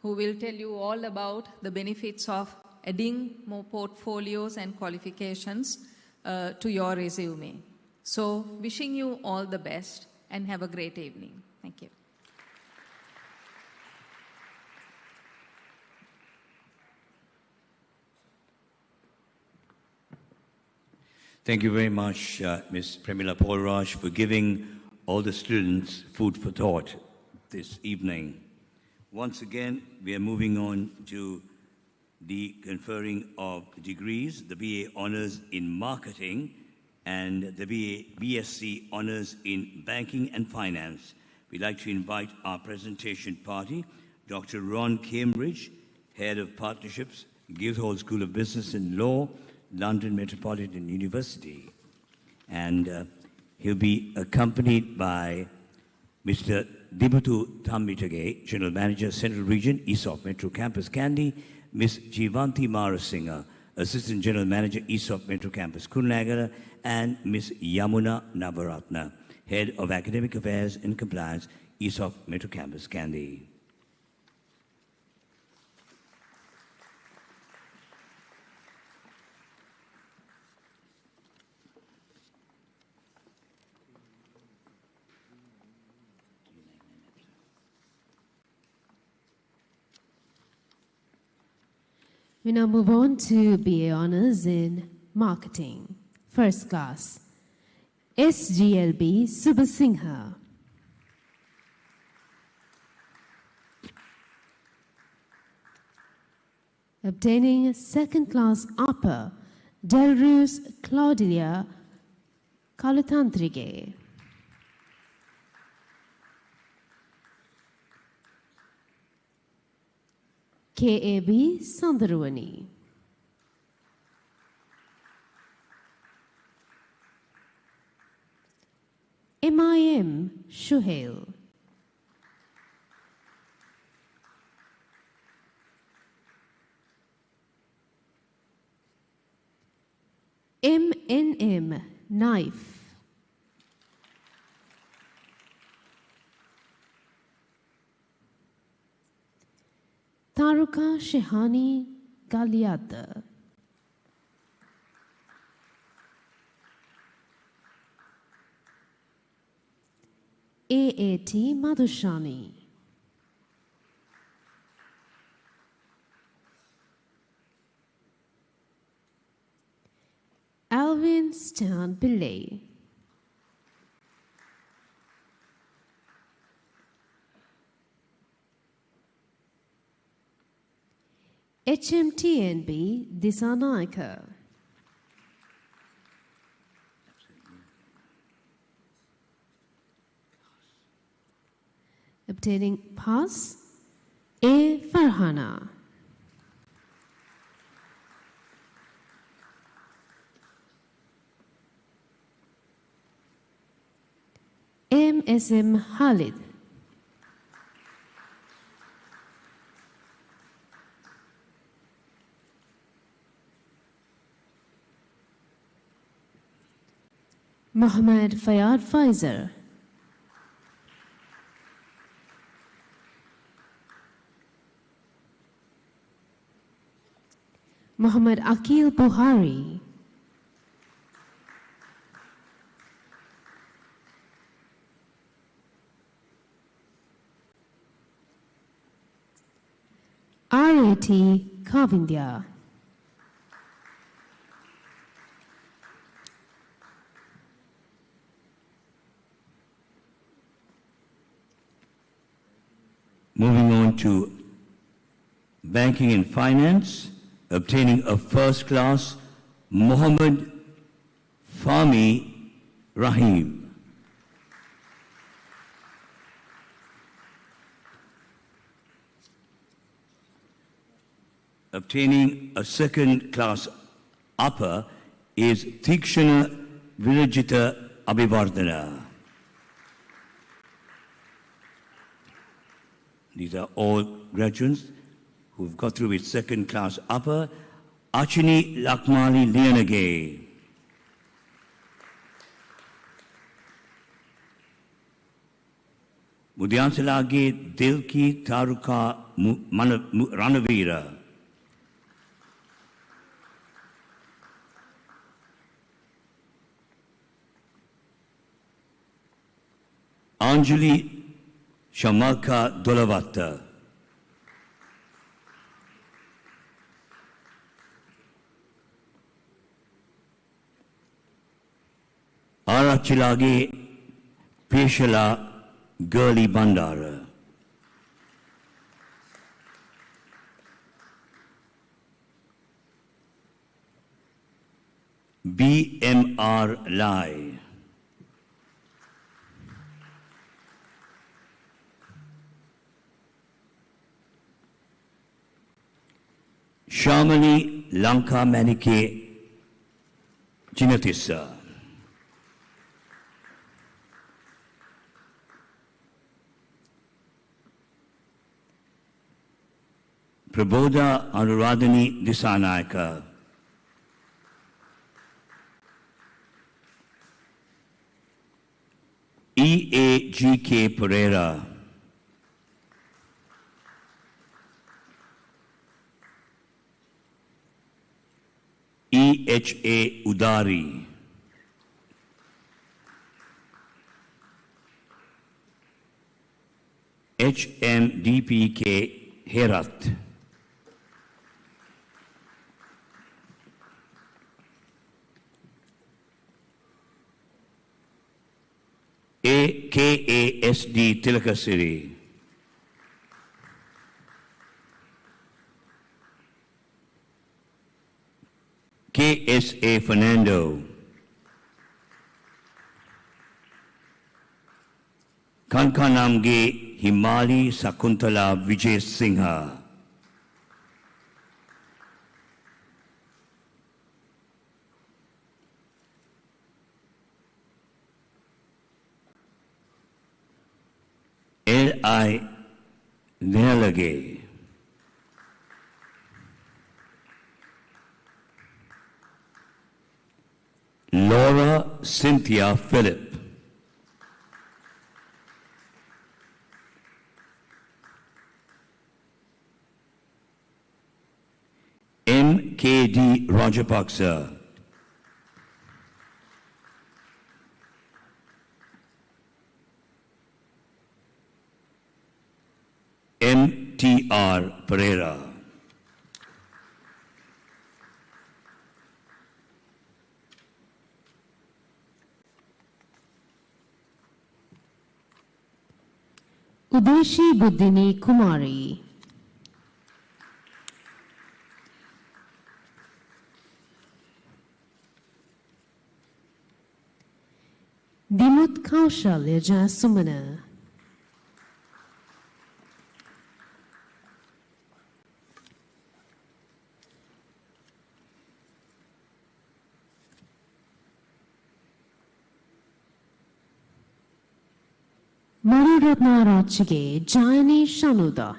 who will tell you all about the benefits of adding more portfolios and qualifications to your resume. So wishing you all the best and have a great evening. Thank you. Thank you very much, Ms. Premila Paulraj, for giving all the students food for thought this evening. Once again, we are moving on to the conferring of degrees, the BA Honours in Marketing and the BSc Honours in Banking and Finance. We'd like to invite our presentation party, Dr. Ron Cambridge, Head of Partnerships, Guildhall School of Business and Law, London Metropolitan University. And he'll be accompanied by Mr. Dibutu Thammitage, General Manager, Central Region, ESOFT Metro Campus Kandy, Ms. Jivanti Marasinga, Assistant General Manager, ESOFT Metro Campus Kunagara, and Ms. Yamuna Navaratna, Head of Academic Affairs and Compliance, ESOFT Metro Campus Kandy. We now move on to BA Honours in Marketing, First Class, SGLB Subhasingha. Obtaining Second Class Upper, Delrus Claudia Kalutantrige. KAB Sandarwani. MIM Shuhail. MNM Knife. Taruka Shehani Galiata. AAT Madhushani. Alvin Stan Pillay. HMTNB Disanayaka. Obtaining pass, A. Farhana. MSM Khalid. Muhammad Fayad Faizer. Muhammad Akil Buhari. RAT Kavindya. Moving on to banking and finance, obtaining a first class, Mohammed Fahmi Rahim. Obtaining a second class upper is Thikshana Virajita Abhivardhana. These are all graduates who've got through with second class upper. Achini Lakmali Lianage. Mudyansalage Dilki Taruka Ranavira. Anjali Shamarka Dolavatta. Arachilage Peshala Gurli Bandara. BMR Lai. Shamali Lanka Manike Chinatissa. Prabodha Anuradhani Disanayaka. EAGK Pereira. EHA Udari. HMDPK Herat. AKASD Tilakasiri. KSA Fernando. Kankanamge Himali Sakuntala Vijay Singha. L.I. Nelage. Laura Cynthia Phillip. M.K.D. Rajapaksa. M.T.R. Pereira. Udeshi Buddhini Kumari. Dimut Kaushalya Jasumana. Maruratna Rachige Jayani Shanuda.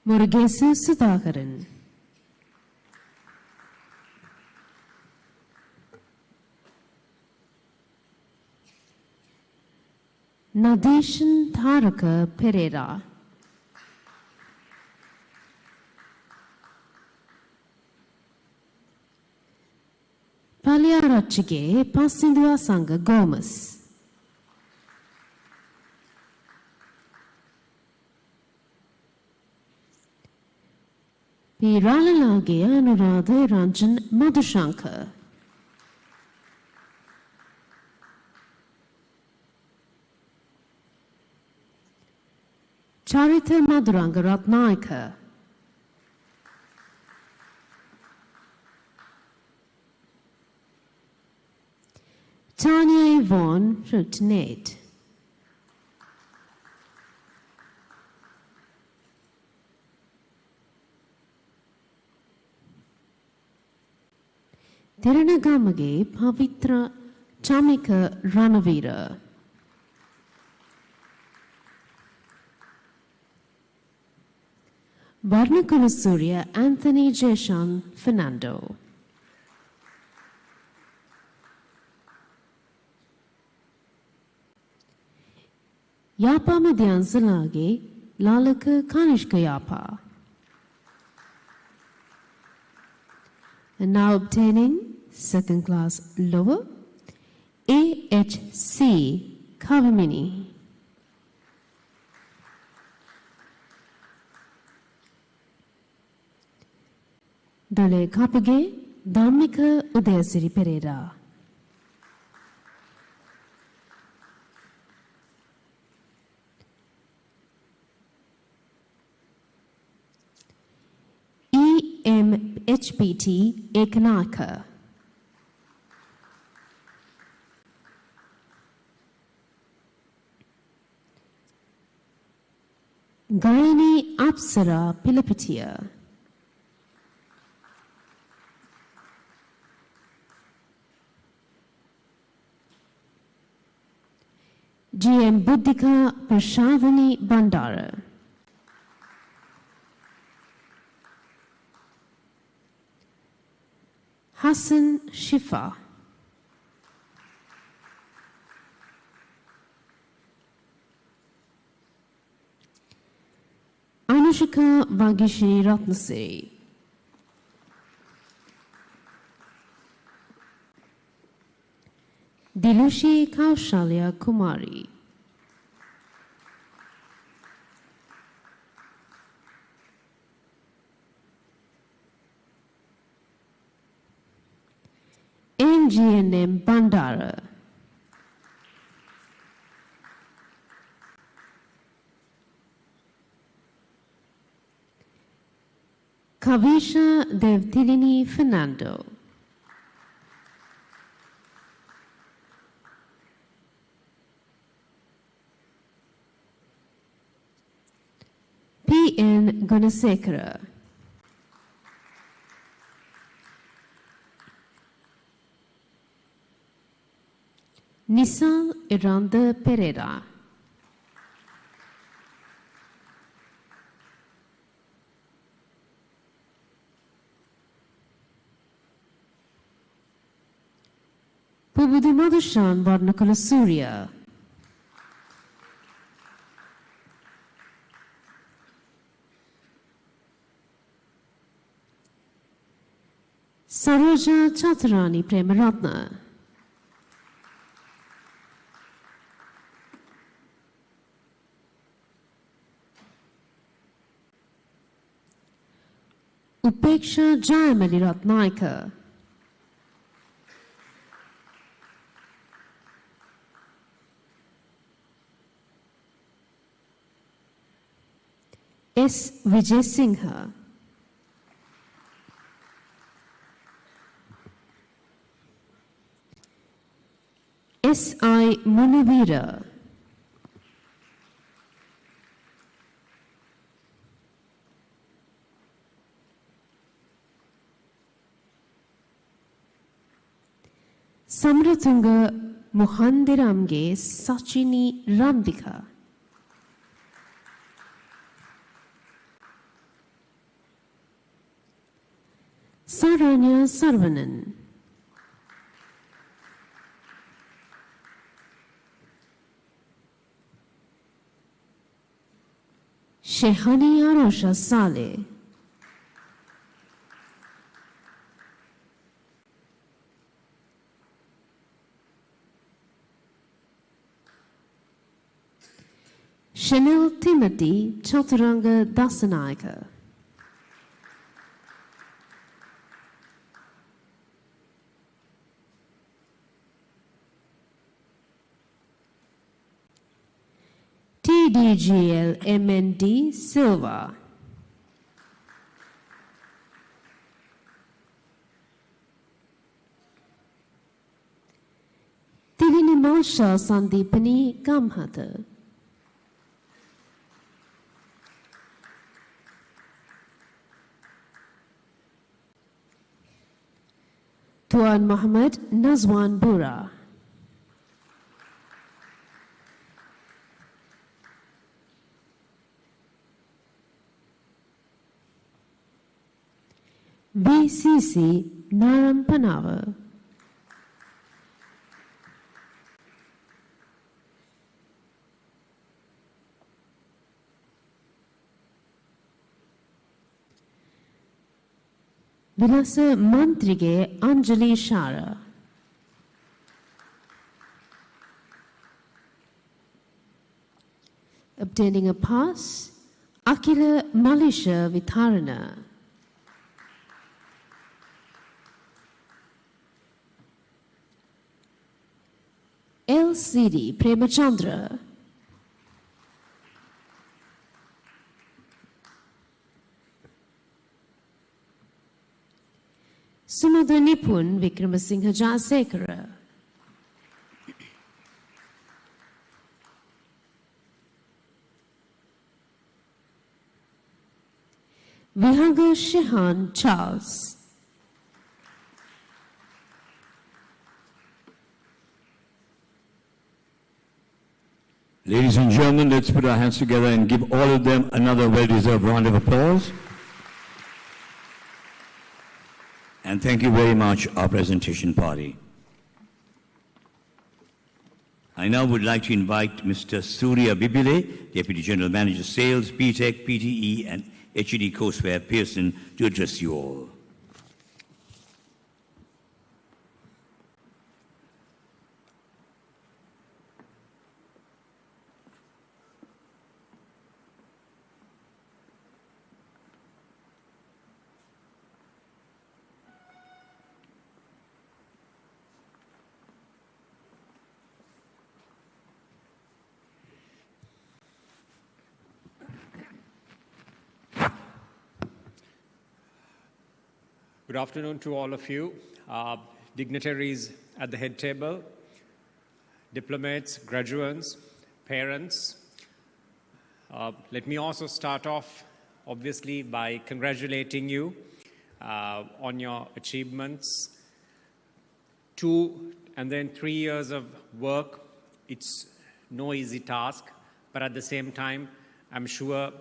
Murugesu Sudhakaran. Nadeshan Tharaka Pereira. Palyarachige Pasindua Sangha Gomes. Piralalage Anuradha Ranjan Madhushankar. Charita Madhuranga Ratnaika. Tanya Yvonne Frutinate. Tiranagamage Pavitra Chamika Ranavira. Varnakulasuriya Anthony Jeshan Fernando. Yapa Madhyansalage Lalaka Kanishka Yapa. And now obtaining second class lower, AHC Kavamini. Dole Kapage Dhammika Udayasiri Pereira. EMHPT Ekanaka. Gayani Apsara Pilapitia. GM Buddhika Prashavani Bandara. Hassan Shifa. Anushika Vagishi Ratnasiri. Dilushi Kaushalya Kumari. MGNM Bandara. Kavisha Devtilini Fernando. P.N. Gunasekara. Nisal Iranda Pereira. Pubudu Madhushan Varnakula Surya. Saroja Chaturani Premaratna. Upeksha Jayamali Ratnaika. S. Vijay Singha. S. I. Munivira. Samratunga Muhandiramge Sachini Rambika. Saranya Sarvanan. Shehani Arosha Saleh. Chanel Timothy Chaturanga Dasanayaka. TDGL MND Silva. Tilini Malsha Sandipani Gamhata. Tuan Muhammad Nazwan Bura. VCC Naram Panava. Vilasa Mantrige Anjali Shara. Obtaining a pass, Akila Malisha Vitharana. LCD Premachandra. Sumudra Nipun Vikramasinghe Jayasekara. Vihanga Shehan Charles. Ladies and gentlemen, let's put our hands together and give all of them another well-deserved round of applause. And thank you very much, our presentation party. I now would like to invite Mr. Surya Bibile, Deputy General Manager Sales, BTEC, PTE, and HED Courseware Pearson, to address you all. Good afternoon to all of you, dignitaries at the head table, diplomates, graduates, parents. Let me also start off, obviously, by congratulating you on your achievements. and then 3 years of work. It's no easy task, but at the same time, I'm sure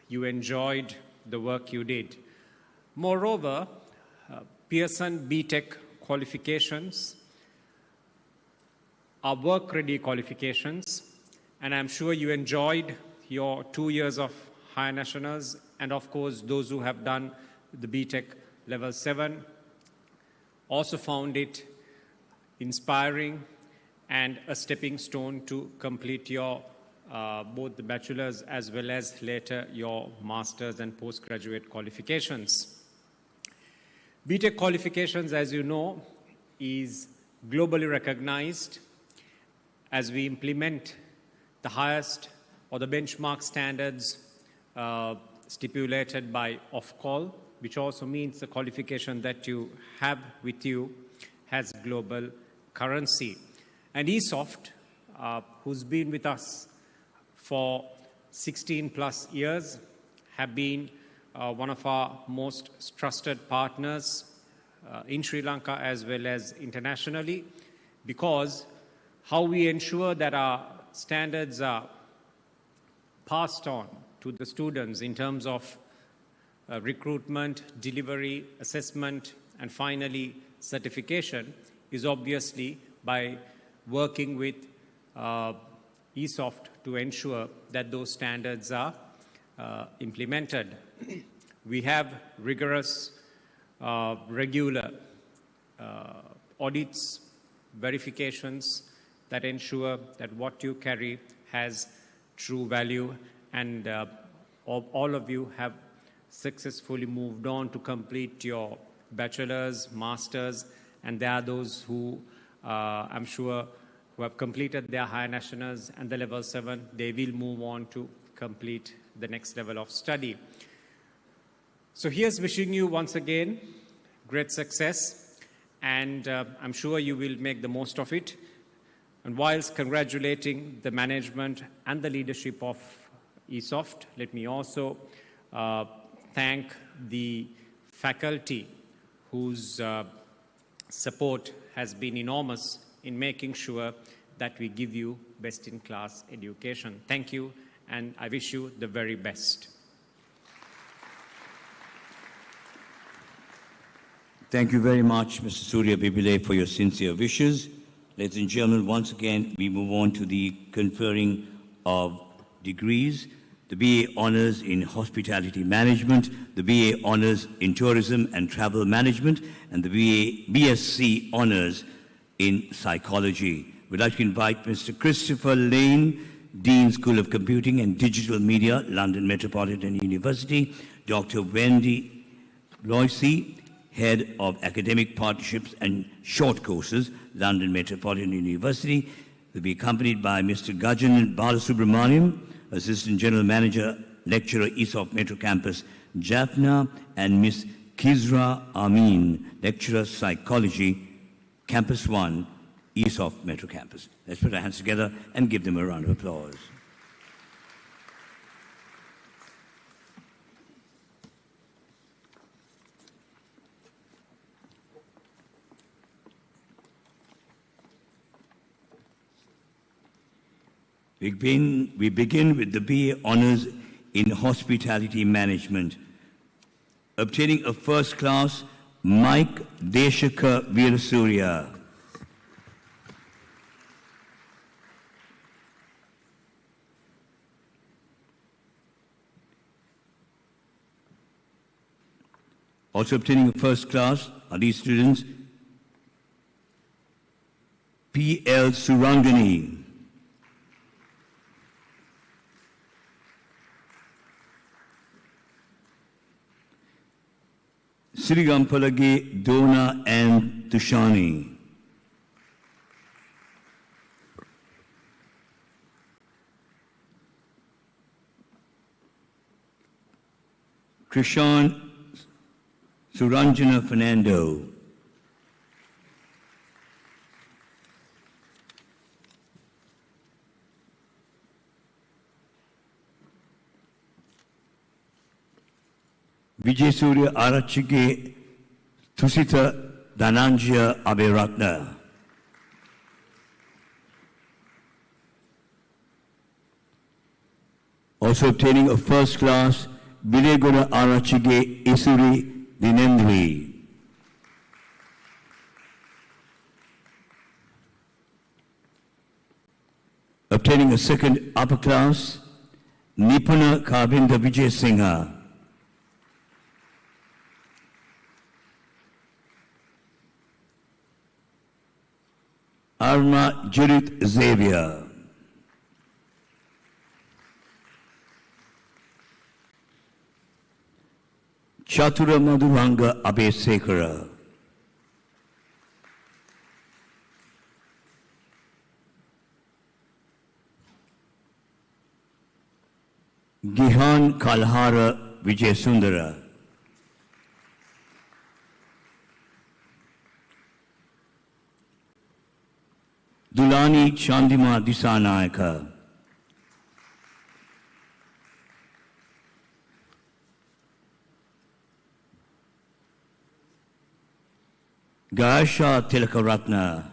you enjoyed the work you did. Moreover, Pearson BTech qualifications are work-ready qualifications, and I'm sure you enjoyed your 2 years of higher nationals, and of course, those who have done the BTech Level 7 also found it inspiring and a stepping stone to complete your both the bachelor's as well as later your master's and postgraduate qualifications. BTech qualifications, as you know, is globally recognized as we implement the highest or the benchmark standards stipulated by OFCOL, which also means the qualification that you have with you has global currency. And ESOFT, who's been with us for 16 plus years, have been one of our most trusted partners in Sri Lanka as well as internationally, because how we ensure that our standards are passed on to the students in terms of recruitment, delivery, assessment, and finally certification is obviously by working with ESOFT to ensure that those standards are implemented. We have rigorous, regular audits, verifications that ensure that what you carry has true value, and all of you have successfully moved on to complete your bachelor's, master's, and there are those who I'm sure who have completed their higher nationals and the level 7, they will move on to complete the next level of study. So here's wishing you once again great success, and I'm sure you will make the most of it. And whilst congratulating the management and the leadership of ESOFT, let me also thank the faculty whose support has been enormous in making sure that we give you best-in-class education. Thank you, and I wish you the very best. Thank you very much, Mr. Surya Bibile, for your sincere wishes. Ladies and gentlemen, once again, we move on to the conferring of degrees. The BA Honours in Hospitality Management, the BA Honours in Tourism and Travel Management, and the BSc Honours in Psychology. We'd like to invite Mr. Christopher Lane, Dean, School of Computing and Digital Media, London Metropolitan University, Dr. Wendy Bloisey, Head of Academic Partnerships and Short Courses, London Metropolitan University. Will be accompanied by Mr. Gajan Balasubramaniam, Assistant General Manager, Lecturer, ESOFT Metro Campus, Jaffna, and Ms. Kizra Amin, Lecturer, Psychology, Campus 1, ESOFT Metro Campus. Let's put our hands together and give them a round of applause. We begin with the BA Honours in Hospitality Management. Obtaining a first class, Mike Deshaka Veerasurya. Also obtaining a first class are these students: P.L. Surangani, Sirigampalage Dona and Tushani, Krishan Suranjana Fernando, Vijay Surya Arachige Tusita Dhananjaya Aberatna, Also obtaining a first class, Bilegoda Arachige Isuri Dinendri. Obtaining a second upper class, Nipuna Kavinda Vijay Singha. Arma Judith Xavier. Chatura Madhuranga Abesekara. Gihan Kalhara Vijayasundara. Dulani Chandima Disanayaka. Gaisha Tilakaratna.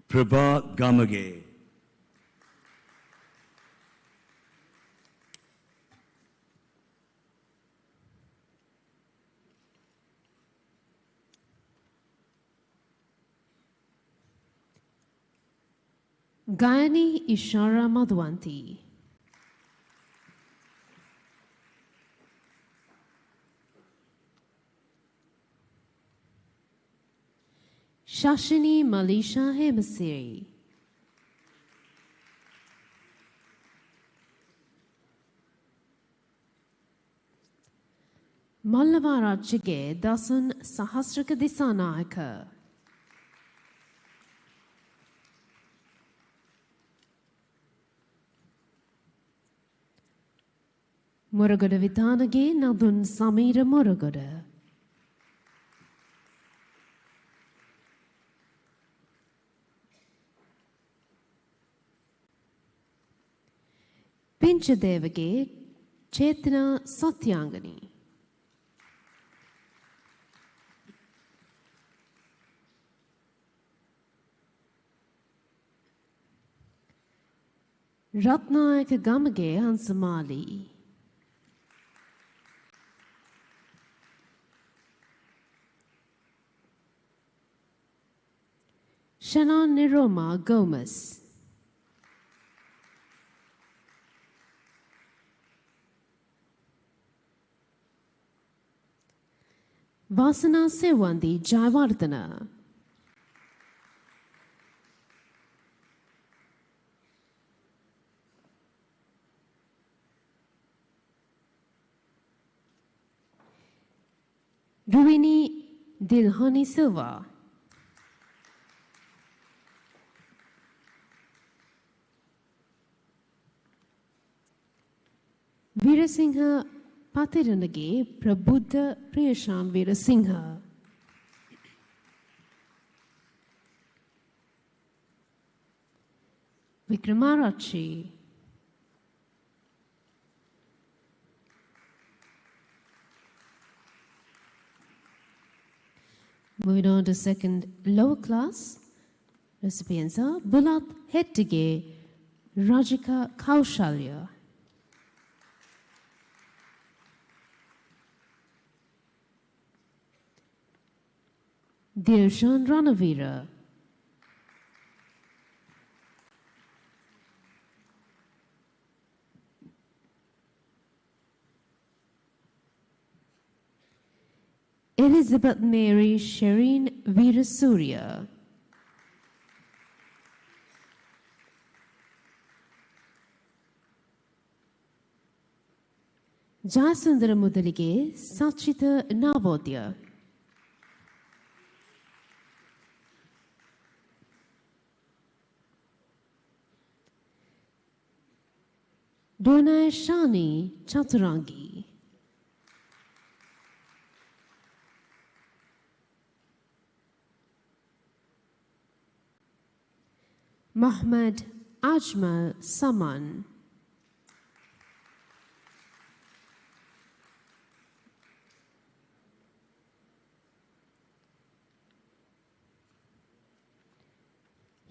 Prabha Gamage. Gayani Ishara Madhwanti. Shashini Malisha Hemasiri. Mallavarachige Dasan Sahasraka Disanayaka. Muragada Vitanage Nadun Samira Muragada. Pinchadevage Chetna Satyangani. Ratnayaka Gamage Hansamali. Shannon Niroma Gomez. Vasana Sewandi Jayavardhana. Ruini Dilhani Silva. Veerasingha Patiranage Prabuddha Priyashan Veerasingha. Vikramarachi. Moving on to second lower class, recipients are Bulat Hettige Rajika Kaushalya. Dilshan Ranavira. Elizabeth Mary Shireen Veerasurya. Jayasundara Mudalige Sachita Navodya. Donai Shani Chaturangi. Mahmoud Ajmal Saman.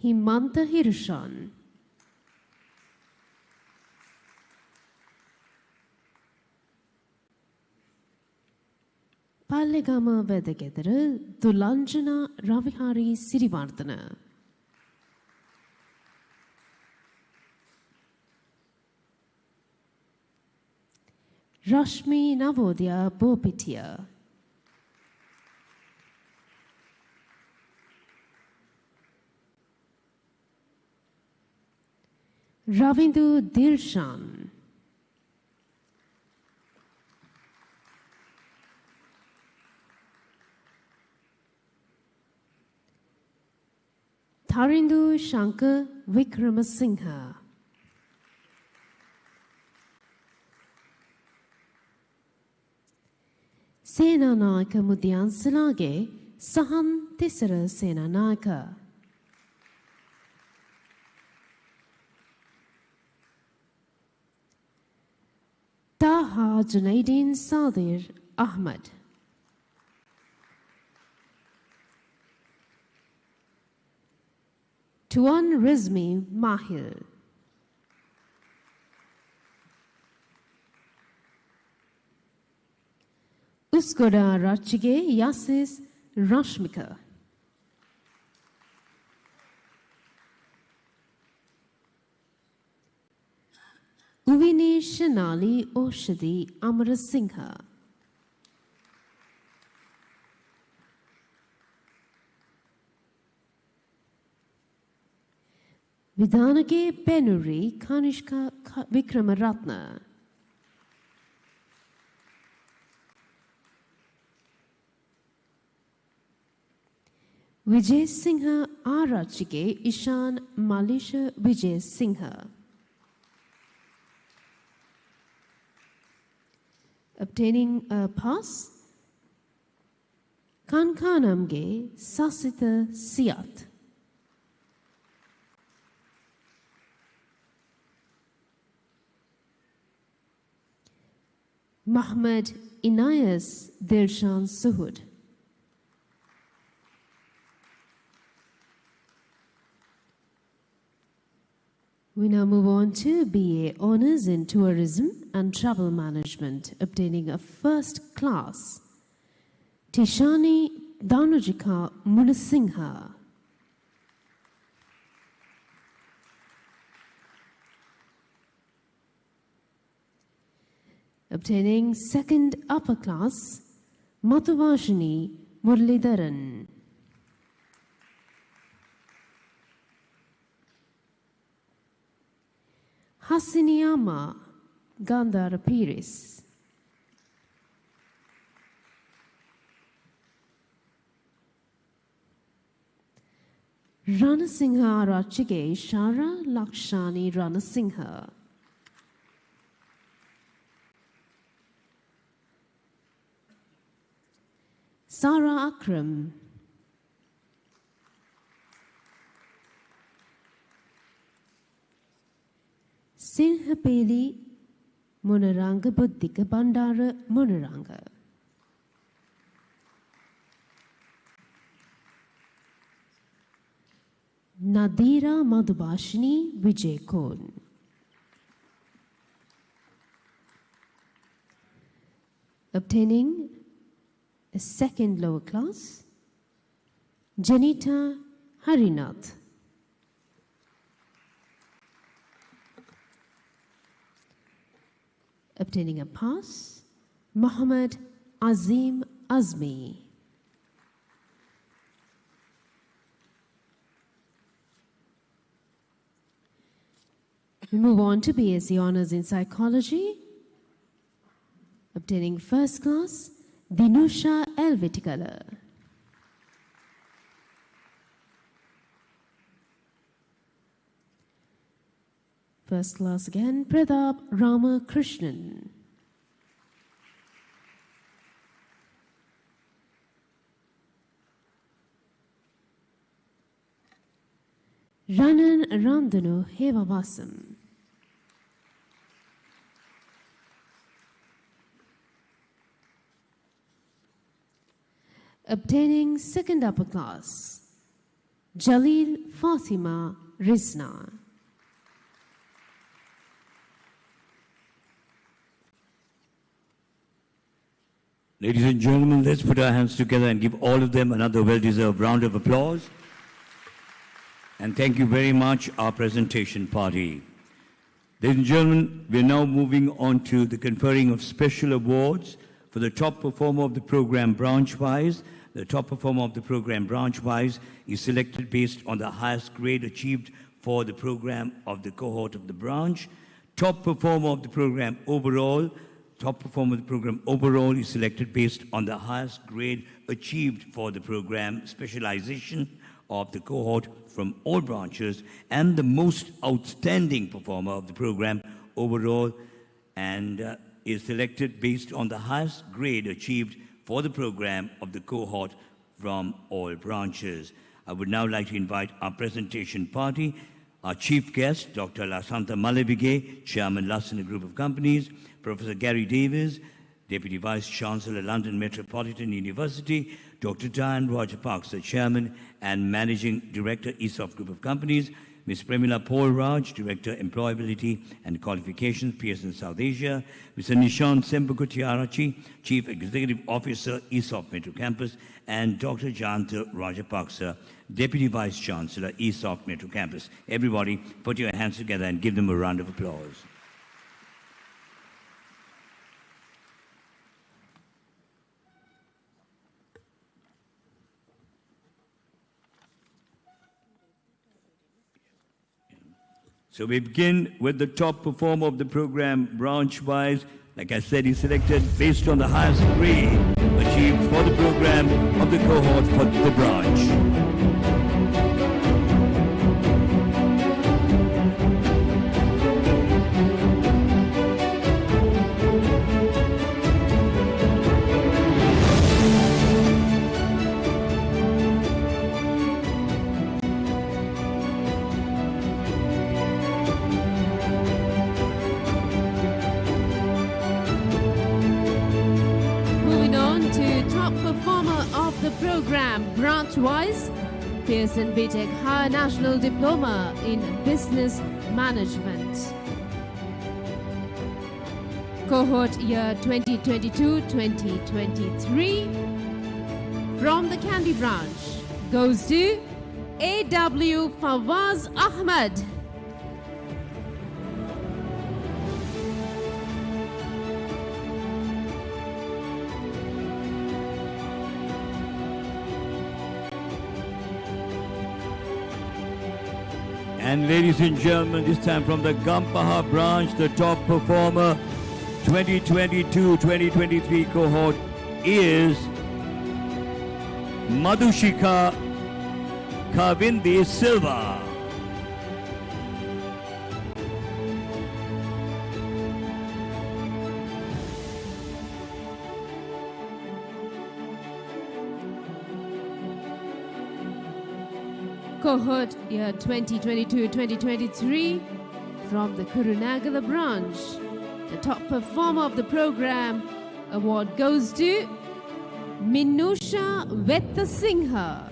Himanta Hirushan. Pallegama Vedagedara Dulanjana Ravihari Sirivardhana. Rashmi Navodya Bopitiya. Ravindu Dilshan. Tarindu Shankar Vikramasinghe. Senanayaka Mudyan Silage Sahan Tisara Senanayaka. Taha Junaidin Sadir Ahmad. Tuan Rizmi Mahil. Uskoda Rachige Yasis Rashmika. Uvini Shanali Oshadi Amarasinghe. Vidhanake Penuri Kanishka Vikramaratna. Vijay Singha Arachike Ishan Malisha Vijay Singha. Obtaining a pass. Kankanamge Sasita Siat. Mahmoud Inayas Dilshan Suhud. We now move on to BA Honours in Tourism and Travel Management, obtaining a first class. Tishani Danujika Munasinghe. Obtaining second upper class, Mathuvashini Murlidharan. Hasiniyama Gandhara Piris. Ranasingha Rachige Shara Lakshani Ranasingha. Sara Akram. Sinhapeli Munaranga Buddhika Bandara Munaranga. Nadira Madhubashini Vijay Kon. Obtaining a second lower class, Janita Harinath. Obtaining a pass, Muhammad Azim Azmi. We move on to BSc Honours in Psychology. Obtaining first class, Dinusha Elvitikala. First class again, Pradap Ramakrishnan. Ranan Randanu Hevavasam. Obtaining second upper class, Jalil Fatima Rizna. Ladies and gentlemen, let's put our hands together and give all of them another well-deserved round of applause. And thank you very much, our presentation party. Ladies and gentlemen, we're now moving on to the conferring of special awards for the top performer of the program branch-wise. The top performer of the program branch-wise is selected based on the highest grade achieved for the program of the cohort of the branch. Top performer of the program overall is selected based on the highest grade achieved for the program specialization of the cohort from all branches, and the most outstanding performer of the program overall and is selected based on the highest grade achieved for the program of the cohort from all branches. I would now like to invite our presentation party, our chief guest, Dr. Lasantha Malavige, Chairman, Lasana Group of Companies, Professor Gary Davis, Deputy Vice Chancellor, London Metropolitan University, Dr. Diane Rajapaksa, Chairman and Managing Director, ESOFT Group of Companies, Ms. Premila Paul Raj, Director, Employability and Qualifications, Pearson South Asia, Mr. Nishant Sembakutiarachi, Chief Executive Officer, ESOFT Metro Campus, and Dr. Jayanta Rajapaksa, Deputy Vice Chancellor, ESOFT Metro Campus. Everybody, put your hands together and give them a round of applause. So we begin with the top performer of the program branch-wise. Like I said, he's selected based on the highest grade achieved for the program of the cohort for the branch. Branch-wise, Pearson BTech Higher National Diploma in Business Management. Cohort year 2022-2023 from the Kandy branch goes to A.W. Fawaz Ahmad. And ladies and gentlemen, this time from the Gampaha branch, the top performer 2022-2023 cohort is Madhushika Kavindi Silva. Cohort year 2022-2023 from the Kurunagala branch. The top performer of the program award goes to Minusha Vettasingha.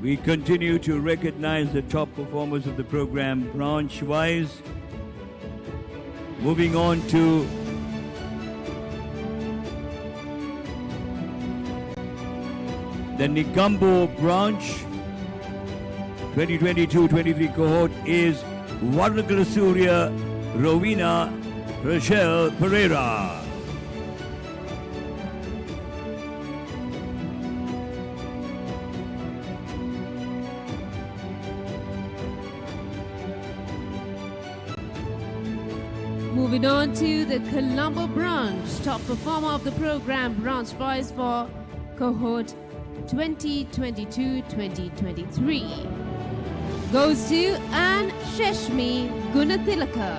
We continue to recognize the top performers of the program branch-wise. Moving on to the Nigambo branch, 2022-23 cohort is Varnagalasuria Rowena Rochelle Pereira. Moving on to the Colombo branch, top performer of the program branch-wise for cohort 2022-2023 goes to Anne Sheshmi Gunathilaka.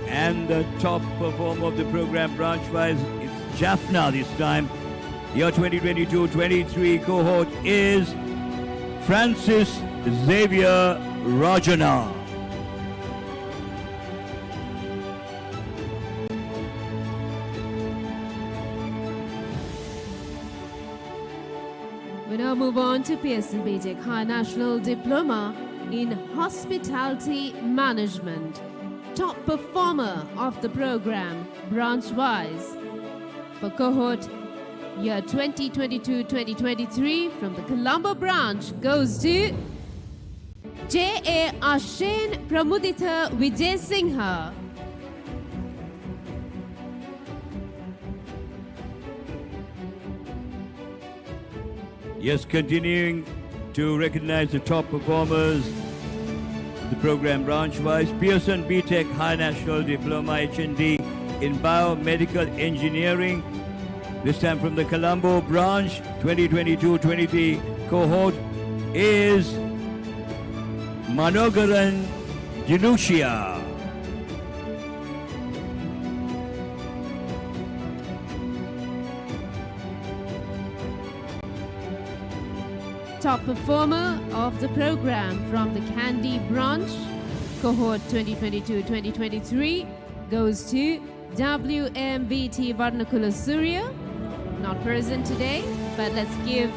And the top performer of the program branch-wise is Jaffna this time. Year 2022-23 cohort is Francis Xavier Rajana. We now move on to Pearson BTech High National Diploma in Hospitality Management. Top performer of the program, branch-wise. For cohort year 2022-2023 from the Colombo branch goes to J.A. Ashen Pramudita Vijay Singha. Yes, continuing to recognize the top performers, the program branch-wise, Pearson BTech High National Diploma HND in Biomedical Engineering, this time from the Colombo branch, 2022-23 cohort is Manogaran Jinushia. Top performer of the program from the Kandy branch, cohort 2022-2023, goes to WMBT Varnakula Surya. Not present today, but let's give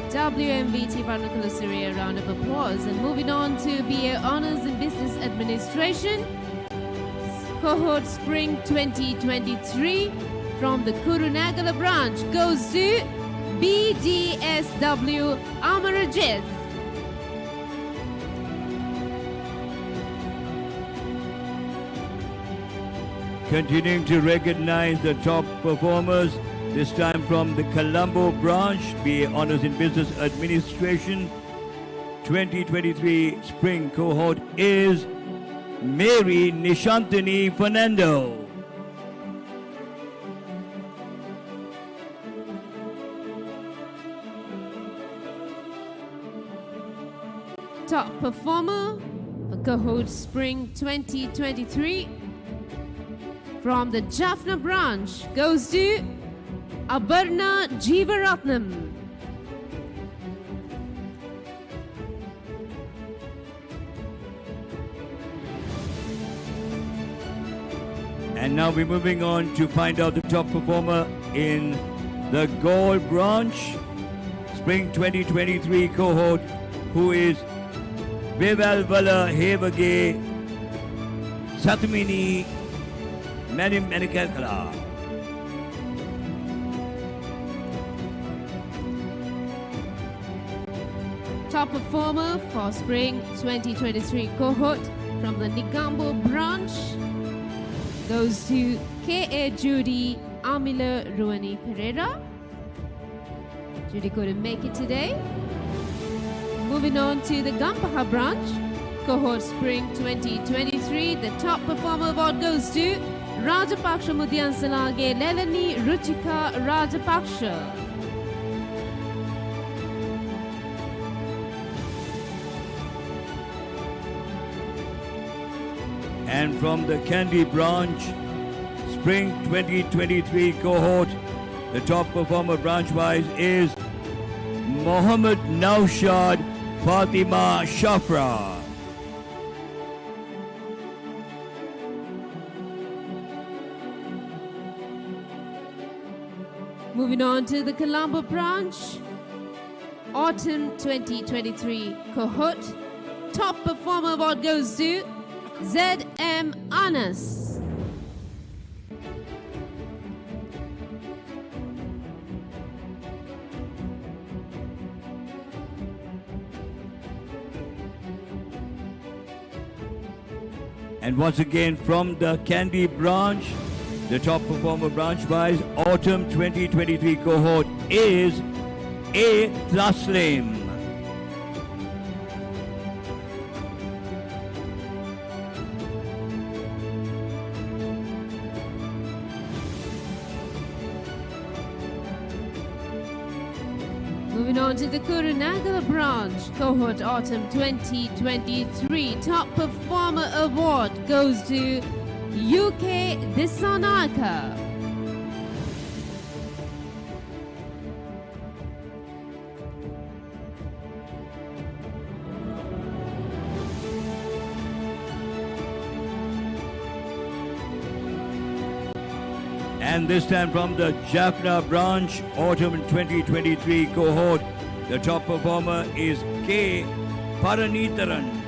WMBT Varnakula Surya a round of applause. And moving on to BA Honours in Business Administration, cohort Spring 2023 from the Kurunagala branch goes to BDSW Amarajit. Continuing to recognize the top performers, this time from the Colombo branch, BA Honours in Business Administration, 2023 spring cohort is Mary Nishantini Fernando. Top performer for cohort Spring 2023 from the Jaffna branch goes to Abarna Jeevaratnam. And now we're moving on to find out the top performer in the Gold branch, Spring 2023 cohort, who is Vivalvala Hevage Satumini Manim Manikakala. Top performer for Spring 2023 cohort from the Nigambo branch goes to K.A. Judy Amila Ruani Pereira. Judy couldn't make it today. Moving on to the Gampaha branch, cohort Spring 2023, the top performer award goes to Rajapaksha Mudyansalage Lelani Ruchika Rajapaksha. And from the Kandy branch, Spring 2023 cohort, the top performer branch-wise is Mohammed Naushad Fatima Shafra. Moving on to the Colombo branch, Autumn 2023 cohort, top performer award goes to Z.M. Anas. And once again from the Kandy branch, the top performer branch-wise, Autumn 2023 cohort is A. Taslim. Moving on to the Kurunagala branch, cohort Autumn 2023, top performer award goes to UK Disanaka. And this time from the Jaffna branch, autumn 2023 cohort, the top performer is K. Paranitharan.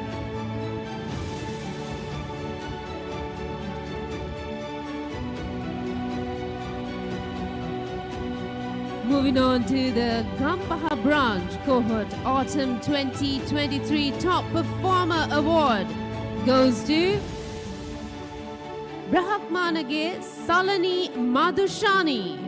Moving on to the Gampaha branch cohort, autumn 2023 top performer award goes to Brahmanage Salani Madhushani.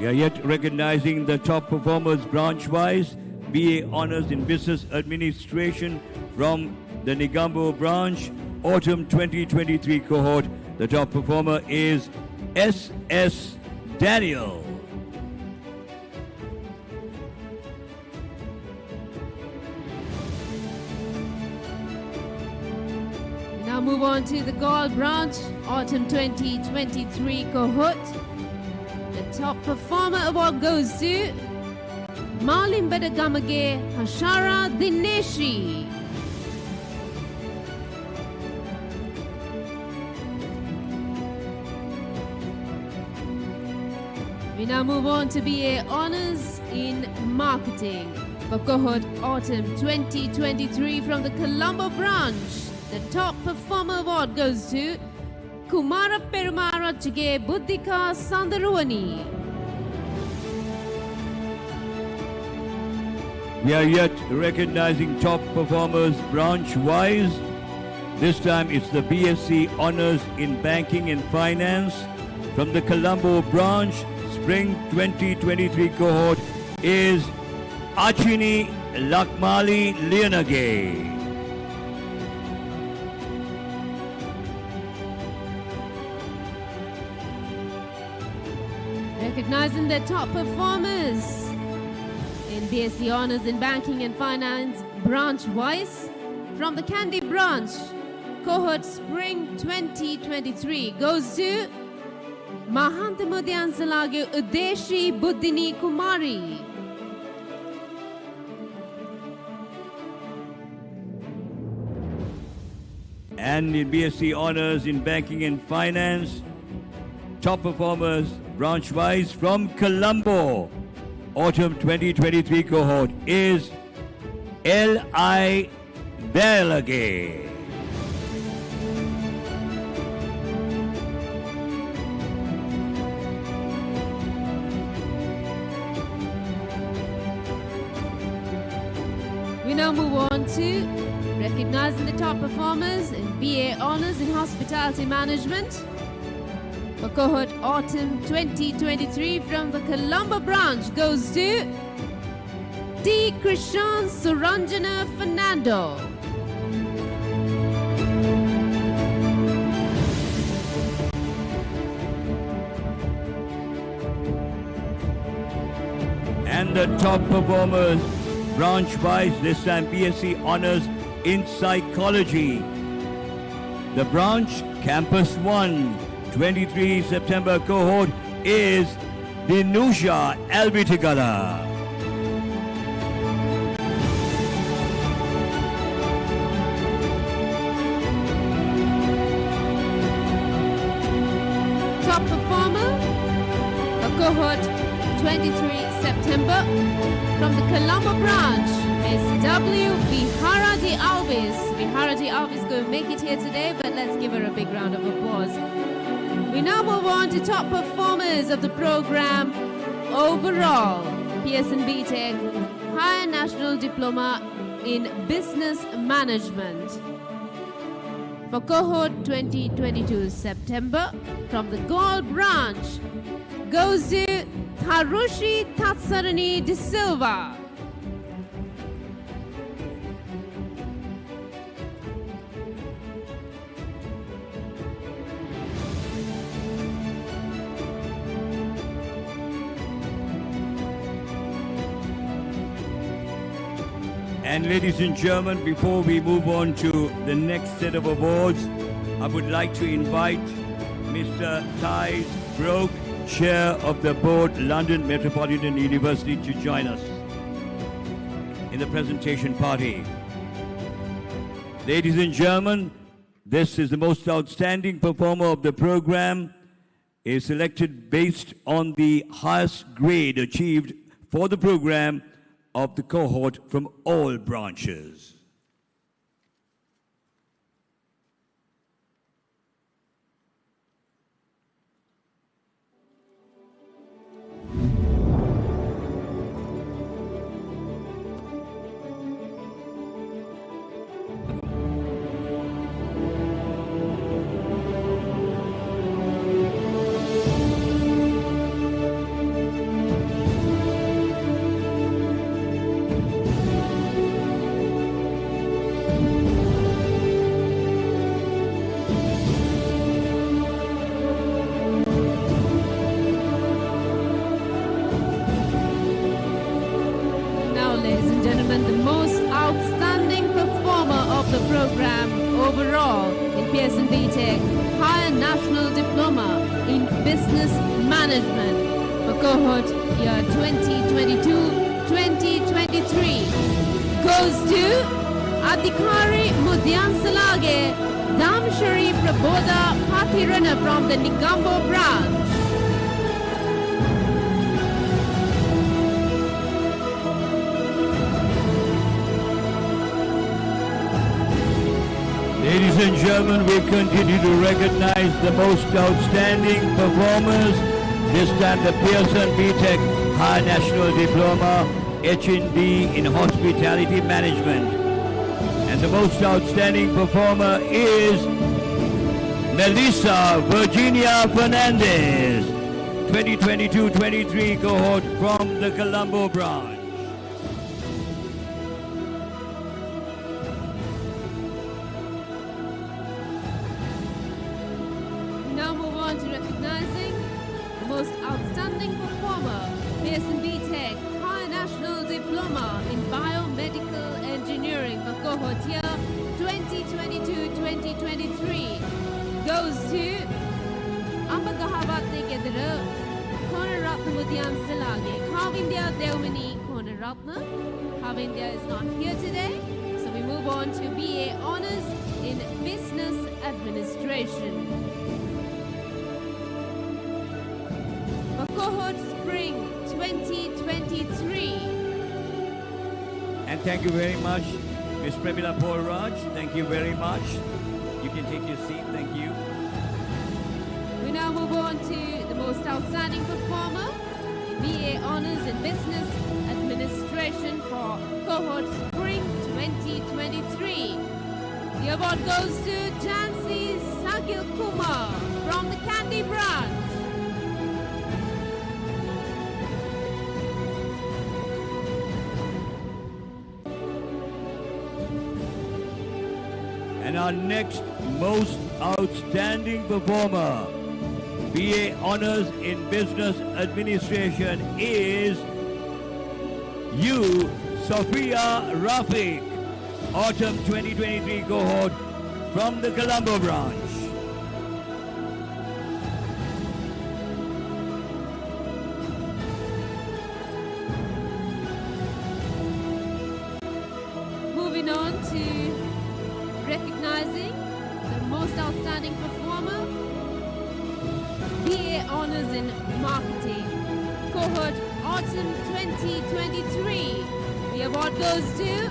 We are yet recognizing the top performers branch-wise. BA Honours in Business Administration from the Negombo branch, autumn 2023 cohort. The top performer is S.S. Daniel. We now move on to the Gaul branch, autumn 2023 cohort. The top performer award goes to Malimbada Gamage Hashara Dineshi. We now move on to BA Honours in Marketing for cohort autumn 2023 from the Colombo branch. The top performer award goes to Kumara Perumara Chige Buddhika Sandaruani. We are yet recognizing top performers branch-wise. This time it's the BSc Honours in Banking and Finance from the Colombo branch. Spring 2023 cohort is Achini Lakmali Lianage. Recognizing the top performers in BSc Honours in Banking and Finance branch-wise from the Kandy branch, cohort Spring 2023 goes to Mahantamudyan Salage Udeshi Buddhini Kumari. And in BSc Honours in Banking and Finance, top performers branch-wise from Colombo, autumn 2023 cohort is L.I. Delage. We now move on to recognizing the top performers in BA Honours in Hospitality Management for cohort autumn 2023 from the Colombo branch goes to D. Krishan Suranjana Fernando. And the top performers branch-wise, this time BSc Honours in Psychology. The branch Campus 1 23 September cohort is Dinusha Albitigala. Top performer for cohort 23 September from the Colombo branch is W. Viharati Alves. Viharati Alves going to make it here today, but let's give her a big round of applause. We now move on to top performers of the program overall. Pearson BTech Higher National Diploma in Business Management. For cohort 2022 September, from the Gaul branch, goes to Harushi Tatsarani De Silva. And ladies and gentlemen, before we move on to the next set of awards, I would like to invite Mr. Thijs Broek, Chair of the Board, London Metropolitan University, to join us. in the presentation party. Ladies and gentlemen, this is the most outstanding performer of the program, is selected based on the highest grade achieved for the program of the cohort from all branches. Now, ladies and gentlemen, the most outstanding performer of the program overall in Pearson BTech Higher National Diploma in Business Management for cohort year 2022-2023 goes to Adhikari Mudyansalage Damshari Prabodha Pathirana from the Nigambo branch. Ladies and gentlemen, we continue to recognize the most outstanding performers. This time the Pearson BTech High National Diploma H&D in Hospitality Management. And the most outstanding performer is Melissa Virginia Fernandez, 2022-23 cohort from the Colombo branch. Now move on to recognizing the most outstanding performer, Pearson BTech High National Diploma in Biomedical Engineering for cohort year 2022-2023 goes to Ambagahavatne Gedera Konaratna Mudyan Silage. Kavindya Devmani Konaratna. Kavindya is not here today, so we move on to BA Honours in Business Administration. For cohort spring 2023. And thank you very much, Ms. Premila Paul-Raj. Thank you very much. You can take your seat. Thank you. We now move on to the most outstanding performer, BA Honours in Business Administration for cohort spring 2023. The award goes to Jansi Sagil Kumar from the Kandy branch. And our next most outstanding performer, BA Honours in Business Administration, is you, Sophia Rafiq, Autumn 2023 cohort from the Colombo branch. Moving on to recognizing the most outstanding performer, BA Honours in Marketing, cohort Autumn 2023. The award goes to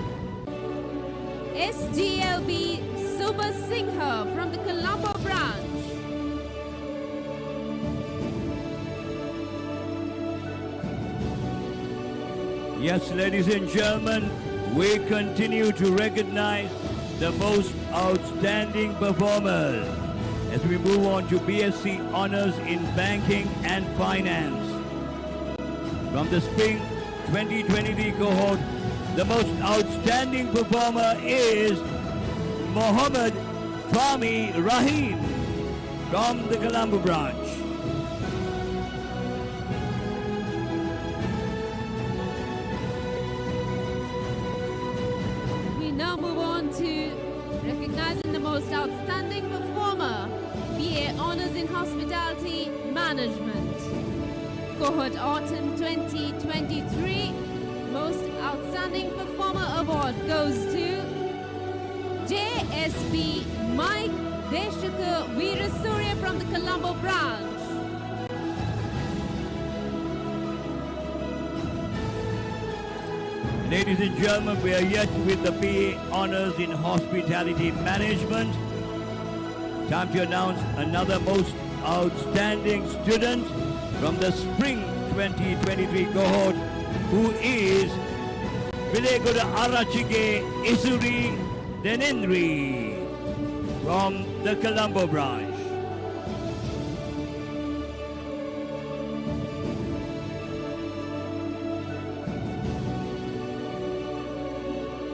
SGLB Subha Singha from the Colombo branch. Yes, ladies and gentlemen, we continue to recognize the most outstanding performers as we move on to BSc Honours in Banking and Finance. From the Spring 2023 cohort, the most outstanding performer is Mohammed Fahmi Rahim from the Colombo branch. We now move on to recognizing the most outstanding performer, BA Honours in Hospitality Management. Cohort Autumn 2023, Most Outstanding Performer Award goes to JSP Mike Deshaka Veerasurya from the Colombo branch. Ladies and gentlemen, we are yet with the PA Honors in Hospitality Management. Time to announce another most outstanding student from the Spring 2023 cohort, who is Vilegoda Arachige Isuri Denendri from the Colombo branch.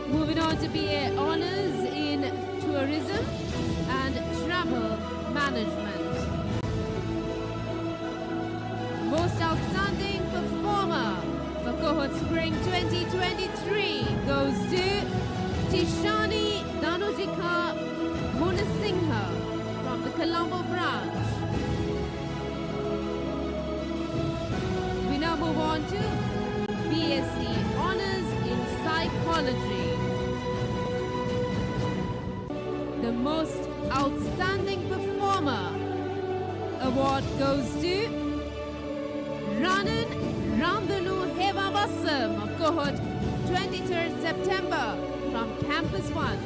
Moving on to BA Honours in Tourism and Travel Management. Most Outstanding Performer for Cohort Spring 2023 goes to Tishani Danujika Munasinghe from the Colombo branch. We now move on to BSc Honours in Psychology. The Most Outstanding Performer Award goes to Ranan Randanu Hevavasam of Cohort 23rd September from Campus 1.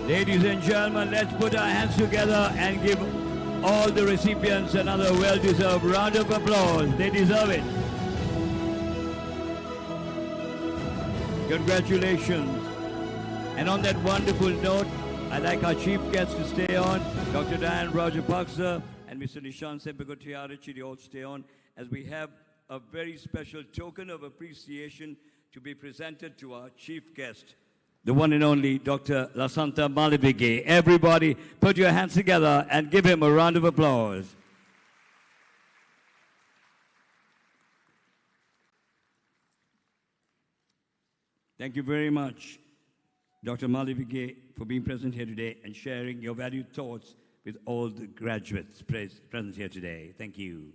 Ladies and gentlemen, let's put our hands together and give all the recipients another well-deserved round of applause. They deserve it. Congratulations. And on that wonderful note, I'd like our chief guests to stay on, Dr. Diane Rajapaksa and Mr. Nishan Sembakotiarachi, they all stay on, as we have a very special token of appreciation to be presented to our chief guest, the one and only Dr. Lasantha Malivige. Everybody, put your hands together and give him a round of applause. Thank you very much, Dr. Malivige, for being present here today and sharing your valued thoughts with all the graduates present here today. Thank you.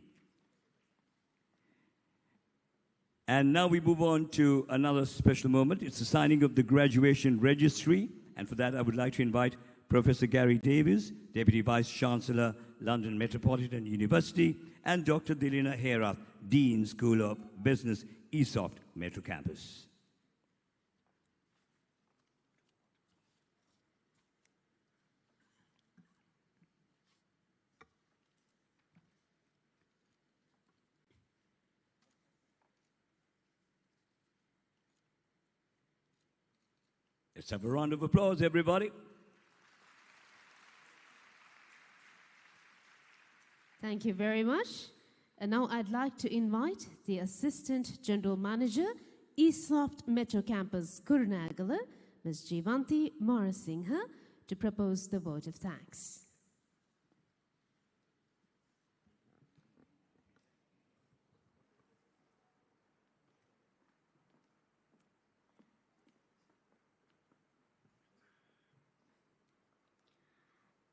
And now we move on to another special moment. It's the signing of the graduation registry. And for that, I would like to invite Professor Gary Davies, Deputy Vice Chancellor, London Metropolitan University, and Dr. Dilina Hera, Dean, School of Business, ESOFT, Metro Campus. Let's have a round of applause, everybody. Thank you very much. And now I'd like to invite the Assistant General Manager, ESOFT Metro Campus, Kurunagala, Ms. Jivanti Morasinghe, to propose the vote of thanks.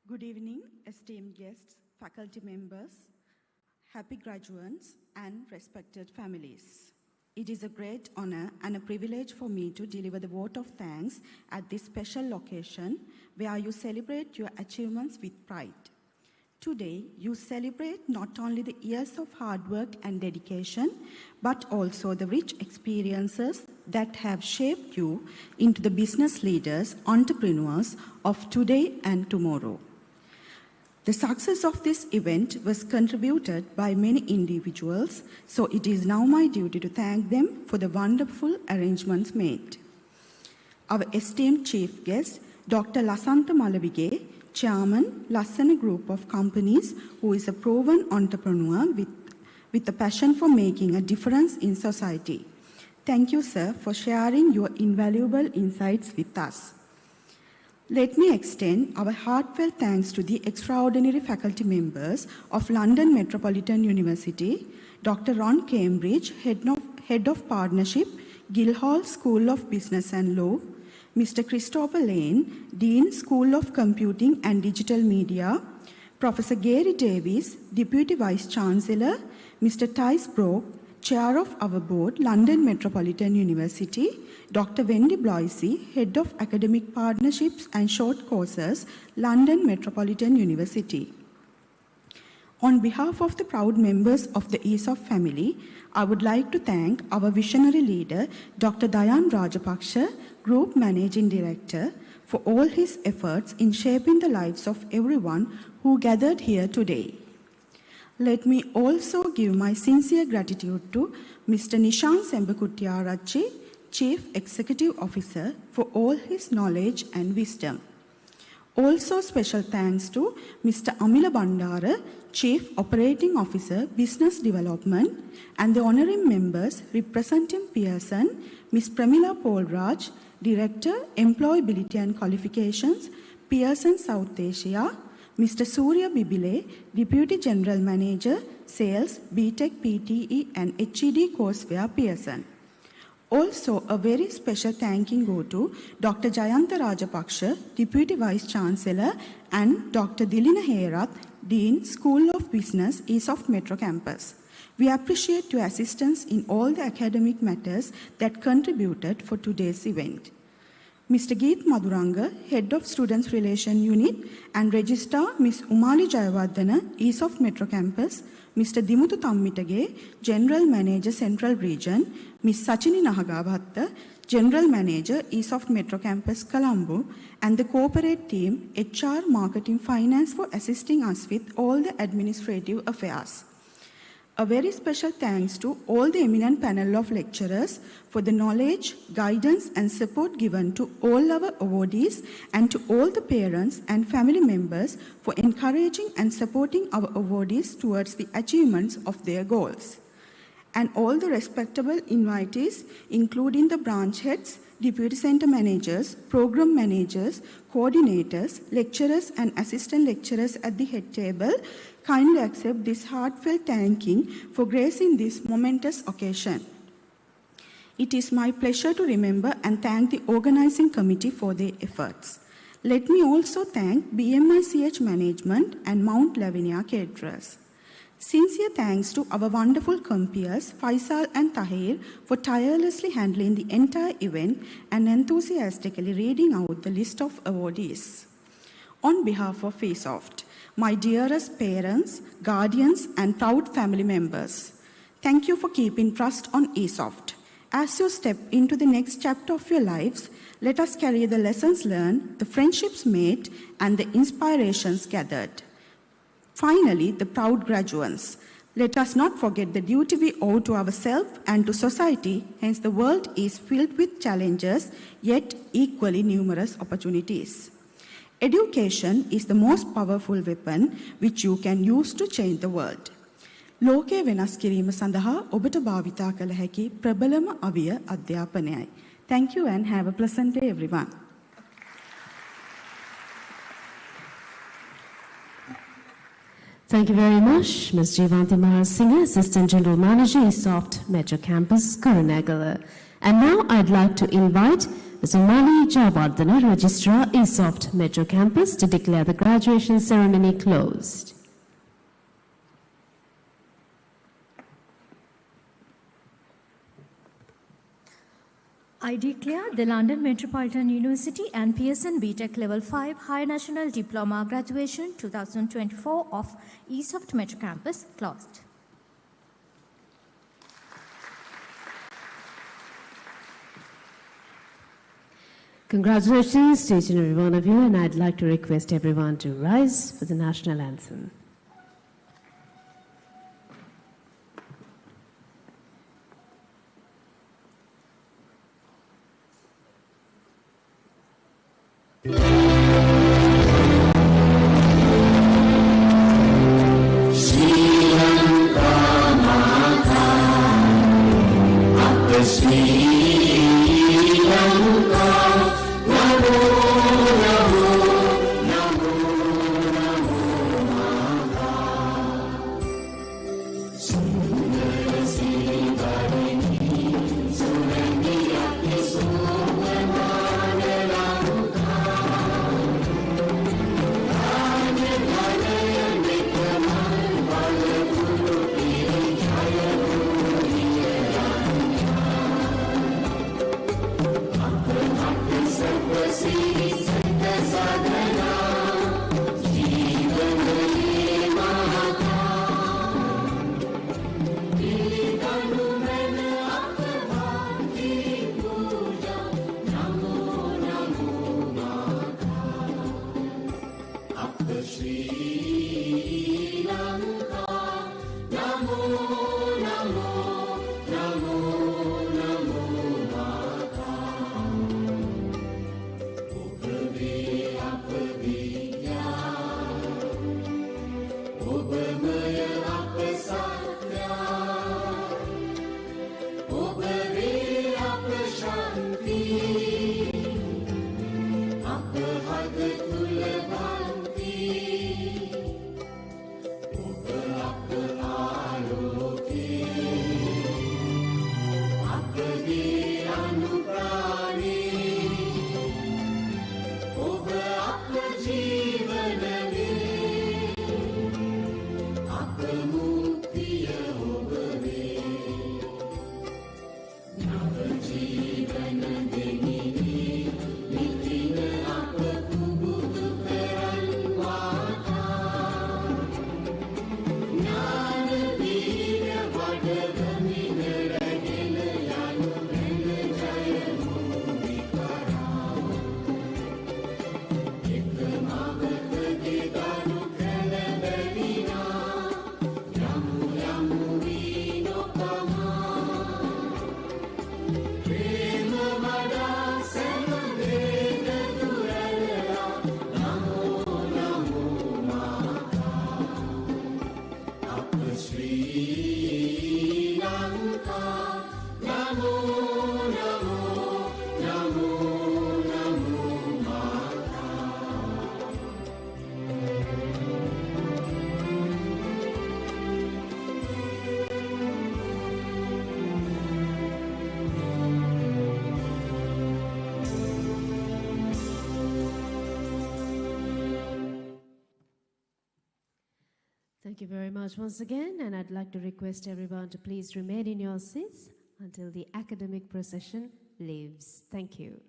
Good evening, esteemed guests, faculty members, happy graduates, and respected families. It is a great honor and a privilege for me to deliver the vote of thanks at this special occasion where you celebrate your achievements with pride. Today, you celebrate not only the years of hard work and dedication, but also the rich experiences that have shaped you into the business leaders, entrepreneurs of today and tomorrow. The success of this event was contributed by many individuals, so it is now my duty to thank them for the wonderful arrangements made. Our esteemed chief guest, Dr. Lasantha Malivige, Chairman, Lassana Group of Companies, who is a proven entrepreneur with a passion for making a difference in society. Thank you, sir, for sharing your invaluable insights with us. Let me extend our heartfelt thanks to the extraordinary faculty members of London Metropolitan University, Dr. Ron Cambridge, Head of Partnership, Guildhall School of Business and Law, Mr. Christopher Lane, Dean, School of Computing and Digital Media, Professor Gary Davies, Deputy Vice Chancellor, Mr. Tice Brock, Chair of our board, London Metropolitan University, Dr. Wendy Bloisey, Head of Academic Partnerships and Short Courses, London Metropolitan University. On behalf of the proud members of the ESOFT family, I would like to thank our visionary leader, Dr. Dayan Rajapaksha, Group Managing Director, for all his efforts in shaping the lives of everyone who gathered here today. Let me also give my sincere gratitude to Mr. Nishan Sembakuttiarachchi, Chief Executive Officer, for all his knowledge and wisdom. Also special thanks to Mr. Amila Bandara, Chief Operating Officer, Business Development, and the honorary members representing Pearson, Ms. Pramila Polraj, Director, Employability and Qualifications, Pearson South Asia, Mr. Surya Bibile, Deputy General Manager, Sales, BTech, PTE and HED Courseware, Pearson. Also, a very special thanking go to Dr. Jayantha Rajapaksha, Deputy Vice Chancellor, and Dr. Dilina Herath, Dean, School of Business, ESOFT Metro Campus. We appreciate your assistance in all the academic matters that contributed for today's event. Mr. Geet Maduranga, Head of Students Relation Unit, and Registrar Ms. Umali Jayawardena, ESOFT Metro Campus, Mr. Dimuthu Tammitage, General Manager Central Region, Ms. Sachini Nahagavatta, General Manager ESOFT Metro Campus Colombo, and the corporate team, HR, Marketing, Finance for assisting us with all the administrative affairs. A very special thanks to all the eminent panel of lecturers for the knowledge, guidance and support given to all our awardees and to all the parents and family members for encouraging and supporting our awardees towards the achievements of their goals. And all the respectable invitees, including the branch heads, deputy center managers, program managers, coordinators, lecturers and assistant lecturers at the head table, kindly accept this heartfelt thanking for gracing this momentous occasion. It is my pleasure to remember and thank the organizing committee for their efforts. Let me also thank BMICH management and Mount Lavinia caterers. Sincere thanks to our wonderful compeers Faisal and Tahir for tirelessly handling the entire event and enthusiastically reading out the list of awardees. On behalf of ESOFT, my dearest parents, guardians, and proud family members, thank you for keeping trust on ESOFT. As you step into the next chapter of your lives, let us carry the lessons learned, the friendships made, and the inspirations gathered. Finally, the proud graduates. Let us not forget the duty we owe to ourselves and to society, hence the world is filled with challenges, yet equally numerous opportunities. Education is the most powerful weapon which you can use to change the world. ලෝකය වෙනස් කිරීම සඳහා ඔබට භාවිතා කළ හැකි ප්‍රබලම අවිය අධ්‍යාපනයයි. Thank you and have a pleasant day everyone. Thank you very much, Ms. Jivanti Maharasinghe, Assistant General Manager, ESOFT Metro Campus, Kurunegala. And now I'd like to invite Ms. Umali Jayawardena, Registrar, ESOFT Metro Campus, to declare the graduation ceremony closed. I declare the London Metropolitan University and Pearson BTech Level 5 High National Diploma Graduation 2024 of ESOFT Metro Campus closed. Congratulations to each and every one of you, and I'd like to request everyone to rise for the national anthem. Sri Lanka, Namo, Namo, Namo, Namo Mata. Obave apavidya, Obamaya apasatya, Obave apashanti, Apahad tulabhanti, Oba apa aloke, Apage anuprani, Oba apa jivanane, Apa muktiya obave, Nava jivana denini, Nitina apa kubudu peran wata, Nana vira vadavani neragena yanu mena jaya mudikara, Ekkamavata danu kalabalina, Yamu yamu vinokama, Prema vada samadena durala, Namo Namo Mata. Apa Sri Lanka, Namo Namo, Namo Namo Mata. Thank you very much once again, and I'd like to request everyone to please remain in your seats until the academic procession leaves. Thank you.